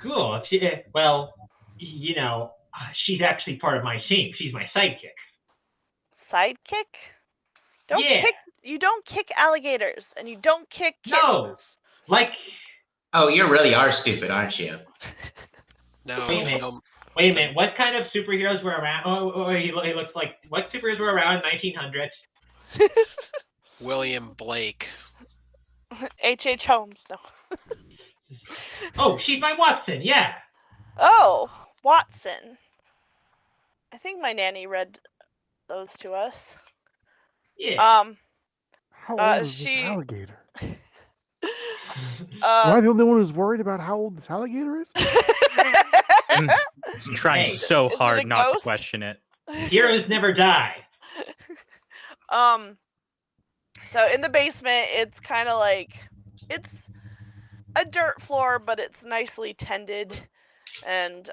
Cool. Well, you know, she's actually part of my team. She's my sidekick. Sidekick? You don't kick alligators, and you don't kick kittens. No, like. Oh, you really are stupid, aren't you? No. Wait a minute. What kind of superheroes were around? Oh, he looks like what superheroes were around in 1900s? William Blake. H.H. Holmes. No. Oh, she's my Watson. Yeah. Oh, Watson. I think my nanny read those to us. Yeah. How old is this alligator? Am I the only one who's worried about how old this alligator is? It's trying so hard not to question it. Heroes never die. So in the basement, it's kind of like it's a dirt floor, but it's nicely tended, and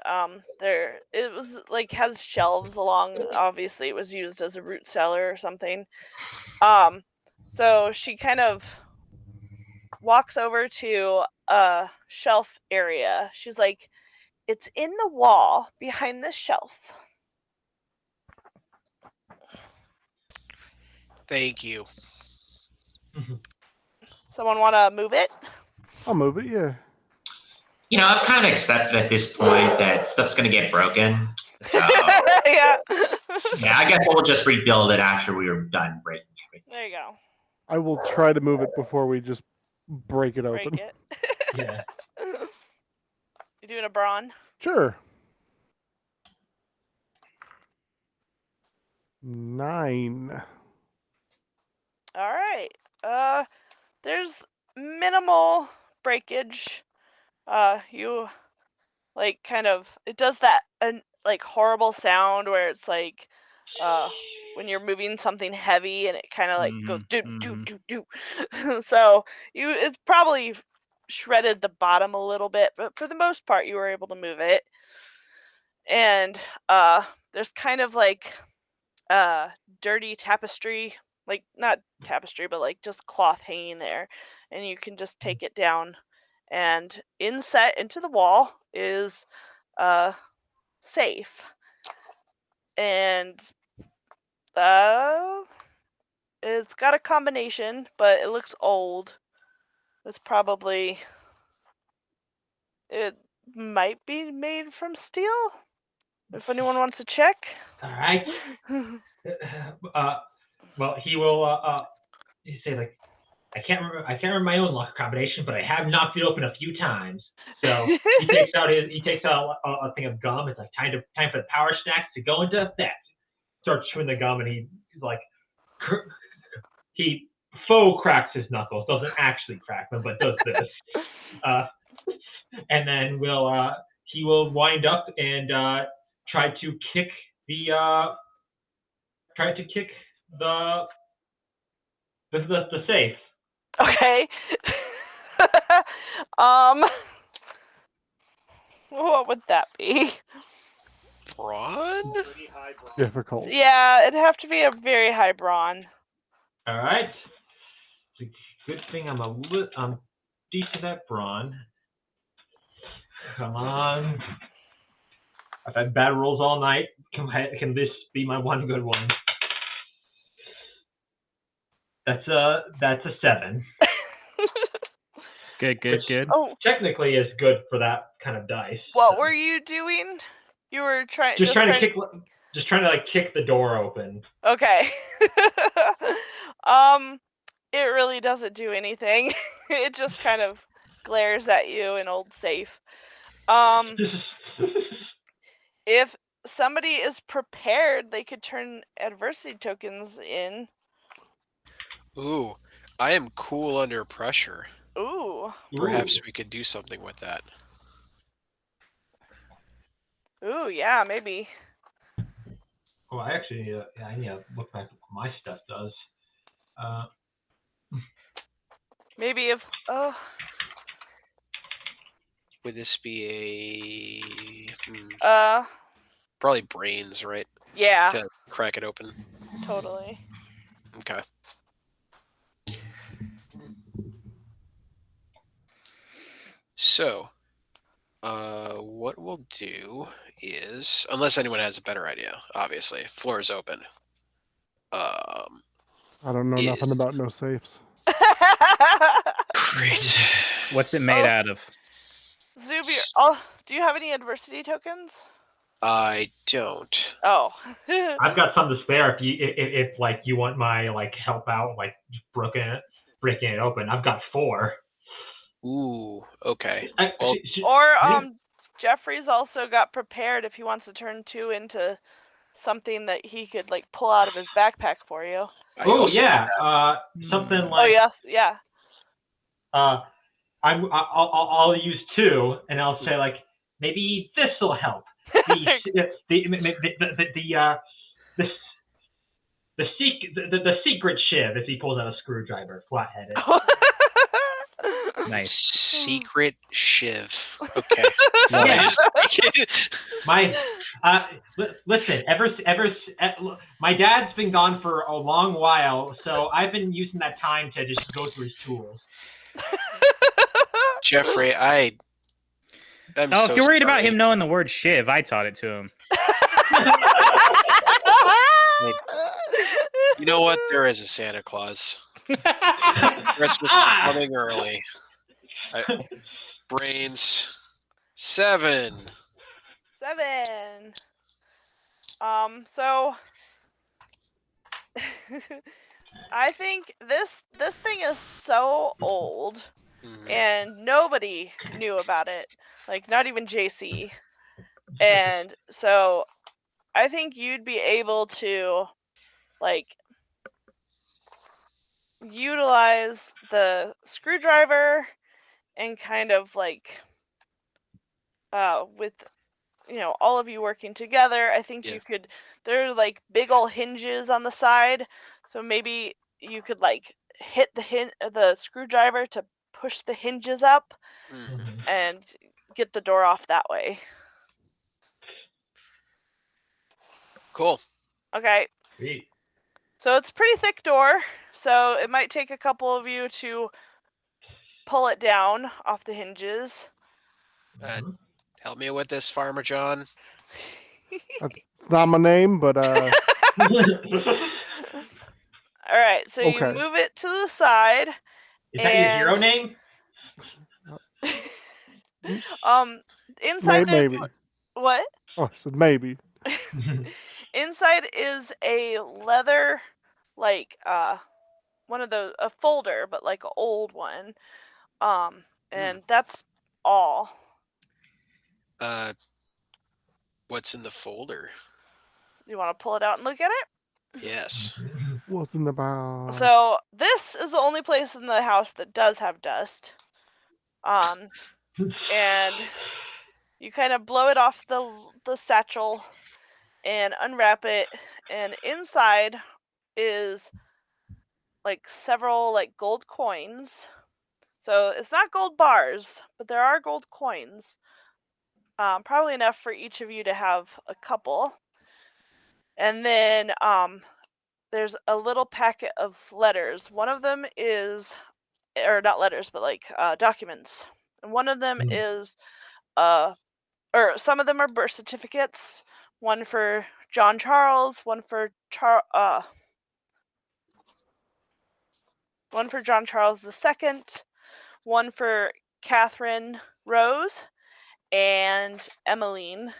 it was like has shelves along. Obviously, it was used as a root cellar or something. So she kind of walks over to a shelf area. She's like, "It's in the wall behind this shelf." Thank you. Someone want to move it? I'll move it. Yeah. You know, I've kind of accepted at this point that stuff's going to get broken. So, Yeah. yeah, I guess we'll just rebuild it after we are done breaking everything. There you go. I will try to move it before we just break it open. Break it. Yeah. You doing a brawn? Sure. 9. All right. There's minimal breakage. You like kind of it does that like horrible sound where it's like when you're moving something heavy and it kind of like goes do do do do. So it's probably shredded the bottom a little bit, but for the most part you were able to move it. And there's kind of like dirty tapestry, like not tapestry but like just cloth hanging there, and you can just take it down, and inset into the wall is safe. And it's got a combination, but it looks old. It's probably, it might be made from steel, if anyone wants to check. All right. Well, he will. You say like, I can't remember my own lock combination, but I have knocked it open a few times. So he takes out a thing of gum. It's like time for the power stacks to go into effect. Starts chewing the gum, and he's like, he faux cracks his knuckles. Doesn't actually crack them, but does this. And then he will wind up and try to kick the safe. Okay. What would that be? Brawn? Difficult. Yeah, it'd have to be a very high brawn. All right. It's a good thing I'm decent at brawn. Come on. I've had bad rolls all night. Can this be my one good one? That's a 7. Good. Oh, Technically is good for that kind of dice. what were you doing? You were trying Just trying to like kick the door open. Okay. It really doesn't do anything. It just kind of glares at you, an old safe. If somebody is prepared, they could turn adversity tokens in. Ooh, I am cool under pressure. Ooh. Perhaps we could do something with that. Ooh, yeah, maybe. Oh, I actually I need to look back at what my stuff does. Maybe if Would this be a probably brains, right? Yeah. To crack it open. Totally. Okay. So, what we'll do is, unless anyone has a better idea, obviously, floor is open. I don't know nothing about no safes. Great. What's it made out of? Zubier, do you have any adversity tokens? I don't. Oh. I've got some to spare if like you want my like help out, like breaking it open. I've got 4. Ooh, okay. Or Jeffrey's also got prepared if he wants to turn 2 into something that he could like pull out of his backpack for you. Oh yeah, something like. Oh yes, yeah. I'll use 2, and I'll say like maybe this will help. The secret shiv, as he pulls out a screwdriver, flat-headed. Nice. Secret shiv. Okay. Listen. My dad's been gone for a long while, so I've been using that time to just go through his tools. Jeffrey, I'm if you're worried about him knowing the word shiv, I taught it to him. You know what? There is a Santa Claus. Christmas is coming early. Brains 7. 7. So I think this thing is so old, and nobody knew about it. Like, not even JC. And so I think you'd be able to, like, utilize the screwdriver and kind of like with all of you working together, I think you could, there are like big old hinges on the side, so maybe you could like hit the screwdriver to push the hinges up and get the door off that way. Cool. Okay. Sweet. So it's a pretty thick door, so it might take a couple of you to pull it down off the hinges. Help me with this, Farmer John. It's not my name, but All right, so you Okay. move it to the side. Is that your hero name? Inside there's maybe. what? Oh, I said maybe. Inside is a leather, like one of those, a folder, but like an old one. And that's all. What's in the folder? You want to pull it out and look at it? Yes. What's in the box? So this is the only place in the house that does have dust. And you kind of blow it off the satchel and unwrap it, and inside is like several like gold coins. So it's not gold bars, but there are gold coins. Probably enough for each of you to have a couple. And then there's a little packet of letters. One of them is, or not letters, but like documents. And one of them is, or some of them are birth certificates. One for John Charles, one for John Charles II, one for Catherine Rose, and Emmeline.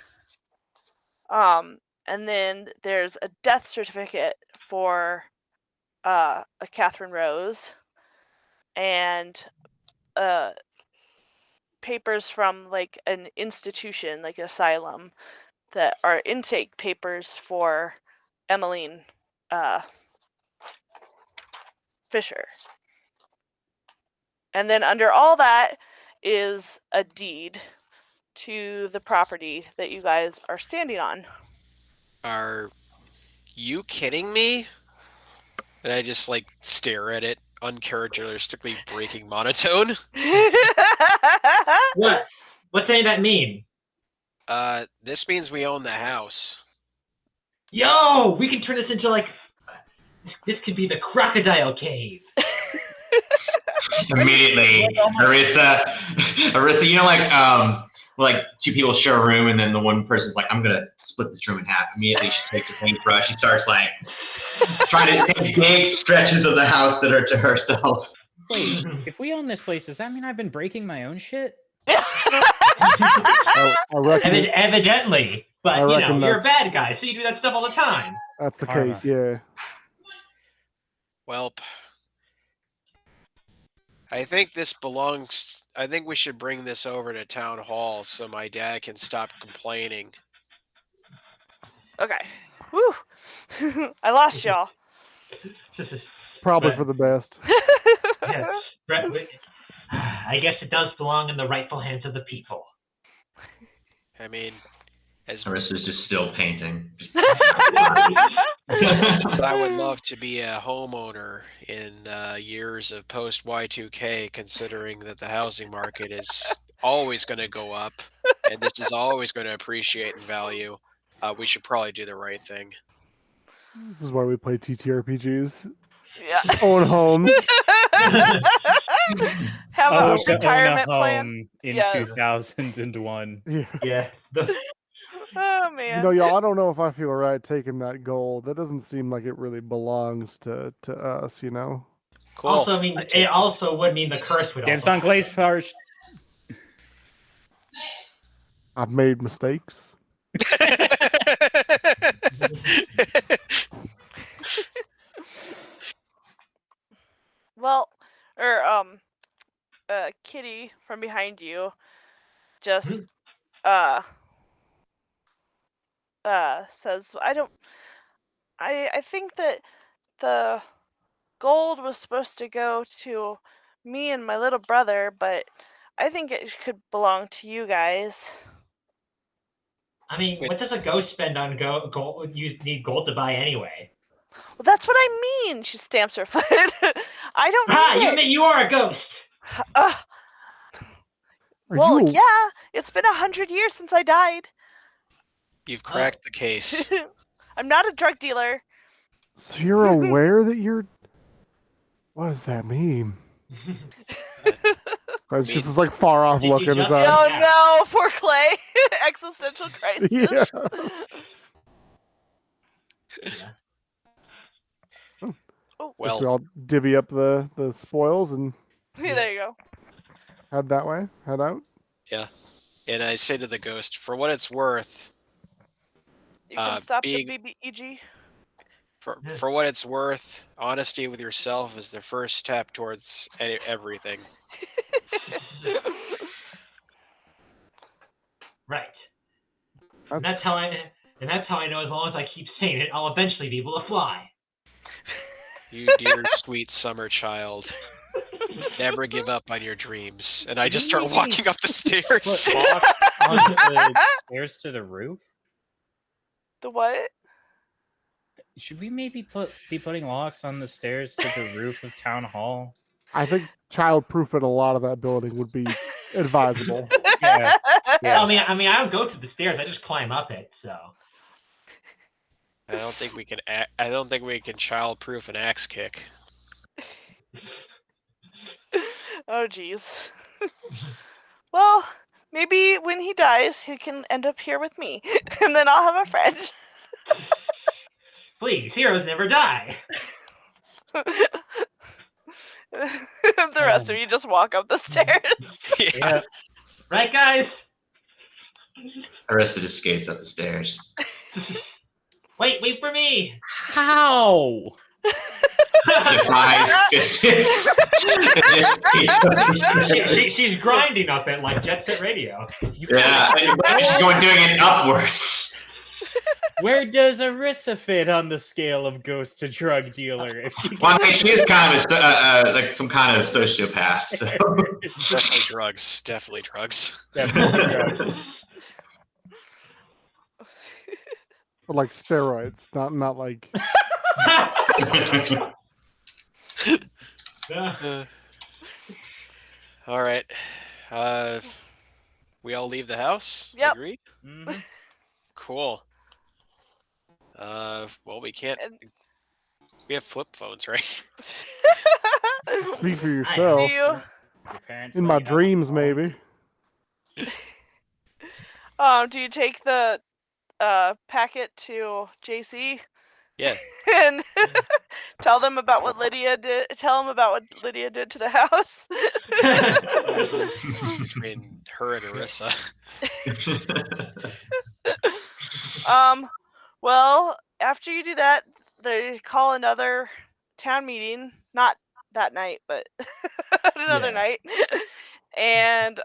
And then there's a death certificate for a Catherine Rose, and papers from like an institution, like an asylum, that are intake papers for Emmeline Fisher. And then under all that is a deed to the property that you guys are standing on. Are you kidding me? And I just like stare at it, uncharacteristically breaking monotone. What? What's any of that mean? This means we own the house. Yo, we can turn this into like, this could be the crocodile cave. Immediately, Arissa, you know, like two people share a room and then the one person's like, I'm gonna split this room in half. Immediately she takes a paintbrush, she starts like trying to take big stretches of the house that are to herself. Wait, if we own this place, does that mean I've been breaking my own shit? I reckon Evidently, but you reckon know, you're a that's- bad guy, so you do that stuff all the time. that's the Karma. case, yeah. Welp. I think this belongs. I think we should bring this over to town hall so my dad can stop complaining. Okay. Woo! I lost y'all. Probably But- for the best. Yes. I guess it does belong in the rightful hands of the people. I mean, as Arissa's just still painting. I would love to be a homeowner in years of post Y2K, considering that the housing market is always going to go up and this is always going to appreciate in value. We should probably do the right thing. This is why we play TTRPGs. Yeah. Own homes. Have Oh, a to own a retirement plan. home in Yeah. 2001. Yeah. Yeah. Oh You man. know, y'all, I don't know if I feel right taking that gold. That doesn't seem like it really belongs to us, you know? Cool. Also, I mean, it also would mean the curse would Dibs also on Glaze first. I've made mistakes. Well, or Kitty from behind you just says, I think that the gold was supposed to go to me and my little brother, but I think it could belong to you guys. I mean, what does a ghost spend on gold? You need gold to buy anyway. Well, that's what I mean. She stamps her foot. I don't need it. You are a ghost. Well, yeah, it's been 100 years since I died. You've cracked the case. I'm not a drug dealer. So you're aware that you're... What does that mean? It's just this like far off look in his eyes. Oh no, poor Clay. Existential crisis. Yeah. Well, we all divvy up the spoils and There you go. head that way, head out. Yeah, and I say to the ghost, for what it's worth, You can stop the BBEG. For what it's worth, honesty with yourself is the first step towards everything. Right. And that's how I know as long as I keep saying it, I'll eventually be able to fly. You dear sweet summer child. Never give up on your dreams. And I just start walking up the stairs. On the stairs to the roof? The what? Should we maybe be putting locks on the stairs to the roof of Town Hall? I think child-proofing a lot of that building would be advisable. Yeah. I mean, I don't go to the stairs. I just climb up it. So. I don't think we can. I don't think we can child-proof an axe kick. Oh, jeez. Well, maybe when he dies, he can end up here with me, and then I'll have a friend. Please, heroes never die. The rest of you just walk up the stairs. Yeah. Right, guys? Arista just skates up the stairs. Wait for me. How? Defies physics. She's grinding up it like Jet Set Radio. Yeah, she's doing it upwards. Where does Arissa fit on the scale of ghost to drug dealer? If she Well, I mean, she is kind of like some kind of sociopath. So. Definitely drugs. Definitely drugs. Definitely drugs. But like steroids, not like... All right. We all leave the house? Yep. Agreed? Mm-hmm. Cool. Well, we can't... We have flip phones, right? Speak for yourself. In my dreams, maybe. Do you take the packet to JC? Yeah. And tell them about what Lydia did. Tell them about what Lydia did to the house. It's between her and Arissa. Well, after you do that, they call another town meeting. Not that night, but another night. And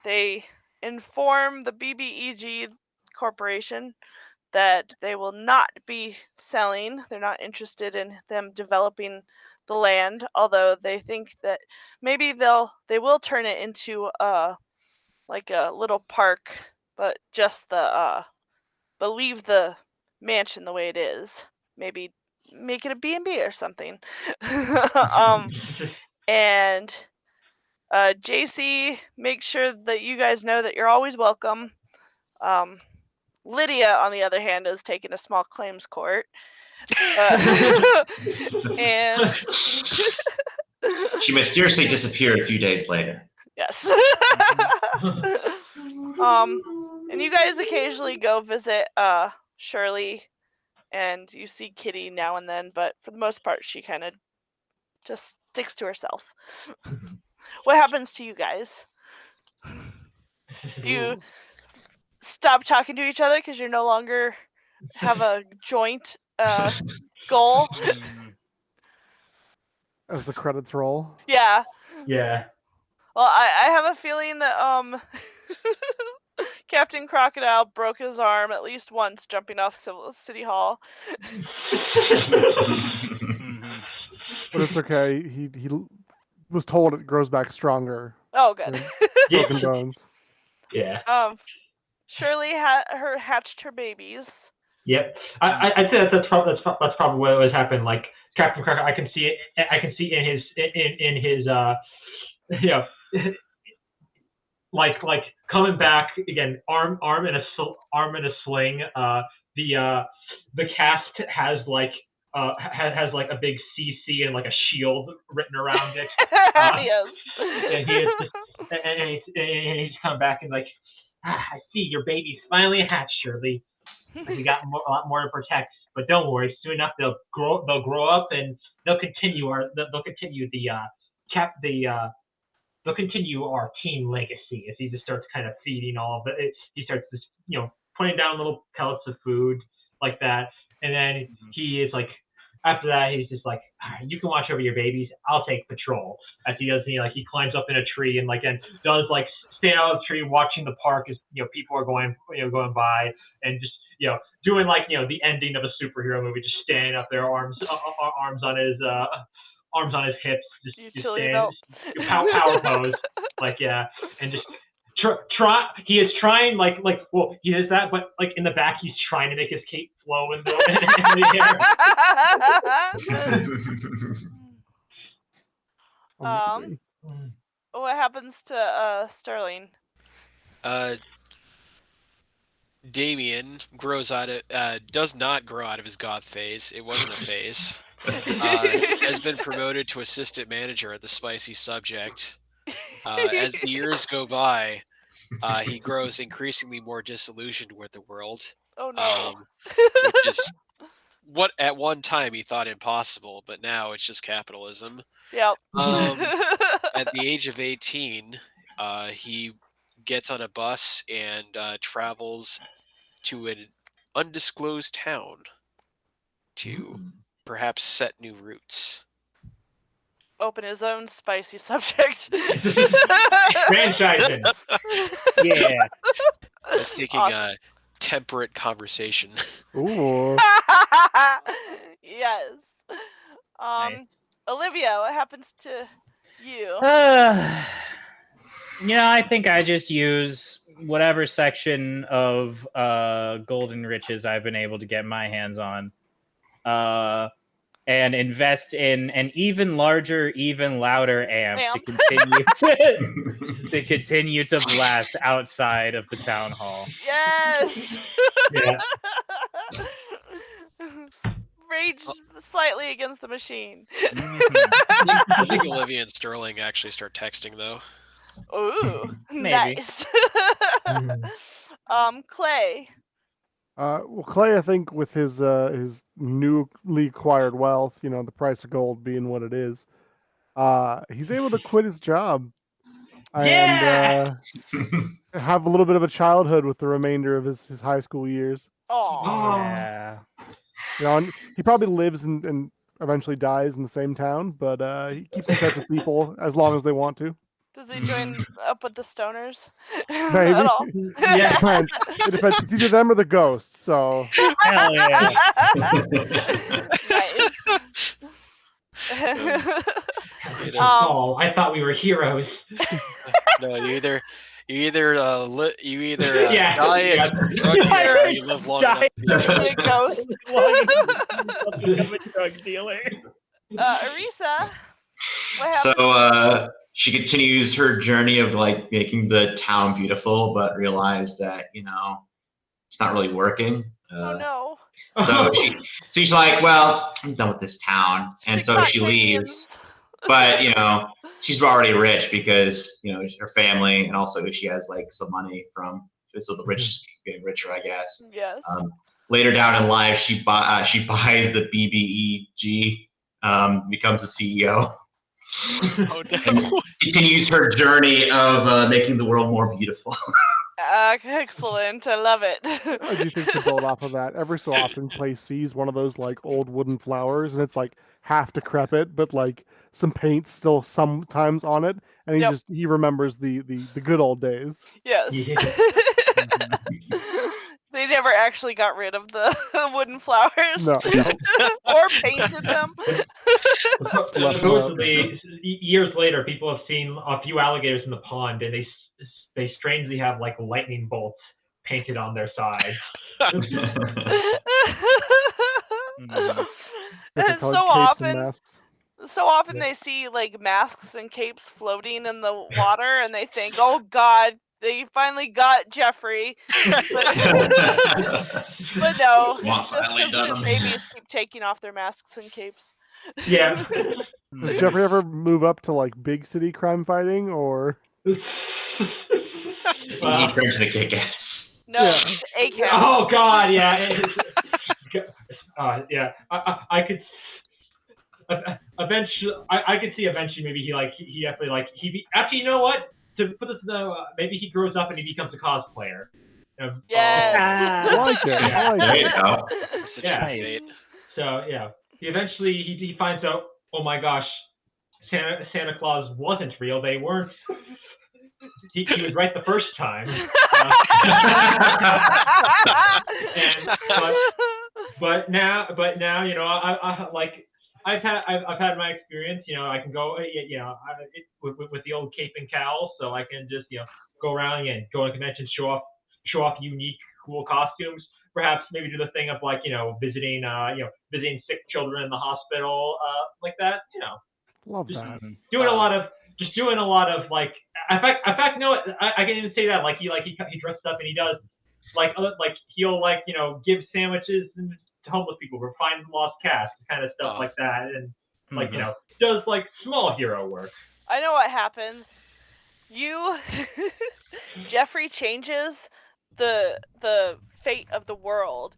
they inform the BBEG Corporation that they will not be selling. They're not interested in them developing the land, although they think that maybe they will turn it into like a little park, but just but leave the mansion the way it is. Maybe make it a B&B or something. And JC, make sure that you guys know that you're always welcome. Lydia, on the other hand, is taking a small claims court. And she mysteriously disappeared a few days later. yes. And you guys occasionally go visit Shirley, and you see Kitty now and then, but for the most part, she kind of just sticks to herself. What happens to you guys? Do you stop talking to each other because you no longer have a joint goal? As the credits roll. Yeah. Yeah. Well, I have a feeling that Captain Crocodile broke his arm at least once jumping off City Hall. But it's okay. He was told it grows back stronger. Oh, good. Broken bones. Yeah. Shirley hatched her babies. Yep. I'd say that's probably what was happened. Like Captain Cracker, I can see it. I can see in his you know, like coming back again, arm in a sling. The cast has like a big CC and like a shield written around it. Yes. And he is just, and he's coming back and like, I see your baby's finally hatched, Shirley. We got a lot more to protect, but don't worry. Soon enough, they'll grow up and they'll continue our team legacy. As he just starts kind of feeding all of it, he starts just putting down little pellets of food like that, and then he is like, after that, he's just like, all right, you can watch over your babies. I'll take patrol. As he does, he climbs up in a tree and does stand out of the tree watching the park as people are going by and just doing the ending of a superhero movie, just standing up there, arms on his hips, just stand, power pose, and just try. He is trying he does that, but in the back he's trying to make his cape flow in the Amazing. What happens to Sterling? Damien does not grow out of his goth phase. It wasn't a phase. Has been promoted to assistant manager at the Spicy Subject. As the years go by, he grows increasingly more disillusioned with the world. Oh no! Which is what at one time he thought impossible, but now it's just capitalism. Yep. At the age of 18, he gets on a bus and travels to an undisclosed town to perhaps set new roots. Open his own Spicy Subject. Franchising. Yeah. I was thinking temperate conversation. Ooh. Yes. Nice. Olivia, what happens to you? I think I just use whatever section of golden riches I've been able to get my hands on, and invest in an even larger, even louder amp. To continue to blast outside of the town hall. Yes. Yeah. Rage slightly against the machine. I think Olivia and Sterling actually start texting though. Ooh, Maybe. nice. Clay. Well, Clay, I think with his newly acquired wealth, the price of gold being what it is, he's able to quit his job and have a little bit of a childhood with the remainder of his high school years. Oh. Yeah. And he probably lives and eventually dies in the same town, but he keeps in touch with people as long as they want to. Does he join up with the stoners? Maybe. At all? Yeah, it depends. It depends. It's either them or the ghosts. So. Hell yeah. I thought we were heroes. No, you either Yeah, die a drug dealer or you live long enough to be a ghost. Ghost. Become a drug dealer. Arisa, what happened? So she continues her journey of making the town beautiful, but realized that it's not really working. Oh no. So she's like, well, I'm done with this town, and so she leaves. But she's already rich because her family, and also she has some money from so the rich just keep getting richer, I guess. Yes. Later down in life, she buys the BBEG, becomes a CEO. Oh no. And continues her journey of making the world more beautiful. Excellent. I love it. I do think to build off of that, every so often Clay sees one of those like old wooden flowers, and it's like half decrepit, but like some paint still sometimes on it, and Yep. he remembers the good old days. Yes. Yeah. They never actually got rid of the wooden flowers No. or painted them. Supposedly, years later, people have seen a few alligators in the pond, and they strangely have like lightning bolts painted on their sides. And so often they see like masks and capes floating in the water, and they think, "Oh God, they finally got Jeffrey." But no, it's just because his babies keep taking off their masks and capes. Yeah. Does Jeffrey ever move up to like big city crime fighting, or? He turns into kick-ass. No, A-cam. Oh God, yeah. Yeah. I could. Eventually, I could see eventually maybe he definitely actually, you know what? To put this maybe he grows up and he becomes a cosplayer. Yes. I like it. I like There it. you go. It's a true fate. So yeah, eventually he finds out. Oh my gosh, Santa Claus wasn't real. They weren't. He was right the first time. But now, you know, I've had my experience. You know, I can go, with the old cape and cowl, so I can just go around and go to conventions, show off unique, cool costumes. Perhaps maybe do the thing of visiting sick children in the hospital, like that. Love that. Doing a lot of like. In fact, no, I can even say that he dresses up and he does he'll give sandwiches to homeless people or find lost cats, kind of stuff like that, and does small hero work. I know what happens. Jeffrey changes the fate of the world.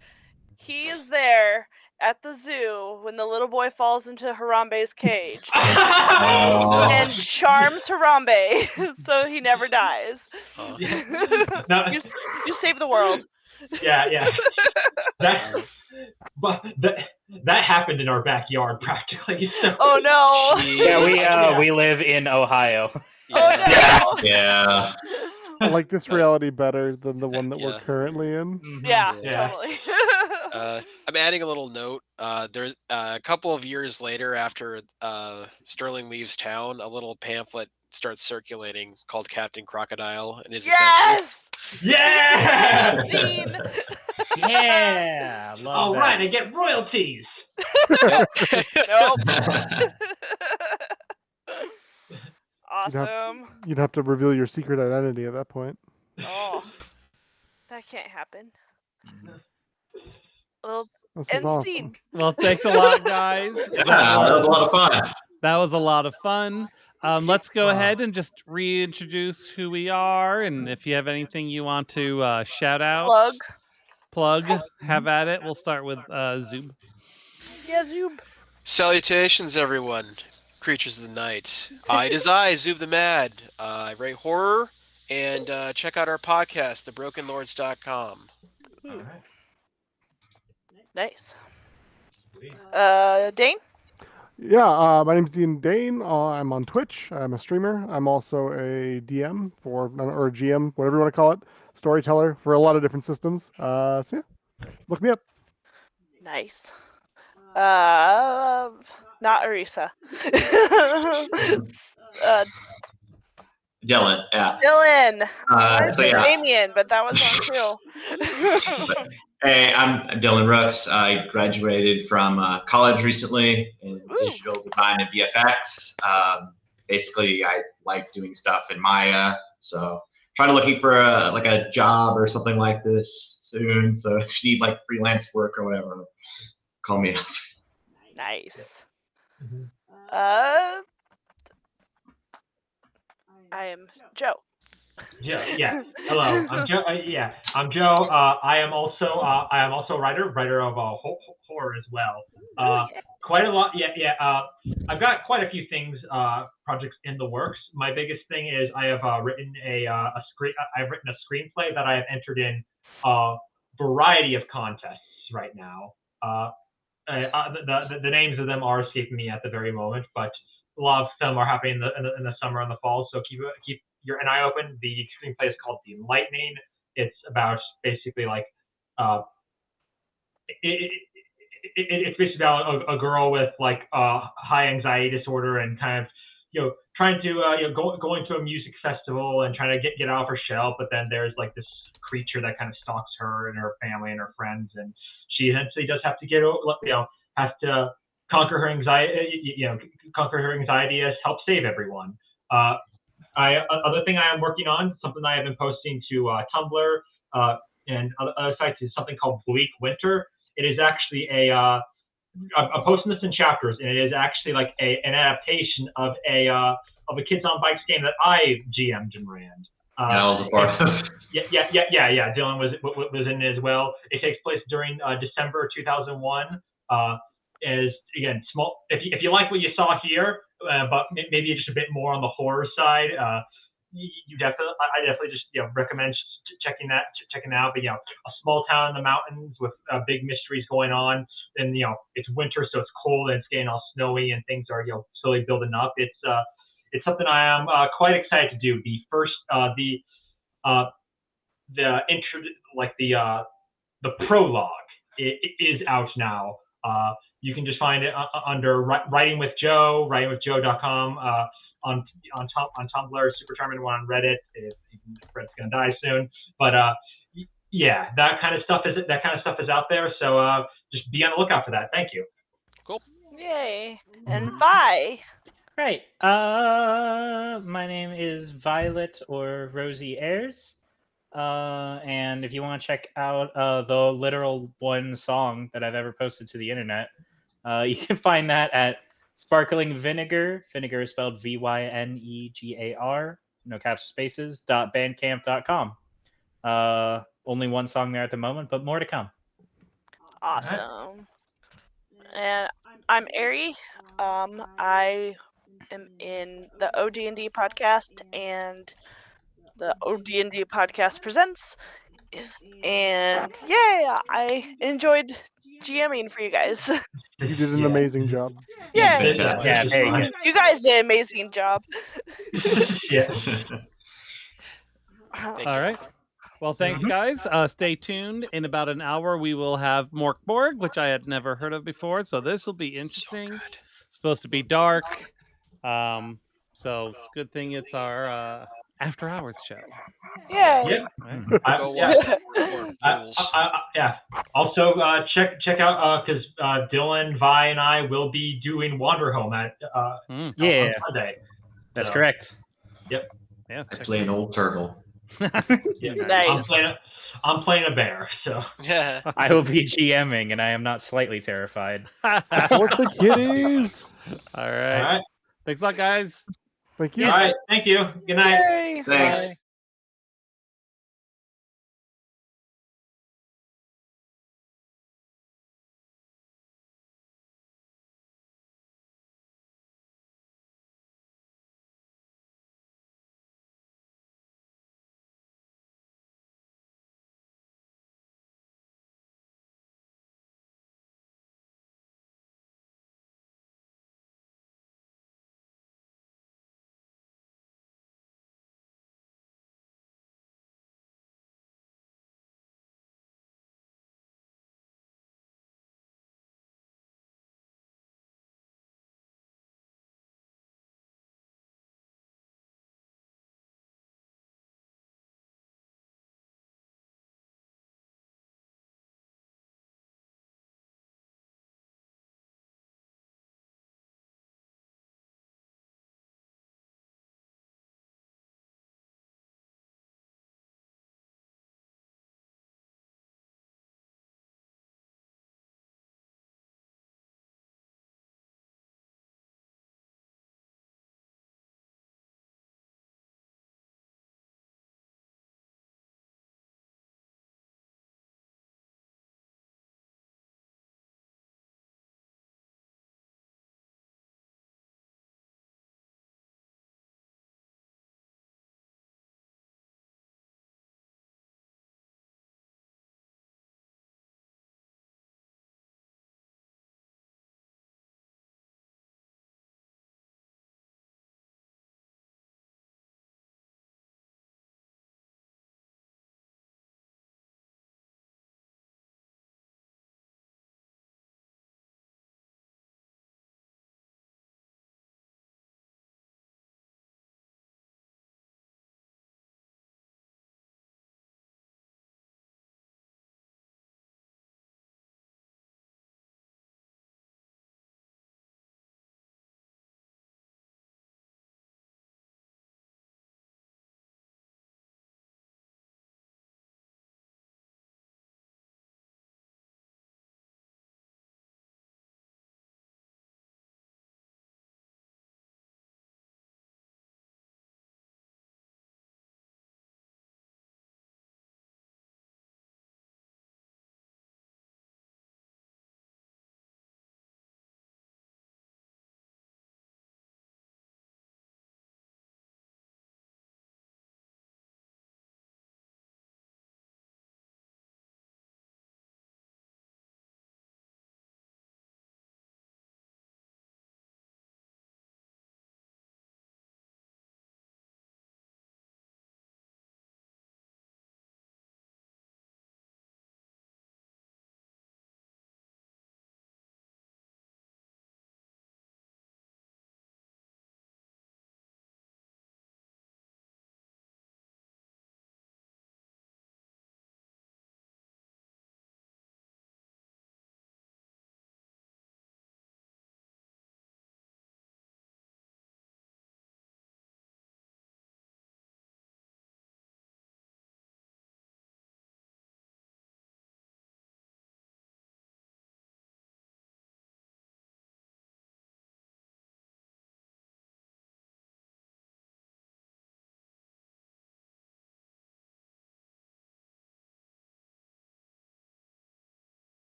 He is there at the zoo when the little boy falls into Harambe's cage and charms Harambe so he never dies. You save the world. Yeah. That happened in our backyard practically. So. Oh no! Yeah, we live in Ohio. Oh no! Yeah. I like this reality better than the one that we're currently in. Yeah. Totally. I'm adding a little note. There's a couple of years later, after Sterling leaves town, a little pamphlet starts circulating called Captain Crocodile and his adventures. Yeah! Scene! Yeah! All right, I get royalties. Nope. Awesome. You'd have to reveal your secret identity at that point. Oh, that can't happen. Well, This was scene. awesome. Well, thanks a lot, guys. That was a lot of fun. That was a lot of fun. Let's go ahead and just reintroduce who we are, and if you have anything you want to shout out, plug, have at it. We'll start with Zoob. Yeah, Zoob. Salutations, everyone. Creatures of the night. It is I, Zoob the Mad. I write horror, and check out our podcast, thebrokenlords.com. All right. Nice. Dane? Yeah, my name's Dean Dane. I'm on Twitch. I'm a streamer. I'm also a DM or a GM, whatever you want to call it, storyteller for a lot of different systems. So yeah, look me up. Nice. Not Arisa. Dylan, yeah. Dylan. So yeah. Damien, but that was on too. Hey, I'm Dylan Rooks. I graduated from college recently in digital design and VFX. Basically, I like doing stuff in Maya, so trying to looking for a job or something like this soon. So if you need freelance work or whatever, call me up. Nice. Mm-hmm. I am Joe. Yeah. Hello, I'm Joe. I'm Joe. I am also a writer of horror as well. Quite a lot. I've got quite a few things projects in the works. My biggest thing is I have written I've written a screenplay that I have entered in a variety of contests right now. The names of them are escaping me at the very moment, but a lot of them are happening in the summer and the fall. So keep an eye open. The screenplay is called The Lightning. It's about basically like it's basically about a girl with like high anxiety disorder and kind of trying to going to a music festival and trying to get out of her shell, but then there's like this creature that kind of stalks her and her family and her friends, and she eventually does have to have to conquer her anxiety as help save everyone. Other thing I am working on, something I have been posting to Tumblr and other sites, is something called Bleak Winter. It is actually I'm posting this in chapters, and it is actually like an adaptation of a Kids on Bikes game that I GM'd and ran. That was a part of. Yeah. Dylan was in it as well. It takes place during December 2001. Is again small. If you like what you saw here, but maybe just a bit more on the horror side, I definitely just recommend checking that out. But a small town in the mountains with big mysteries going on. And it's winter, so it's cold and it's getting all snowy, and things are slowly building up. It's something I am quite excited to do. The first the prologue is out now. You can just find it under Writing with Joe, writingwithjoe.com, on Tumblr, Super Charming one on Reddit. Reddit's gonna die soon, but that kind of stuff is out there. So just be on the lookout for that. Thank you. Cool. Yay! And Vi. Right. My name is Violet or Rosie Ayres. And if you want to check out the literal one song that I've ever posted to the internet, you can find that at Sparkling Vinegar. Vinegar is spelled VYNEGAR, no caps or spaces, .bandcamp.com. Only one song there at the moment, but more to come. Awesome. And I'm Ari. I am in the OD&D podcast and the OD&D podcast presents. And I enjoyed GMing for you guys. You did an amazing job. Yeah, very good. You guys did an amazing job. Yeah. All right. Well, thanks, guys. Stay tuned. In about an hour, we will have Morkborg, which I had never heard of before. So this will be interesting. It's supposed to be dark. So it's a good thing it's our after hours show. Yeah. Right. Go watch Fools. Also, check out because Dylan, Vi, and I will be doing Wanderhome at on Sunday. That's correct. Yep. Yeah. I play an old turtle. Nice. I'm playing a bear, so Yeah. I will be GMing, and I am not slightly terrified. Support the kiddies. All right. Thanks a lot, guys. Thank you. All right. Thank you. Good night. Yay. Thanks. Bye.